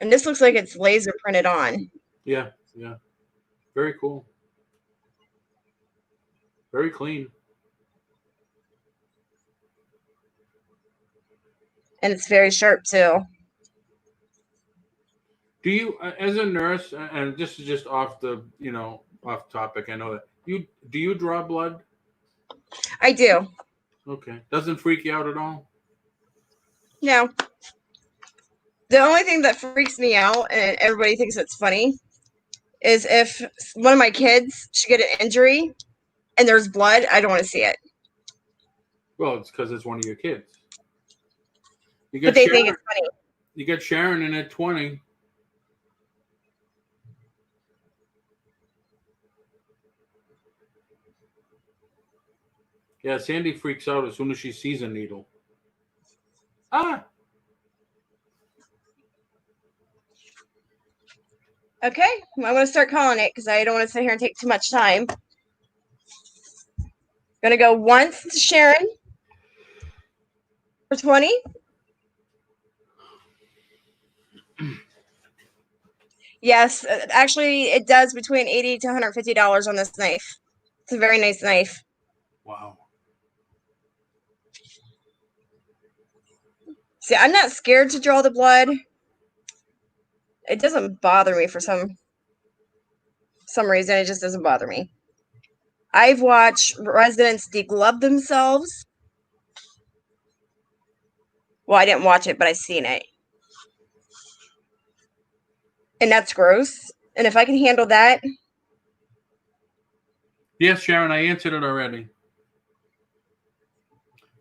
And this looks like it's laser printed on. Yeah, yeah. Very cool. Very clean. And it's very sharp too. Do you, as a nurse, and this is just off the, off topic, I know that do you draw blood? I do. Okay. Doesn't freak you out at all? No. The only thing that freaks me out, and everybody thinks it's funny, is if one of my kids should get an injury and there's blood, I don't want to see it. Well, it's because it's one of your kids. You But got they Sharon. think it's funny. You got Sharon in at 20. Yeah, Sandy freaks out as soon as she sees a needle. Ah. Okay, I'm going to start calling it because I don't want to sit here and take too much time. Going to go once to Sharon for 20. Yes, actually, it does between $80 to $150 on this knife. It's a very nice knife. Wow. See, I'm not scared to draw the blood. It doesn't bother me for some reason. It just doesn't bother me. I've watched residents deglove themselves. Well, I didn't watch it, but I seen it. And that's gross. And if I can handle that. Yes, Sharon, I answered it already.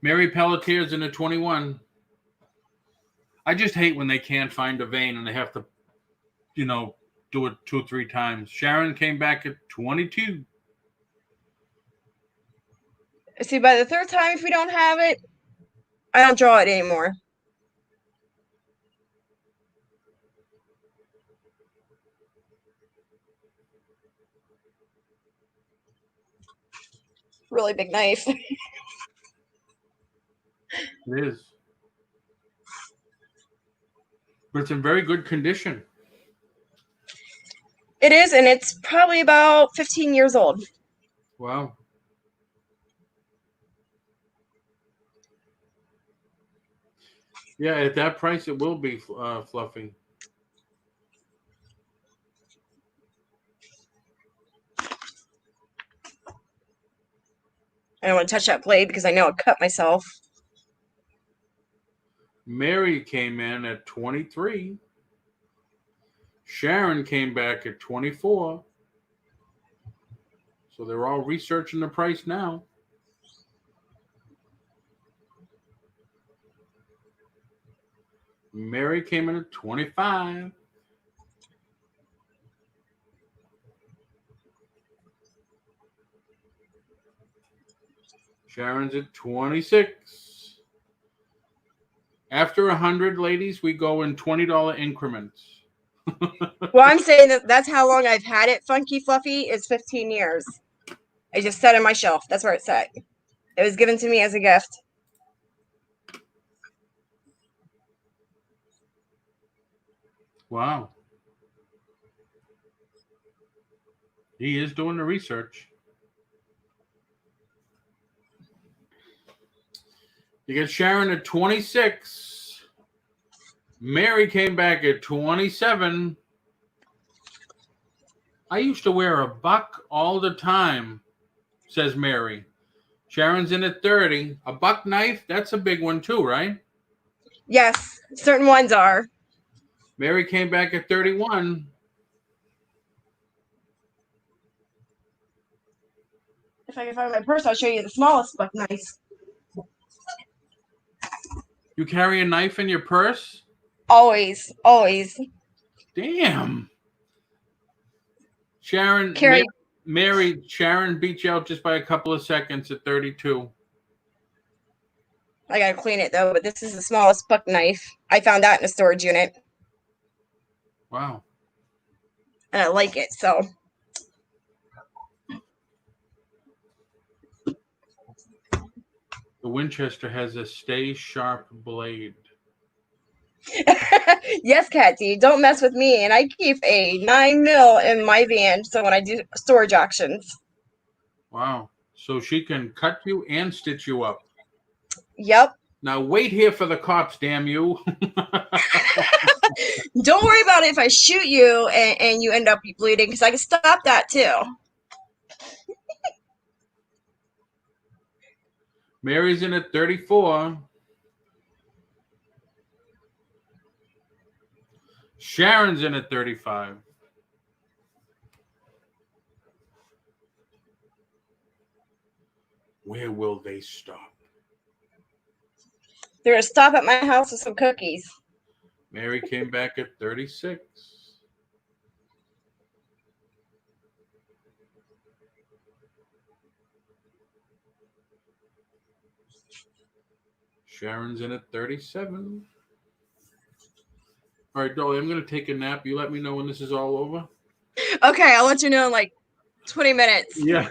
Mary Pelletier's in at 21. I just hate when they can't find a vein and they have to, do it 2 or 3 times. Sharon came back at 22. See, by the third time, if we don't have it, I don't draw it anymore. Really big knife. It is. But it's in very good condition. It is, and it's probably about 15 years old. Wow. Yeah, at that price, it will be fluffy. I don't want to touch that blade because I know I'll cut myself. Mary came in at 23. Sharon came back at 24. So they're all researching the price now. Mary came in at 25. Sharon's at 26. After 100, ladies, we go in $20 increments. Well, I'm saying that's how long I've had it. Funky Fluffy is 15 years. I just set it on my shelf. That's where it's set. It was given to me as a gift. Wow. He is doing the research. You got Sharon at 26. Mary came back at 27. I used to wear a buck all the time, says Mary. Sharon's in at 30. A buck knife, that's a big one too, right? Yes, certain ones are. Mary came back at 31. If I can find my purse, I'll show you the smallest buck knife. You carry a knife in your purse? Always, always. Damn. Sharon, Carry. Mary, Sharon beat you out just by a couple of seconds at 32. I gotta clean it though, but this is the smallest buck knife. I found that in a storage unit. Wow. And I like it, so. The Winchester has a stay sharp blade. Yes, Katsy, don't mess with me. And I keep a 9mm in my van, so when I do storage auctions. Wow. So she can cut you and stitch you up. Yep. Now wait here for the cops, damn you. Don't worry about it if I shoot you and you end up bleeding, because I can stop that too. Mary's in at 34. Sharon's in at 35. Where will they stop? They're gonna stop at my house with some cookies. Mary came back at 36. Sharon's in at 37. All right, Dolly, I'm going to take a nap. You let me know when this is all over. Okay, I'll let you know in like 20 minutes. Yeah.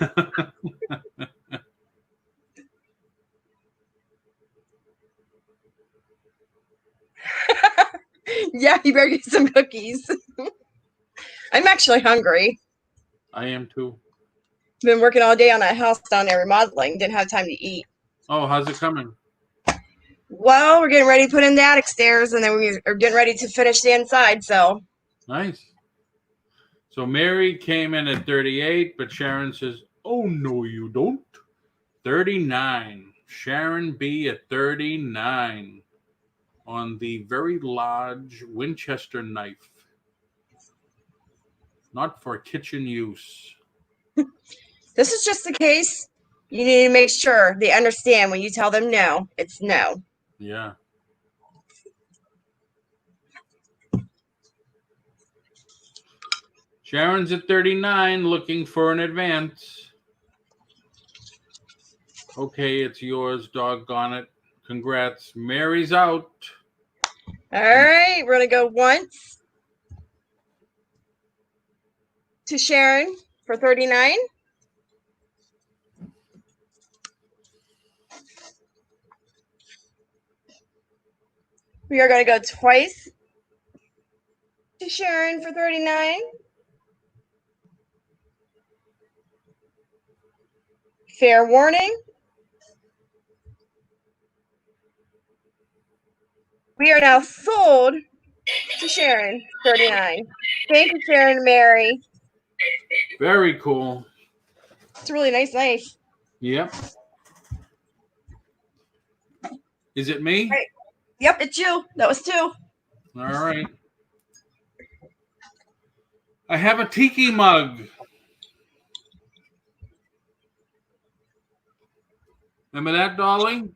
Yeah, you better get some cookies. I'm actually hungry. I am too. Been working all day on that house down there remodeling. Didn't have time to eat. Oh, how's it coming? Well, we're getting ready to put in the attic stairs, and then we are getting ready to finish the inside, so. Nice. So Mary came in at 38, but Sharon says, oh, no, you don't. 39. Sharon B at 39 on the very large Winchester knife. Not for kitchen use. This is just the case. You need to make sure they understand when you tell them no, it's no. Yeah. Sharon's at 39, looking for an advance. Okay, it's yours, doggone it. Congrats. Mary's out. All right, we're going to go once to Sharon for 39. We are going to go twice to Sharon for 39. Fair warning. We are now sold to Sharon, 39. Thank you, Sharon and Mary. Very cool. It's a really nice knife. Yep. Is it me? Right. Yep, it's you. That was 2. All right. I have a tiki mug. Remember that, Dolly?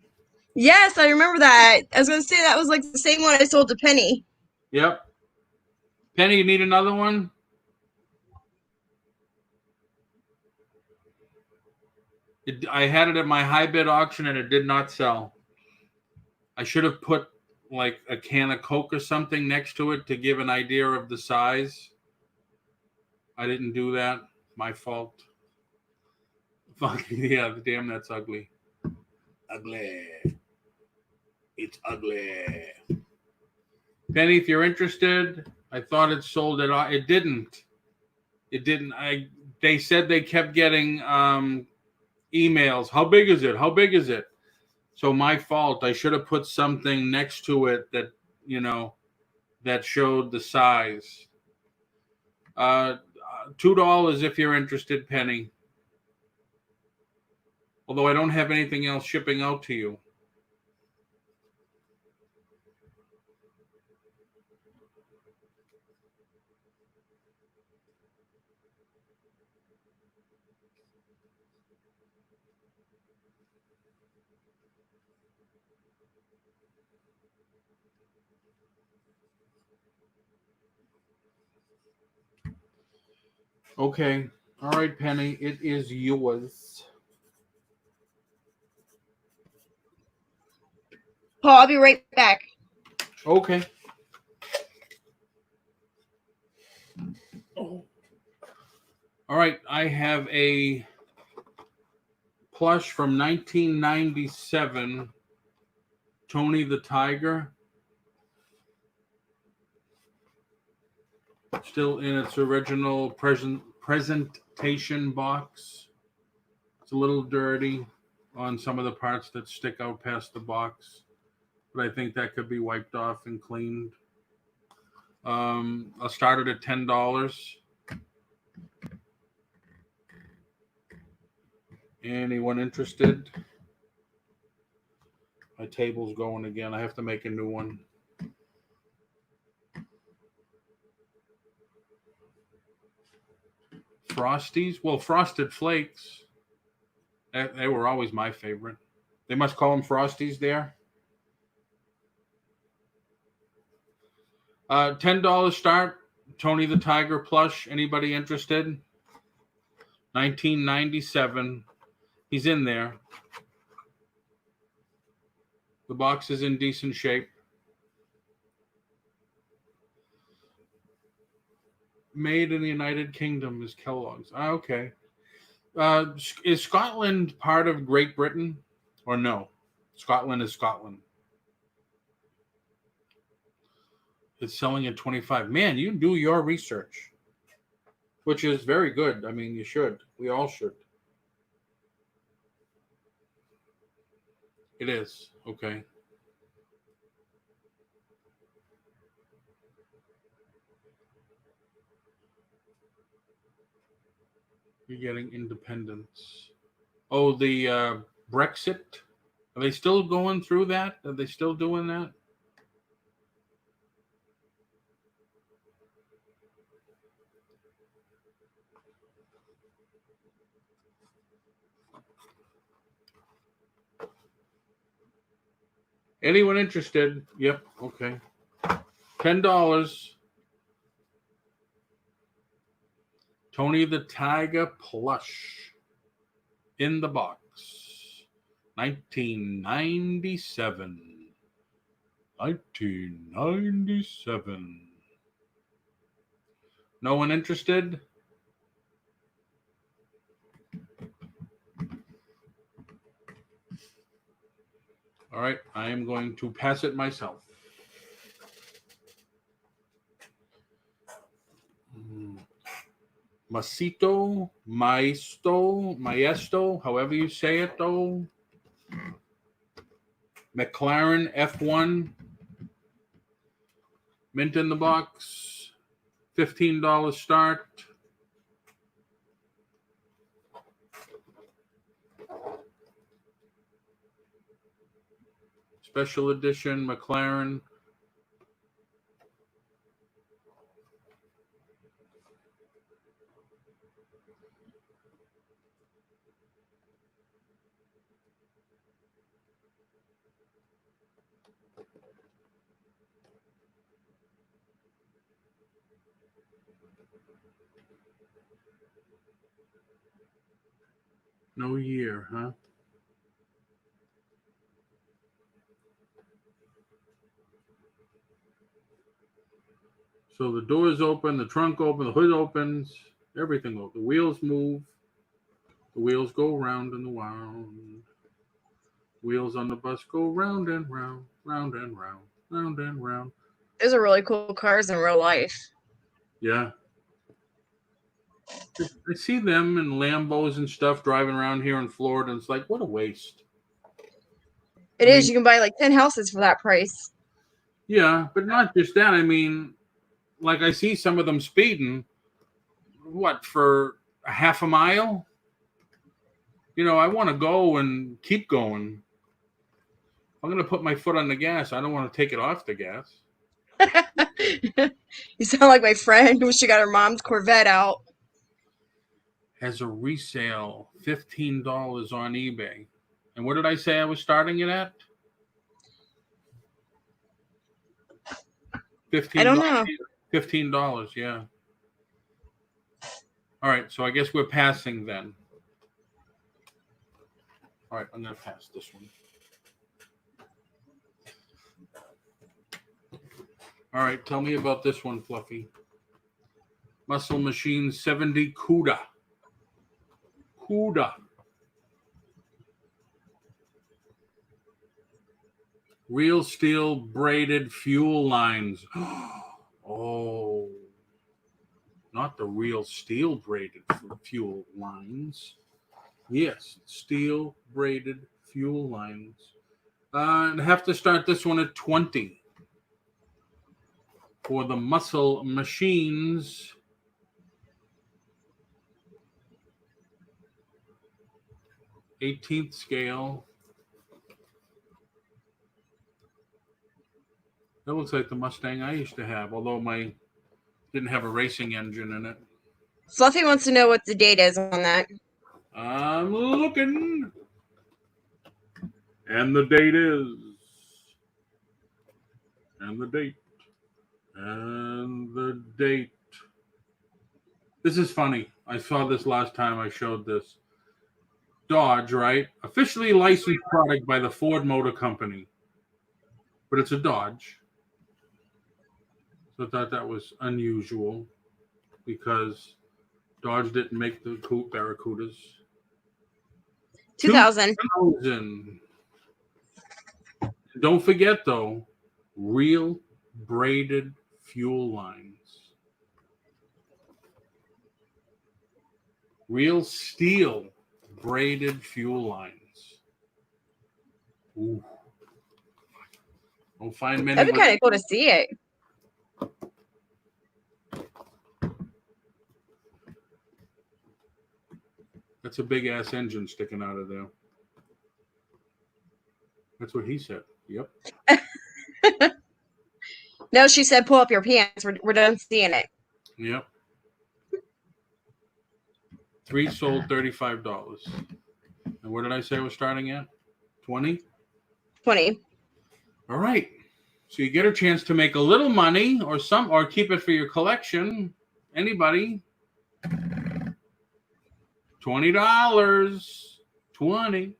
Yes, I remember that. I was going to say that was like the same one I sold to Penny. Yep. Penny, you need another one? I had it at my high bid auction and it did not sell. I should have put like a can of Coke or something next to it to give an idea of the size. I didn't do that. My fault. Fuck yeah, damn, that's ugly. Ugly. It's ugly. Penny, if you're interested, I thought it sold it. It didn't. It didn't. They said they kept getting emails. How big is it? How big is it? So my fault. I should have put something next to it that, that showed the size. $2 if you're interested, Penny. Although I don't have anything else shipping out to you. Okay. All right, Penny. It is yours. Paul, I'll be right back. Okay. All right. I have a plush from 1997, Tony the Tiger. Still in its original presentation box. It's a little dirty on some of the parts that stick out past the box, but I think that could be wiped off and cleaned. I'll start it at $10. Anyone interested? My table's going again. I have to make a new one. Frosties? Well, Frosted Flakes. They were always my favorite. They must call them Frosties there. $10 start. Tony the Tiger plush. Anybody interested? 1997. He's in there. The box is in decent shape. Made in the United Kingdom is Kellogg's. Okay. Is Scotland part of Great Britain or no? Scotland is Scotland. It's selling at 25. Man, you do your research, which is very good. I mean, you should. We all should. It is. Okay. You're getting independence. Oh, the Brexit. Are they still going through that? Are they still doing that? Anyone interested? Yep. Okay. $10. Tony the Tiger plush in the box. 1997. 1997. No one interested? All right, I am going to pass it myself. Maestro, however you say it, though. McLaren F1, mint in the box, $15 start. Special edition McLaren. No year, huh? So the doors open, the trunk open, the hood opens, everything opens. The wheels move. The wheels go round and round. Wheels on the bus go round and round, round and round, round and round. Those are really cool cars in real life. Yeah. I see them in Lambos and stuff driving around here in Florida, and it's like, what a waste. It is. You can buy like 10 houses for that price. Yeah, but not just that. I mean, like I see some of them speeding, what, for a half a mile? You know, I want to go and keep going. I'm going to put my foot on the gas. I don't want to take it off the gas. You sound like my friend when she got her mom's Corvette out. Has a resale $15 on eBay. And what did I say I was starting it at? $15. I don't know. $15, yeah. All right, so I guess we're passing then. All right, I'm going to pass this one. All right, tell me about this one, Fluffy. Muscle Machine 70 CUDA. CUDA. Real steel braided fuel lines. Oh, not the real steel braided fuel lines. Yes, steel braided fuel lines. I'd have to start this one at 20 for the Muscle Machines. '18th scale. That looks like the Mustang I used to have, although my didn't have a racing engine in it. Fluffy wants to know what the date is on that. I'm looking. And the date is. And the date. And the date. This is funny. I saw this last time I showed this. Dodge, right? Officially licensed product by the Ford Motor Company. But it's a Dodge. So I thought that was unusual because Dodge didn't make the Barracudas. 2000. 2000. Don't forget, though, real braided fuel lines. Real steel braided fuel lines. Ooh. Don't find many. That'd be kind of cool to see it. That's a big ass engine sticking out of there. That's what he said. Yep. No, she said pull up your pants. We're done seeing it. Yep. 3 sold $35. And what did I say I was starting at? 20? 20. All right. So you get a chance to make a little money or keep it for your collection. Anybody? $20. 20.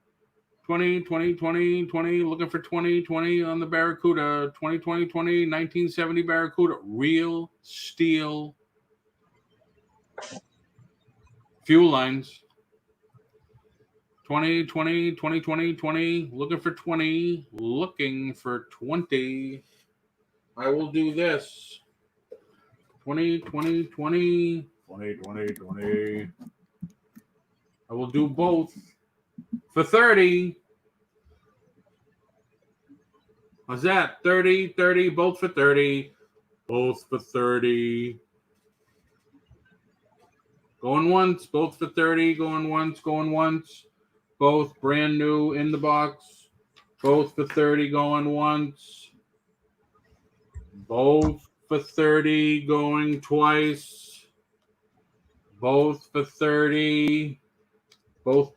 20, 20, 20, 20, looking for 20, 20 on the Barracuda, 20, 20, 20, 1970 Barracuda, real steel fuel lines. 20, 20, 20, 20, 20, looking for 20, looking for 20. I will do this. 20, 20, 20, 20, 20, 20. I will do both. For 30. How's that? 30, 30, both for 30. Both for 30. Going once, both for 30. Going once, going once. Both brand new in the box. Both for 30, going once. Both for 30, going twice. Both for 30. Both.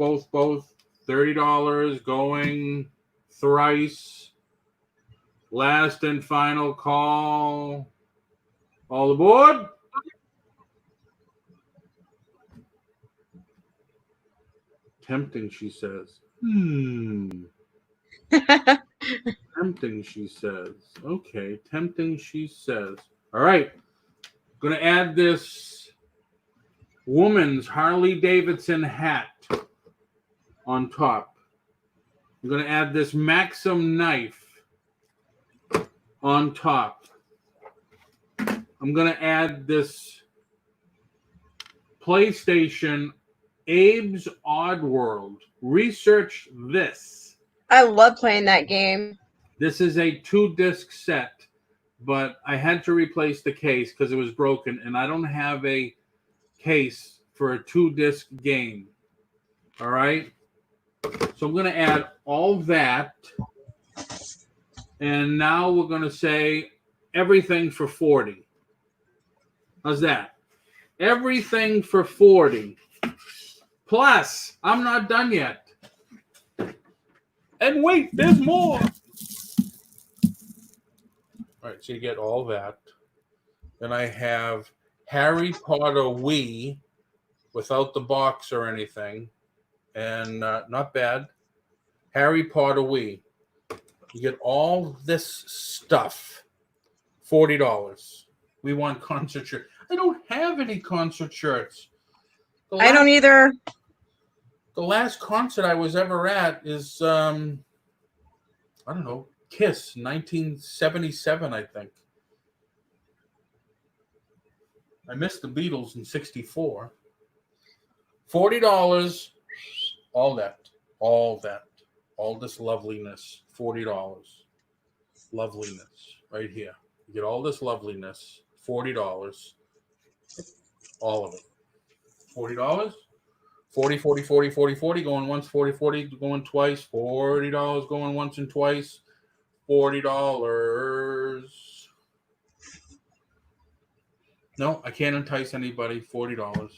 $30 going thrice. Last and final call. All aboard. Tempting, she says. Tempting, she says. Okay, tempting, she says. All right. Going to add this woman's Harley Davidson hat on top. I'm going to add this Maxim knife on top. I'm going to add this PlayStation Abe's Odd World. Research this. I love playing that game. This is a 2-disc set, but I had to replace the case because it was broken, and I don't have a case for a 2-disc game. All right? So I'm going to add all that, and now we're going to say everything for 40. How's that? Everything for 40. Plus, I'm not done yet. And wait, there's more. All right, so you get all that. Then I have Harry Potter Wii without the box or anything. And not bad. Harry Potter Wii. You get all this stuff. $40. We want concert shirts. I don't have any concert shirts. I don't either. The last concert I was ever at is, I don't know, Kiss, 1977, I think. I missed the Beatles in 64. $40, all this loveliness, $40. Loveliness, right here. You get all this loveliness, $40, all of it. $40, 40, 40, 40, 40, 40, going once, 40, 40, going twice, $40 going once and twice, $40. No, I can't entice anybody, $40.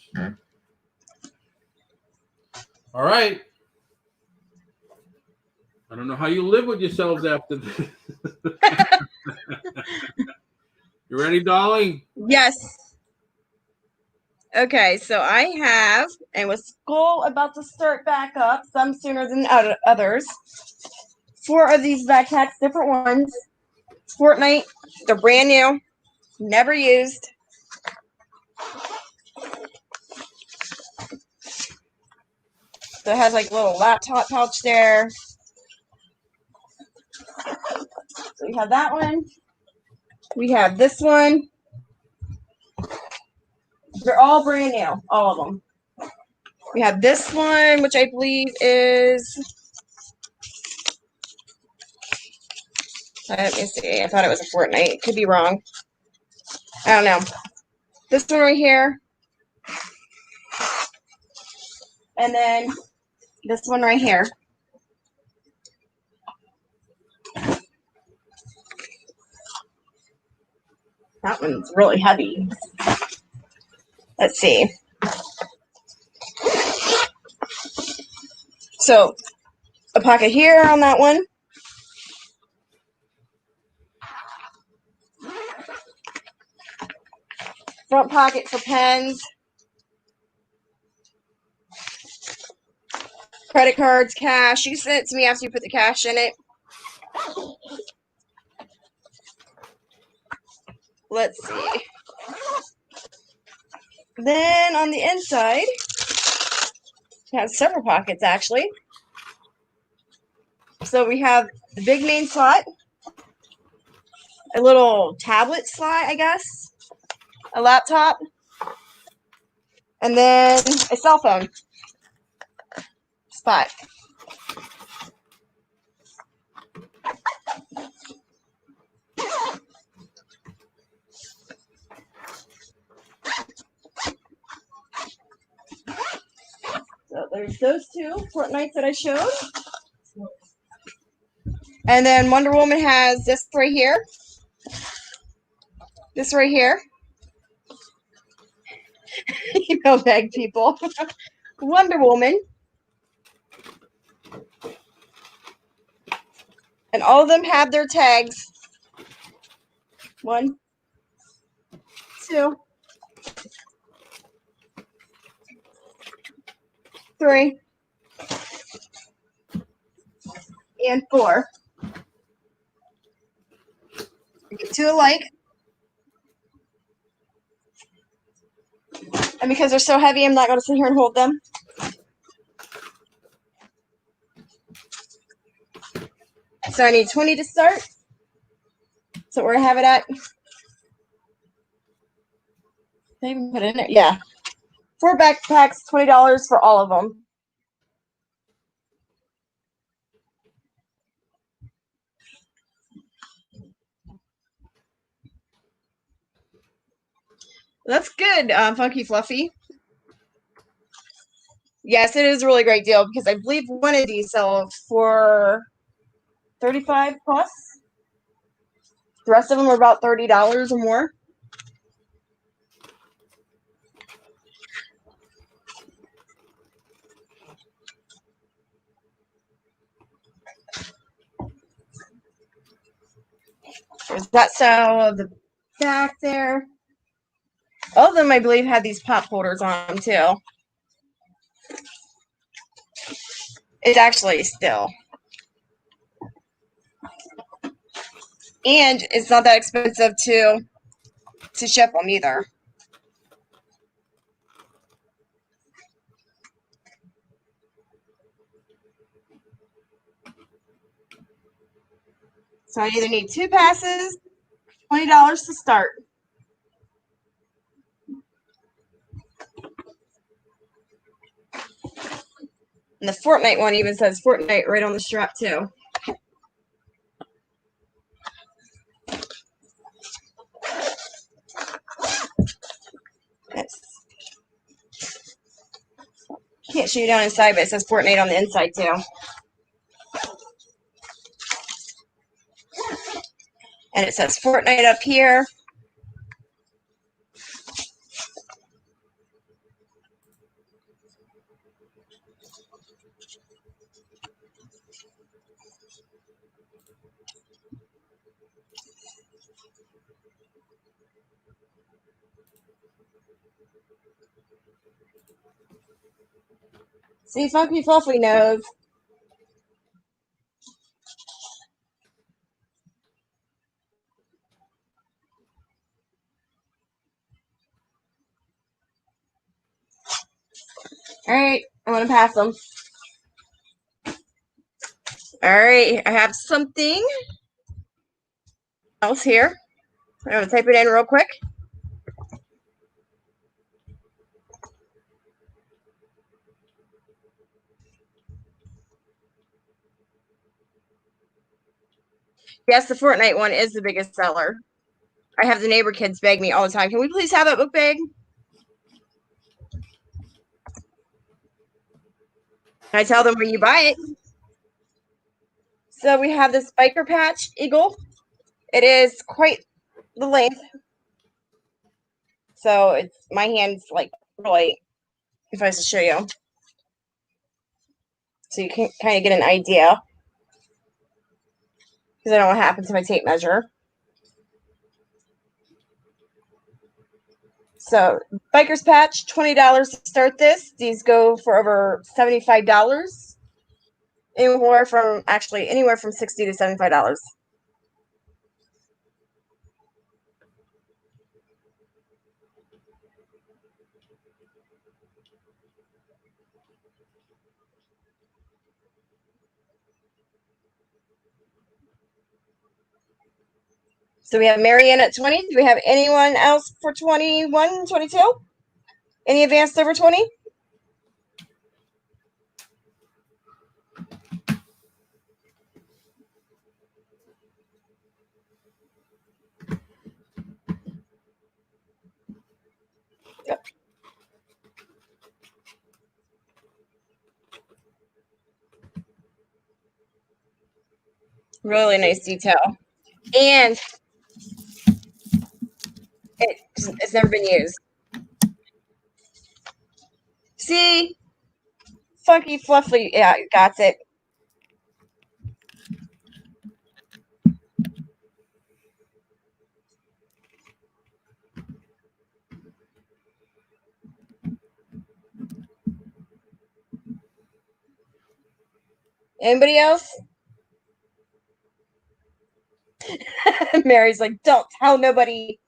All right. I don't know how you live with yourselves after this. You ready, Dolly? Yes. Okay, so I have, and with school about to start back up, some sooner than others, 4 of these backpacks, different ones. Fortnite, they're brand new, never used. So it has like a little laptop pouch there. So we have that one. We have this one. They're all brand new, all of them. We have this one, which I believe is, let me see, I thought it was a Fortnite. Could be wrong. I don't know. This one right here. And then this one right here. That one's really heavy. Let's see. So, a pocket here on that one. Front pocket for pens. Credit cards, cash. You sent it to me after you put the cash in it. Let's see. Then on the inside, it has several pockets actually. So we have the big main slot, a little tablet slot, I guess, a laptop, and then a cell phone spot. So there's those 2 Fortnites that I showed. And then Wonder Woman has this right here. This right here. You know, bag people. Wonder Woman. And all of them have their tags. 1, 2, 3, and 4. You get 2 alike. And because they're so heavy, I'm not going to sit here and hold them. So I need 20 to start. So we're going to have it at, they even put it in there. Yeah. 4 backpacks, $20 for all of them. That's good, Funky Fluffy. Yes, it is a really great deal because I believe one of these sell for 35 plus. The rest of them are about $30 or more. There's that style of the back there. All of them, I believe, have these pop holders on them too. It's actually still. And it's not that expensive to ship them either. So I either need 2 passes, $20 to start. And the Fortnite one even says Fortnite right on the strap too. Can't show you down inside, but it says Fortnite on the inside too. And it says Fortnite up here. See, Funky Fluffy knows. All right, I'm going to pass them. All right, I have something else here. I'm going to type it in real quick. Yes, the Fortnite one is the biggest seller. I have the neighbor kids beg me all the time. Can we please have that book bag? I tell them when you buy it. So we have this biker patch eagle. It is quite the length. So it's my hand's like really, if I was to show you. So you can kind of get an idea. Because I don't know what happened to my tape measure. So biker's patch, $20 to start this. These go for over $75. Anywhere from $60 to $75. So we have Marianne at 20. Do we have anyone else for 21, 22? Any advanced over 20? Yep. Really nice detail. And it's never been used. See? Funky Fluffy. Yeah, got it. Anybody else? Mary's like, don't tell nobody.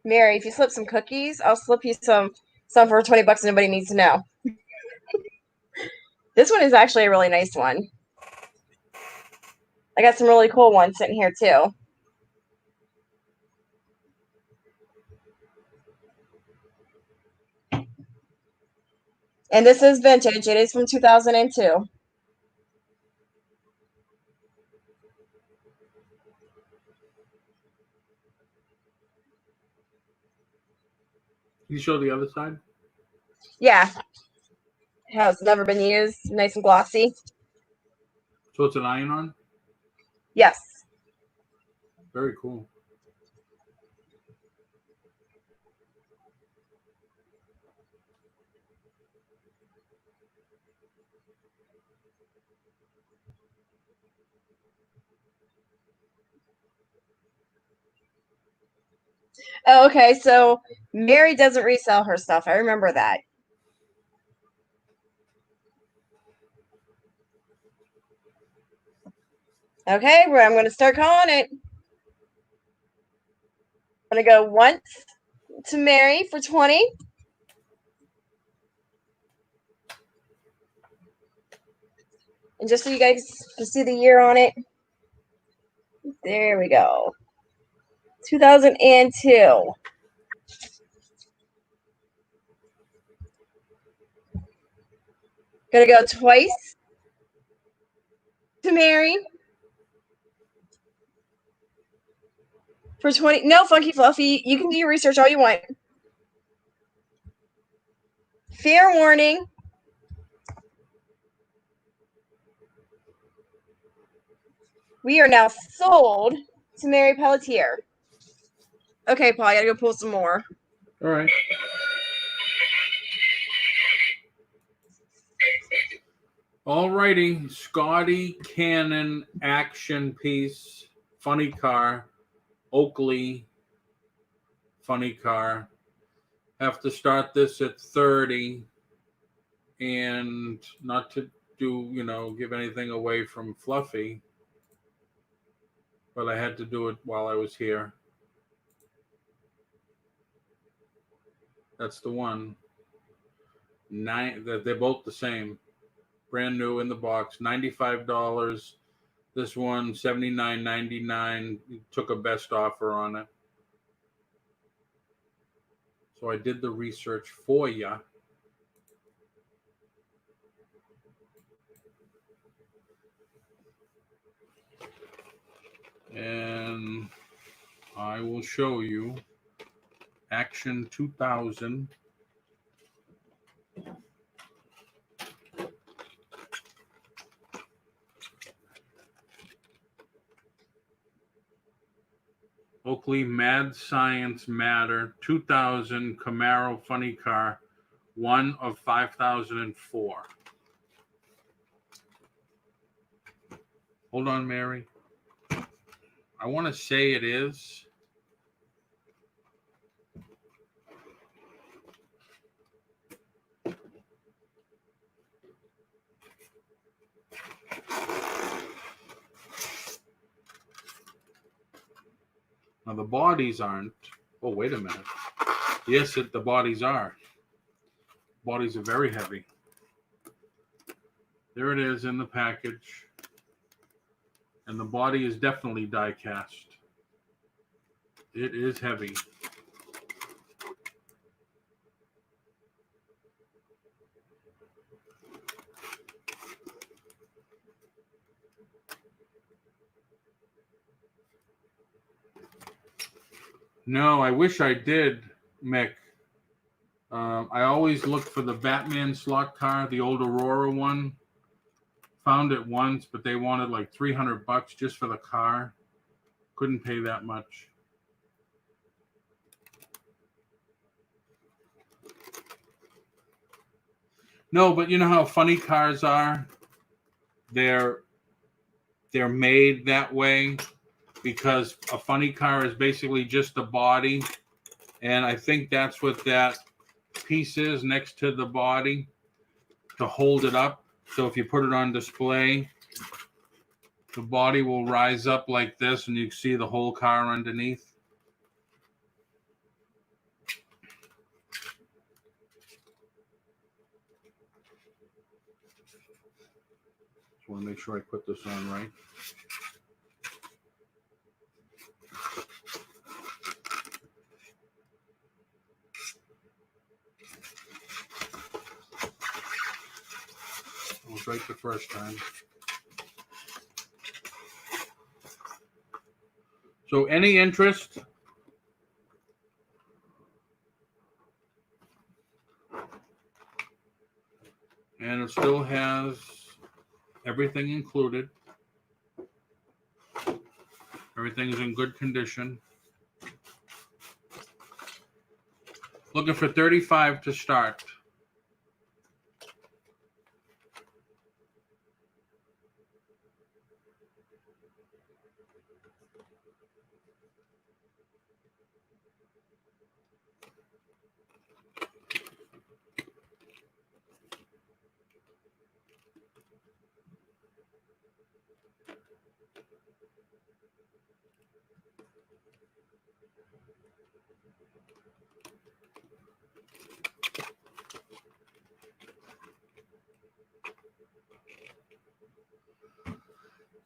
Mary, if you slip some cookies, I'll slip you some for $20 and nobody needs to know. This one is actually a really nice one. I got some really cool ones sitting here too. And this is vintage. It is from 2002. Can you show the other side? Yeah. How it's never been used. Nice and glossy. So it's an iron-on? Yes. Very cool. Oh, okay, so Mary doesn't resell her stuff. I remember that. Okay, well, I'm going to start calling it. I'm going to go once to Mary for 20. And just so you guys can see the year on it. There we go. 2002. Gonna go twice to Mary for 20. No, Funky Fluffy. You can do your research all you want. Fair warning. We are now sold to Mary Pelletier. Okay, Paul, I gotta go pull some more. All right. All righty. Scotty Cannon action piece. Funny car. Oakley. Funny car. Have to start this at 30. And not to do, give anything away from Fluffy. But I had to do it while I was here. That's the one. They're both the same. Brand new in the box. $95. This one, $79.99. Took a best offer on it. So I did the research for you. And I will show you Action 2000. Oakley Mad Science Matter 2000 Camaro Funny Car, one of 5,004. Hold on, Mary. I want to say it is. Now the bodies aren't. Oh, wait a minute. Yes, the bodies are. Bodies are very heavy. There it is in the package. And the body is definitely die cast. It is heavy. No, I wish I did, Mick. I always look for the Batman slot car, the old Aurora one. Found it once, but they wanted like $300 just for the car. Couldn't pay that much. No, but you know how funny cars are? They're made that way because a funny car is basically just a body. And I think that's what that piece is next to the body to hold it up. So if you put it on display, the body will rise up like this and you can see the whole car underneath. Just want to make sure I put this on right. It was right the first time. So any interest? And it still has everything included. Everything's in good condition. Looking for 35 to start.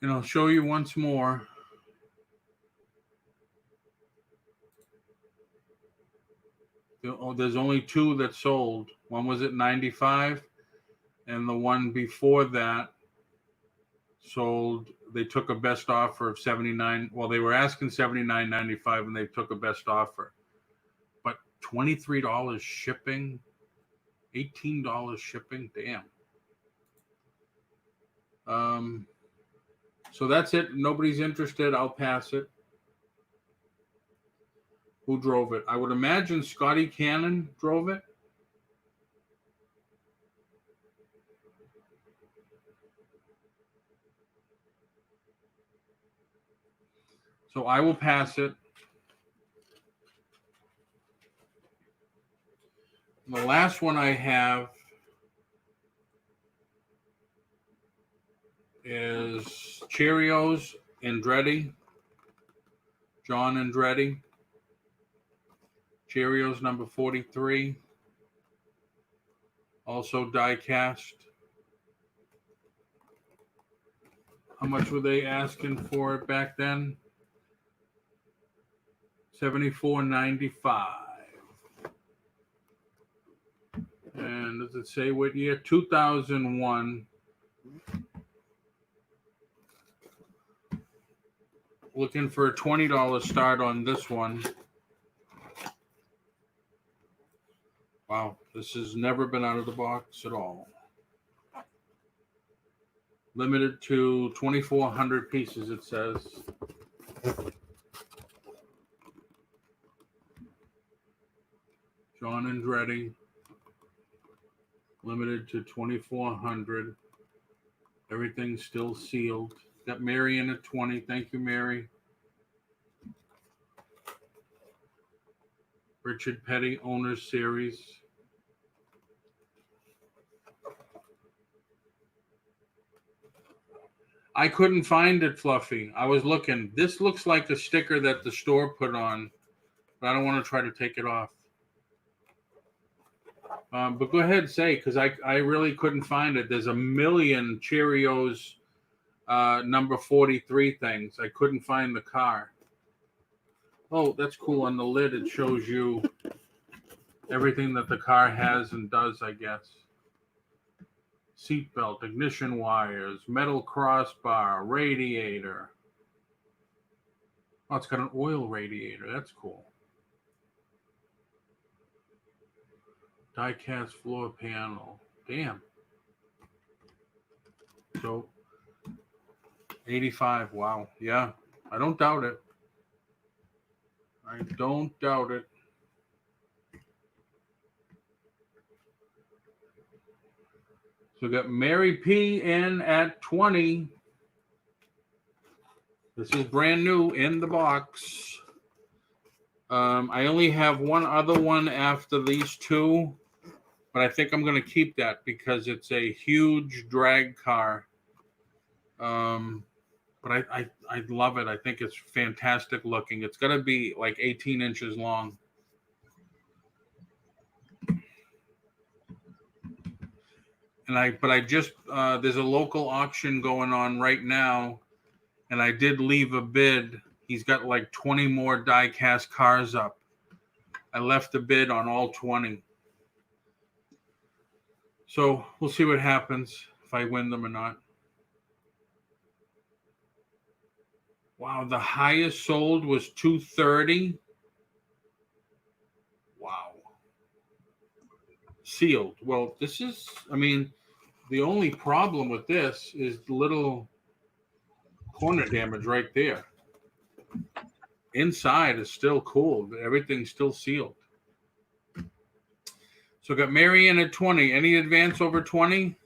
And I'll show you once more. There's only two that sold. One was at 95, and the one before that sold. They took a best offer of 79. Well, they were asking 79.95, and they took a best offer. But $23 shipping, $18 shipping. Damn. So that's it. Nobody's interested. I'll pass it. Who drove it? I would imagine Scotty Cannon drove it. So I will pass it. The last one I have is Cheerios Andretti. John Andretti. Cheerios number 43. Also die cast. How much were they asking for it back then? $74.95. And does it say what year? 2001. Looking for a $20 start on this one. Wow, this has never been out of the box at all. Limited to 2,400 pieces, it says. John Andretti. Limited to 2,400. Everything's still sealed. Got Mary in at 20. Thank you, Mary. Richard Petty Owners Series. I couldn't find it, Fluffy. I was looking. This looks like a sticker that the store put on, but I don't want to try to take it off. But go ahead, say, because I really couldn't find it. There's a million Cheerios number 43 things. I couldn't find the car. Oh, that's cool. On the lid, it shows you everything that the car has and does, I guess. Seatbelt, ignition wires, metal crossbar, radiator. Oh, it's got an oil radiator. That's cool. Die-cast floor panel. Damn. So, 85. Wow. Yeah. I don't doubt it. I don't doubt it. So we got Mary P in at 20. This is brand new in the box. I only have one other one after these two, but I think I'm going to keep that because it's a huge drag car. But I love it. I think it's fantastic looking. It's going to be like 18 inches long. And I just there's a local auction going on right now, and I did leave a bid. He's got like 20 more die-cast cars up. I left a bid on all 20. So we'll see what happens if I win them or not. Wow, the highest sold was 230. Wow. Sealed. Well, this is, I mean, the only problem with this is the little corner damage right there. Inside is still cool. Everything's still sealed. So got Mary in at 20. Any advance over 20?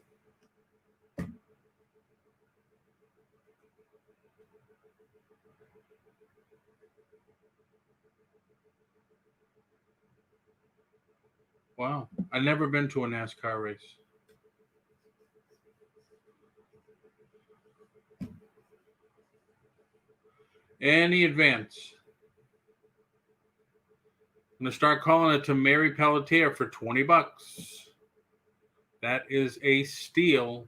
Wow. I've never been to a NASCAR race. Any advance? I'm going to start calling it to Mary Pelletier for $20. That is a steal,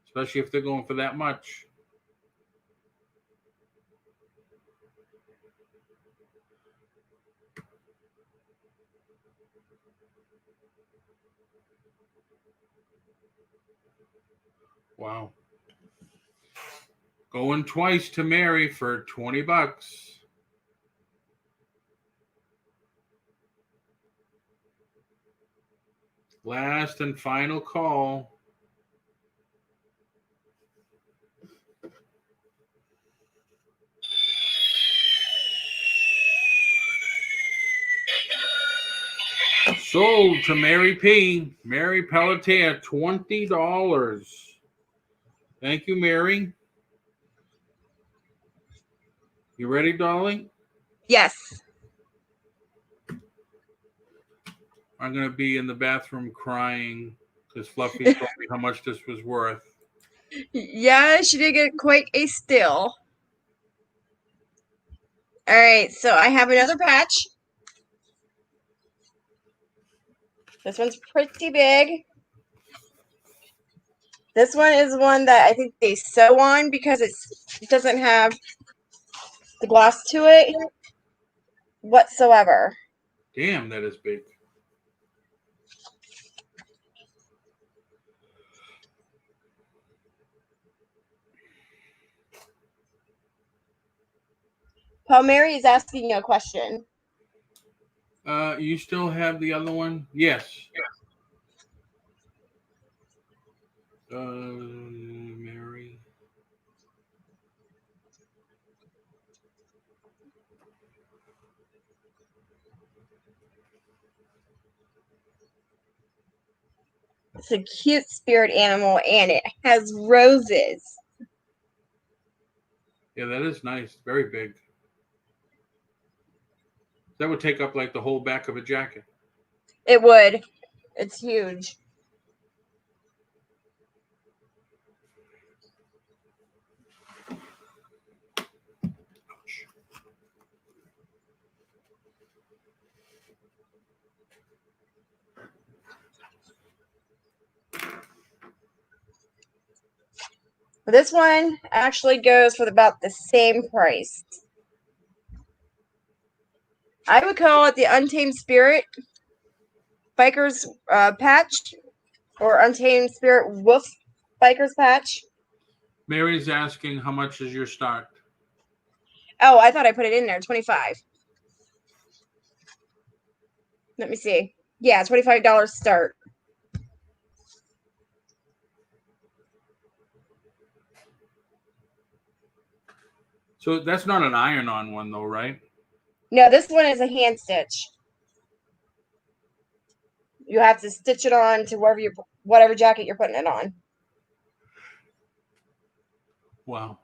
especially if they're going for that much. Wow. Going twice to Mary for $20. Last and final call. Sold to Mary P. Mary Pelletier, $20. Thank you, Mary. You ready, Dolly? Yes. I'm going to be in the bathroom crying because Fluffy told me how much this was worth. Yeah, she did get quite a steal. All right, so I have another patch. This one's pretty big. This one is one that I think they sew on because it doesn't have the gloss to it whatsoever. Damn, that is big. Paul Mary is asking you a question. You still have the other one? Yes. Mary. It's a cute spirit animal and it has roses. Yeah, that is nice. Very big. That would take up like the whole back of a jacket. It would. It's huge. This one actually goes for about the same price. I would call it the Untamed Spirit Biker's patch or Untamed Spirit Wolf Biker's patch. Mary's asking how much is your start? Oh, I thought I put it in there. 25. Let me see. Yeah, $25 start. So that's not an iron-on one, though, right? No, this one is a hand stitch. You have to stitch it on to whatever jacket you're putting it on. Wow.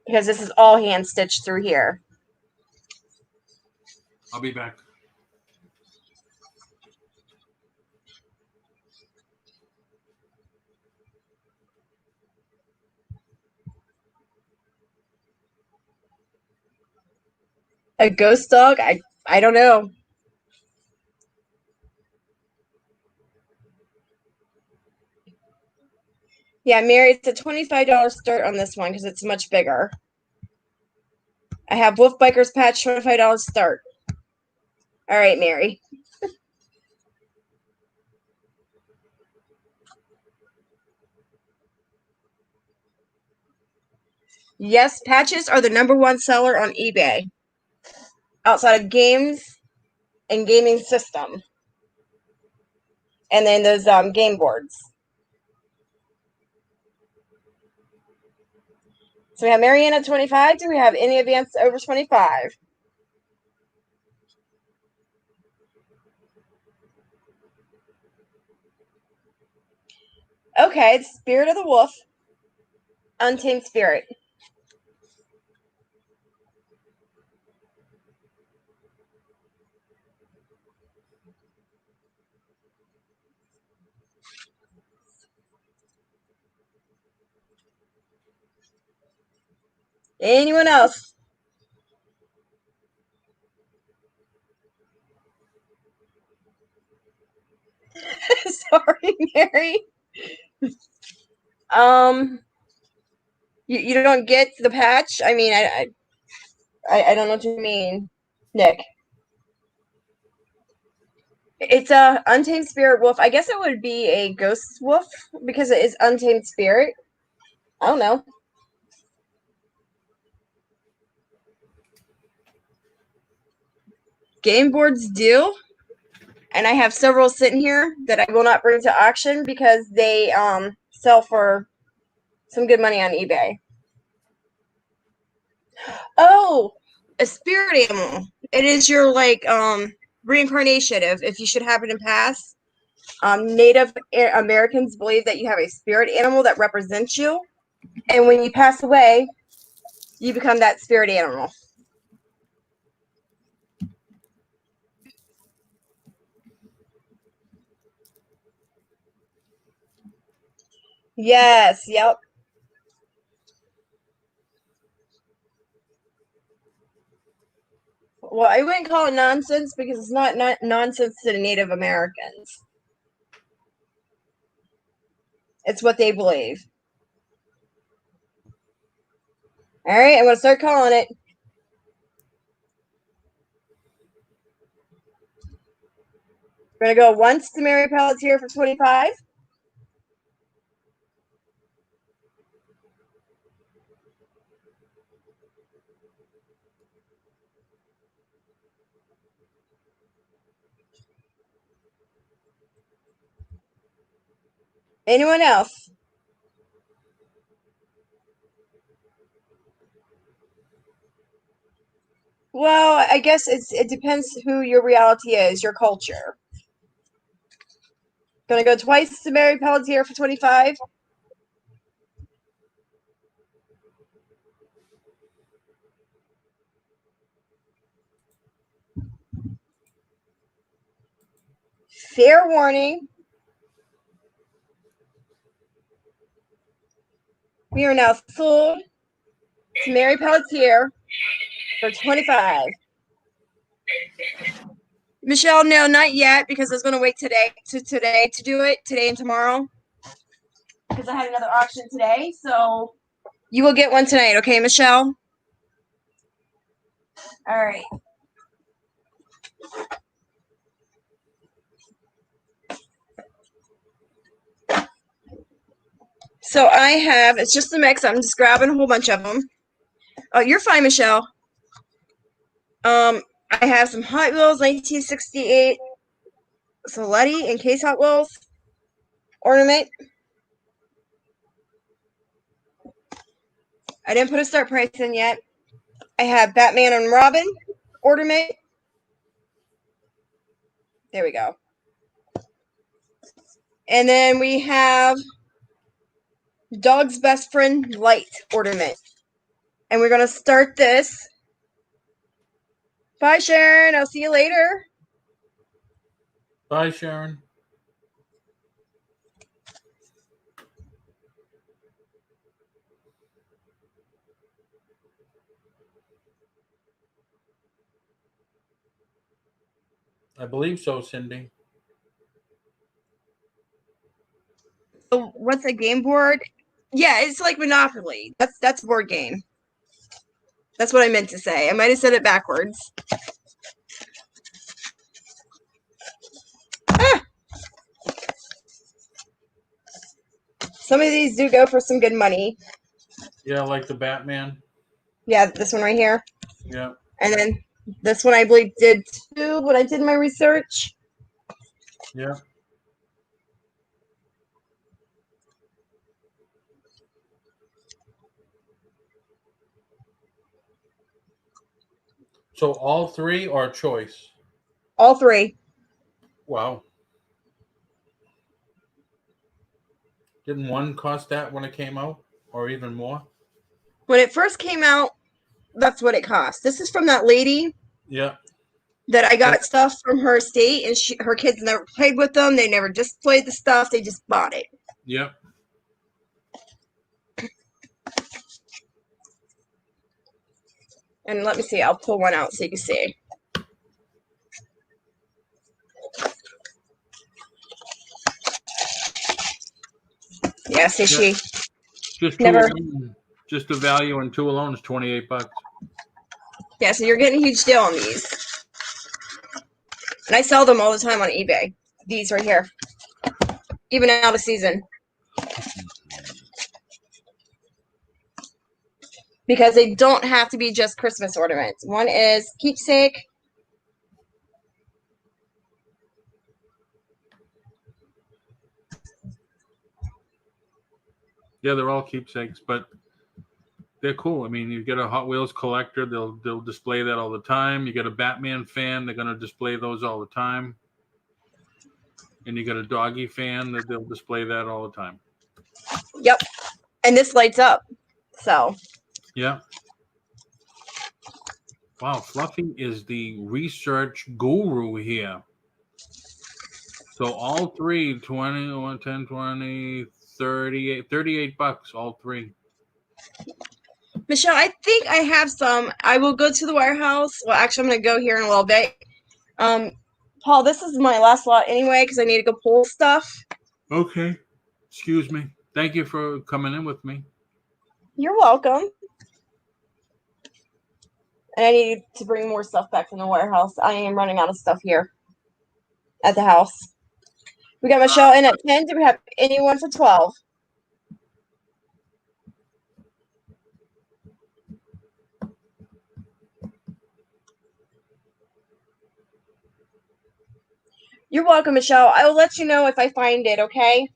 Because this is all hand stitched through here. I'll be back. A ghost dog? I don't know. Yeah, Mary, it's a $25 start on this one because it's much bigger. I have Wolf Biker's patch, $25 start. All right, Mary. Yes, patches are the #1 seller on eBay. Outside of games and gaming system. And then those game boards. So we have Marianne at 25. Do we have any advance over 25? Okay, it's Spirit of the Wolf. Untamed Spirit. Anyone else? Sorry, Mary. You don't get the patch? I mean, I don't know what you mean, Nick. It's a Untamed Spirit Wolf. I guess it would be a Ghost Wolf because it is Untamed Spirit. I don't know. Game boards do. And I have several sitting here that I will not bring to auction because they sell for some good money on eBay. Oh, a spirit animal. It is your reincarnation if you should happen to pass. Native Americans believe that you have a spirit animal that represents you, and when you pass away, you become that spirit animal. Yes, yep. Well, I wouldn't call it nonsense because it's not nonsense to the Native Americans. It's what they believe. All right, I'm going to start calling it. We're going to go once to Mary Pelletier for 25. Anyone else? Well, I guess it depends who your reality is, your culture. Gonna go twice to Mary Pelletier for 25. Fair warning. We are now sold to Mary Pelletier for 25. Michelle, no, not yet, because I was gonna wait today to do it, today and tomorrow. Because I had another auction today, so you will get one tonight, okay, Michelle? All right. So I have, it's just a mix. I'm just grabbing a whole bunch of them. Oh, you're fine, Michelle. I have some Hot Wheels 1968 Soletti and Case Hot Wheels ornament. I didn't put a start price in yet. I have Batman and Robin ornament. There we go. And then we have Dog's Best Friend Light ornament. And we're going to start this. Bye, Sharon. I'll see you later. Bye, Sharon. I believe so, Cindy. So what's a game board? Yeah, it's like Monopoly. That's a board game. That's what I meant to say. I might have said it backwards. Ah! Some of these do go for some good money. Yeah, like the Batman. Yeah, this one right here. Yeah. And then this one I believe did too when I did my research. Yeah. So all three are choice. All three. Wow. Didn't one cost that when it came out, or even more? When it first came out, that's what it cost. This is from that lady Yeah. that I got stuff from her estate, and her kids never played with them. They never displayed the stuff. They just bought it. Yep. And let me see. I'll pull one out so you can see. Yeah, see, Yeah. she Just two never. alone. Just the value on two alone is $28. Yeah, so you're getting a huge deal on these. And I sell them all the time on eBay. These right here. Even out of season. Because they don't have to be just Christmas ornaments. One is keepsake. Yeah, they're all keepsakes, but they're cool. I mean, you get a Hot Wheels collector, they'll display that all the time. You get a Batman fan, they're going to display those all the time. And you got a doggy fan that they'll display that all the time. Yep. And this lights up. So. Yeah. Wow, Fluffy is the research guru here. So all three, 20, 10, 20, 38, $38, all three. Michelle, I think I have some. I will go to the warehouse. Well, actually, I'm going to go here in a little bit. Paul, this is my last lot anyway because I need to go pull stuff. Okay. Excuse me. Thank you for coming in with me. You're welcome. And I need to bring more stuff back from the warehouse. I am running out of stuff here at the house. We got Michelle in at 10. Do we have anyone for 12? You're welcome, Michelle. I will let you know if I find it, okay?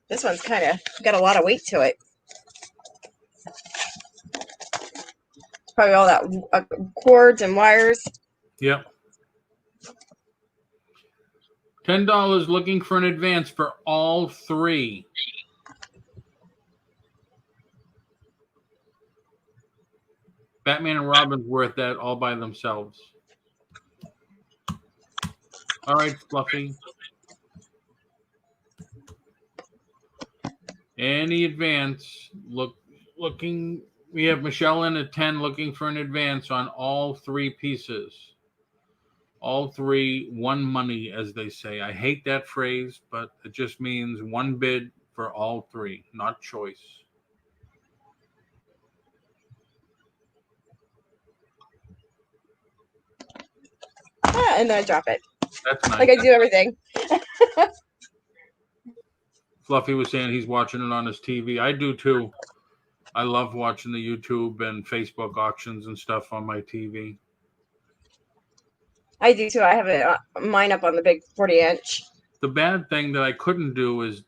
This one's kind of got a lot of weight to it. Probably all that cords and wires. Yep. $10 looking for an advance for all three. Batman and Robin's worth that all by themselves. All right, Fluffy. Any advance looking. We have Michelle in at 10 looking for an advance on all three pieces. All three, one money, as they say. I hate that phrase, but it just means one bid for all three, not choice. And then I drop it. That's nice. Like I do everything. Fluffy was saying he's watching it on his TV. I do too. I love watching the YouTube and Facebook auctions and stuff on my TV. I do too. I have it mine up on the big 40-inch. The bad thing that I couldn't do is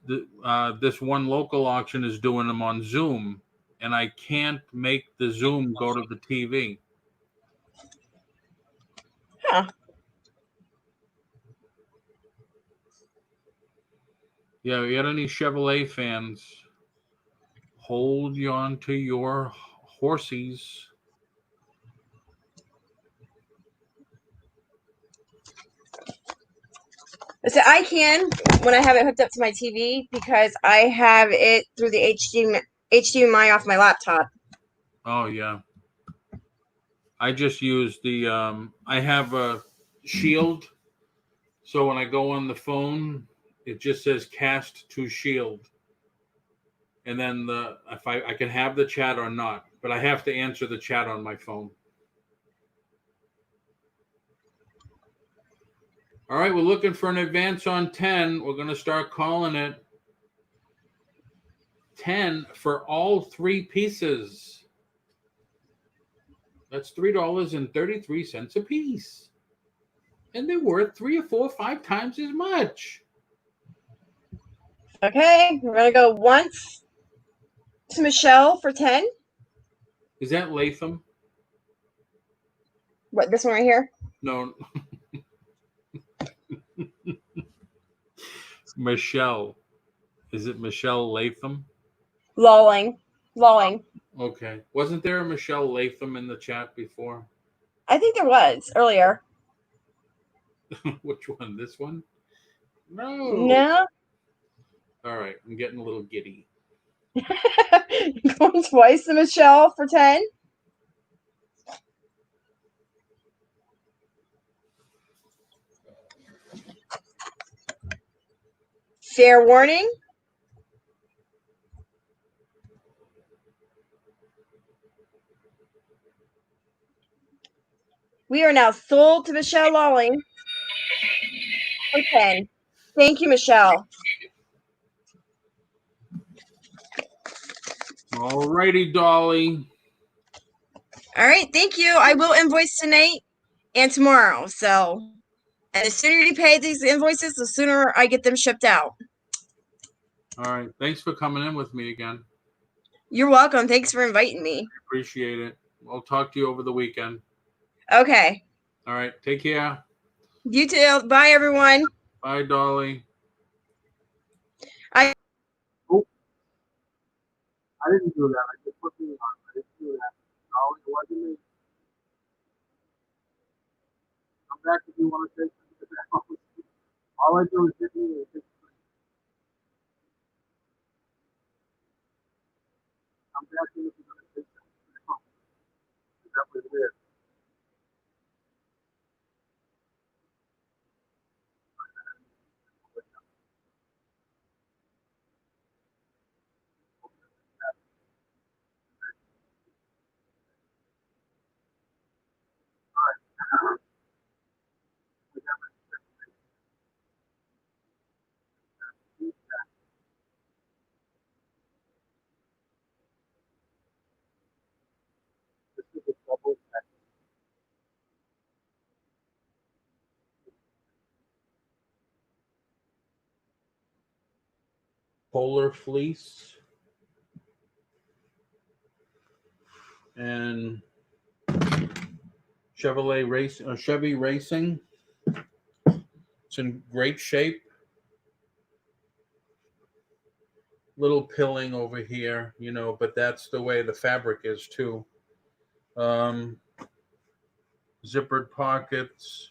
this one local auction is doing them on Zoom, and I can't make the Zoom go to the TV. Huh. Yeah, you got any Chevrolet fans? Hold you on to your horsies. So I can when I have it hooked up to my TV because I have it through the HDMI off my laptop. Oh yeah. I just use the I have a Shield, so when I go on the phone, it just says cast to Shield, and then if I can have the chat or not, but I have to answer the chat on my phone. All right, we're looking for an advance on 10. We're going to start calling it 10 for all 3 pieces. That's $3.33 a piece. And they're worth 3 or 4 or 5 times as much. Okay, we're going to go once to Michelle for 10. Is that Latham? What, this one right here? No. Michelle. Is it Michelle Latham? Lolling. Okay. Wasn't there a Michelle Latham in the chat before? I think there was earlier. Which one? This one? No. No. All right. I'm getting a little giddy. Going twice to Michelle for 10. Fair warning. We are now sold to Michelle Lolling for 10. Thank you, Michelle. All righty, Dolly. All right, thank you. I will invoice tonight and tomorrow. So, and the sooner you pay these invoices, the sooner I get them shipped out. All right. Thanks for coming in with me again. You're welcome. Thanks for inviting me. Appreciate it. I'll talk to you over the weekend. Okay. All right. Take care. You too. Bye, everyone. Bye, Dolly. I didn't do that. I just put me on. I didn't do that. Dolly, it wasn't me. Come back if you want to say something. All I do is hit me and hit me. Come back if you want to say something. That was weird. This is a double check. Polar fleece and Chevy Racing. It's in great shape. Little pilling over here, but that's the way the fabric is too. Zippered pockets.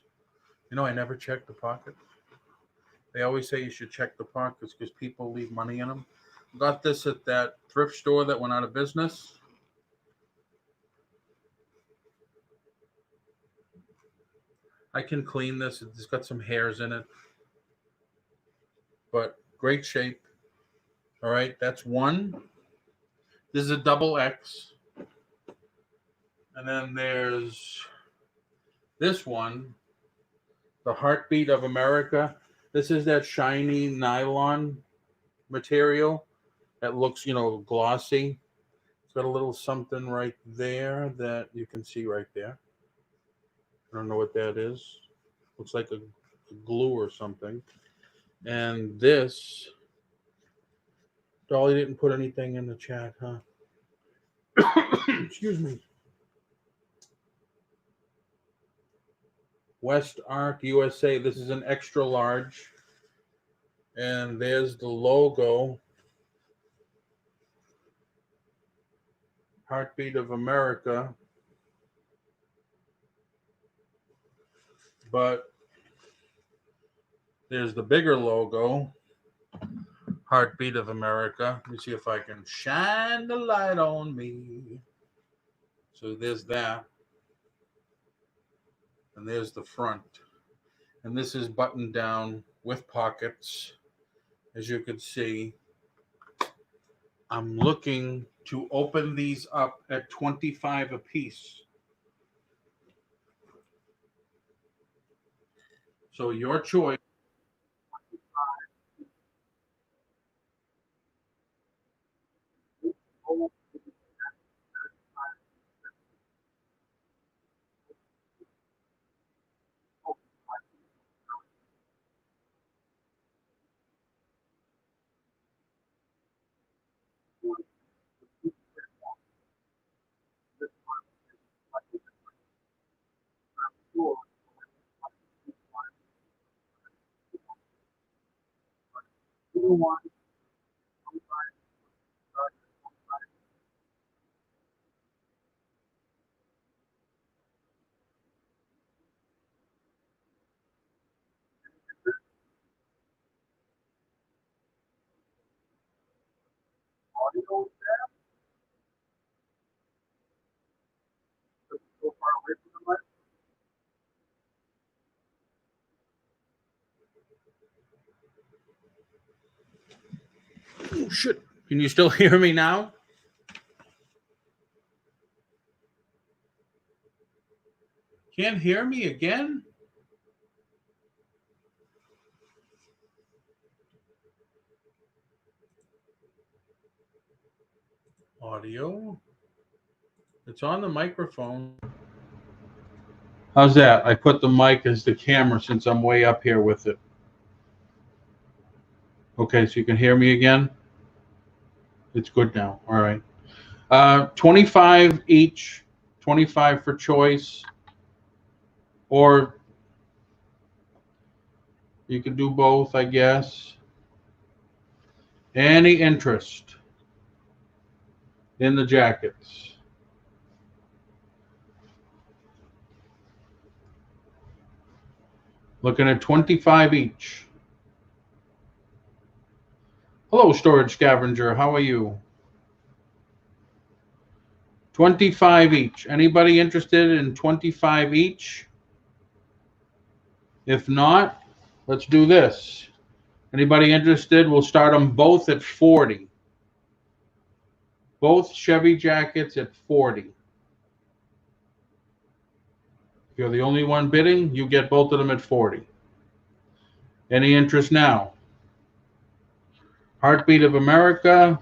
I never check the pockets. They always say you should check the pockets because people leave money in them. Got this at that thrift store that went out of business. I can clean this. It's got some hairs in it, but great shape. All right, that's one. This is a double X. And then there's this one, the Heartbeat of America. This is that shiny nylon material that looks, glossy. It's got a little something right there that you can see right there. I don't know what that is. Looks like a glue or something. And this, Dolly didn't put anything in the chat, huh? Excuse me. West Arc USA. This is an extra large. And there's the logo. Heartbeat of America. But there's the bigger logo. Heartbeat of America. Let me see if I can shine the light on me. So there's that. And there's the front. And this is buttoned down with pockets, as you can see. I'm looking to open these up at $25 a piece. So your choice. Oh, shit. Can you still hear me now? Can't hear me again? Audio. It's on the microphone. How's that? I put the mic as the camera since I'm way up here with it. Okay, so you can hear me again? It's good now. All right. 25 each, 25 for choice. Or you can do both, I guess. Any interest in the jackets? Looking at 25 each. Hello, Storage Scavenger. How are you? 25 each. Anybody interested in 25 each? If not, let's do this. Anybody interested? We'll start them both at 40. Both Chevy jackets at 40. If you're the only one bidding, you get both of them at 40. Any interest now? Heartbeat of America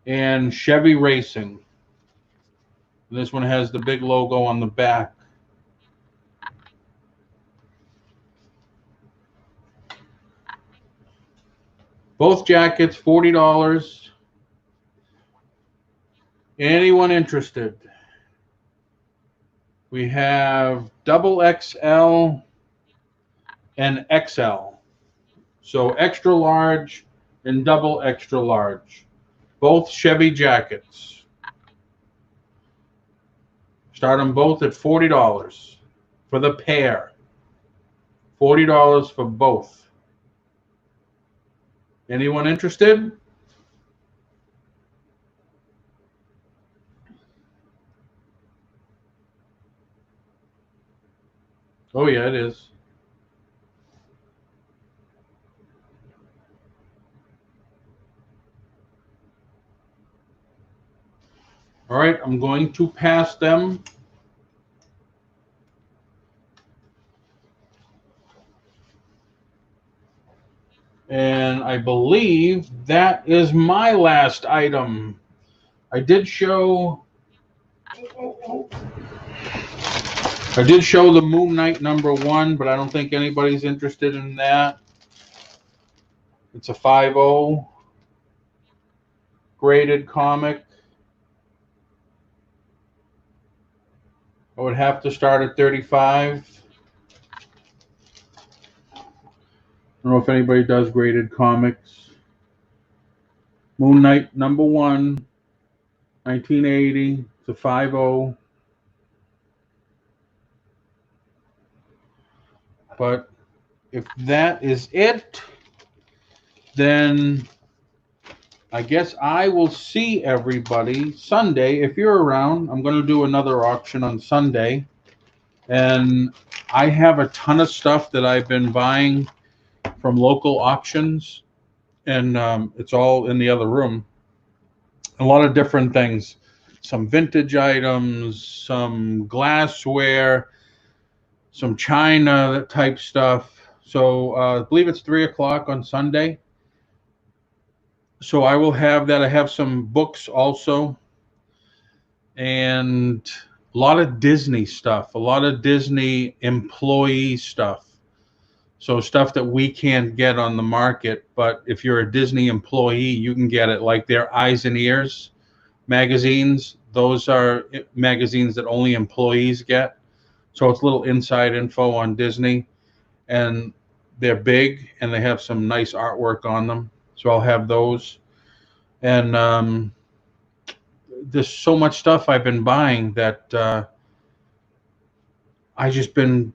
and Chevy Racing. This one has the big logo on the back. Both jackets, $40. Anyone interested? We have double XL and XL. So extra large and double extra large. Both Chevy jackets. Start them both at $40 for the pair. $40 for both. Anyone interested? Oh yeah, it is. All right, I'm going to pass them. And I believe that is my last item. I did show the Moon Knight #1, but I don't think anybody's interested in that. It's a 5.0 graded comic. I would have to start at 35. I don't know if anybody does graded comics. Moon Knight #1, 1980. It's a 5.0. But if that is it, then I guess I will see everybody Sunday. If you're around, I'm going to do another auction on Sunday. And I have a ton of stuff that I've been buying from local auctions. And it's all in the other room. a lot of different things, some vintage items, some glassware, some china type stuff. So I believe it's 3 o'clock on Sunday. So I will have that. I have some books also, and a lot of Disney stuff, a lot of Disney employee stuff. So stuff that we can't get on the market, but if you're a Disney employee, you can get it, like their Eyes and Ears magazines. Those are magazines that only employees get. So it's a little inside info on Disney, and they're big and they have some nice artwork on them. So I'll have those. And there's so much stuff I've been buying that I just been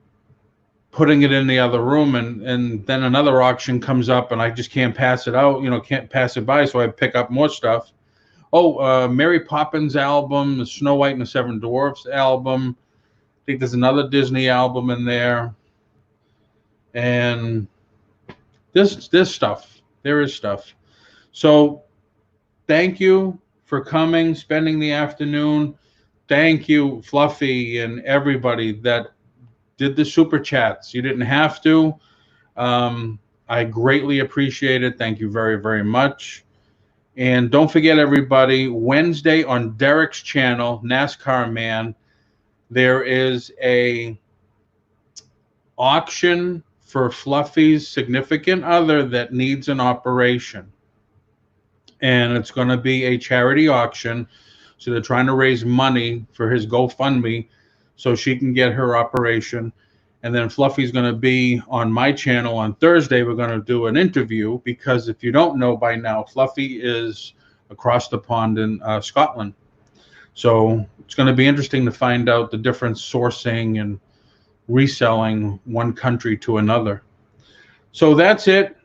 putting it in the other room, and then another auction comes up and I just can't pass it out, can't pass it by, so I pick up more stuff. Mary Poppins album, the Snow White and the Seven Dwarfs album. I think there's another Disney album in there. And this stuff. There is stuff. So thank you for coming, spending the afternoon. Thank you, Fluffy, and everybody that did the super chats. You didn't have to. I greatly appreciate it. Thank you very, very much. And don't forget, everybody, Wednesday on Derek's channel, NASCAR Man, there is a auction for Fluffy's significant other that needs an operation. And it's going to be a charity auction. So they're trying to raise money for his GoFundMe so she can get her operation. And then Fluffy's going to be on my channel on Thursday. We're going to do an interview because if you don't know by now, Fluffy is across the pond in Scotland. So it's going to be interesting to find out the different sourcing and reselling one country to another. So that's it.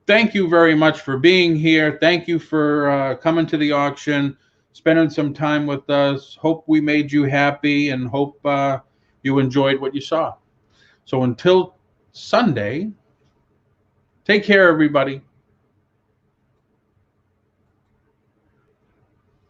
Thank you very much for being here. Thank you for coming to the auction, spending some time with us. Hope we made you happy and hope you enjoyed what you saw. So until Sunday, take care, everybody.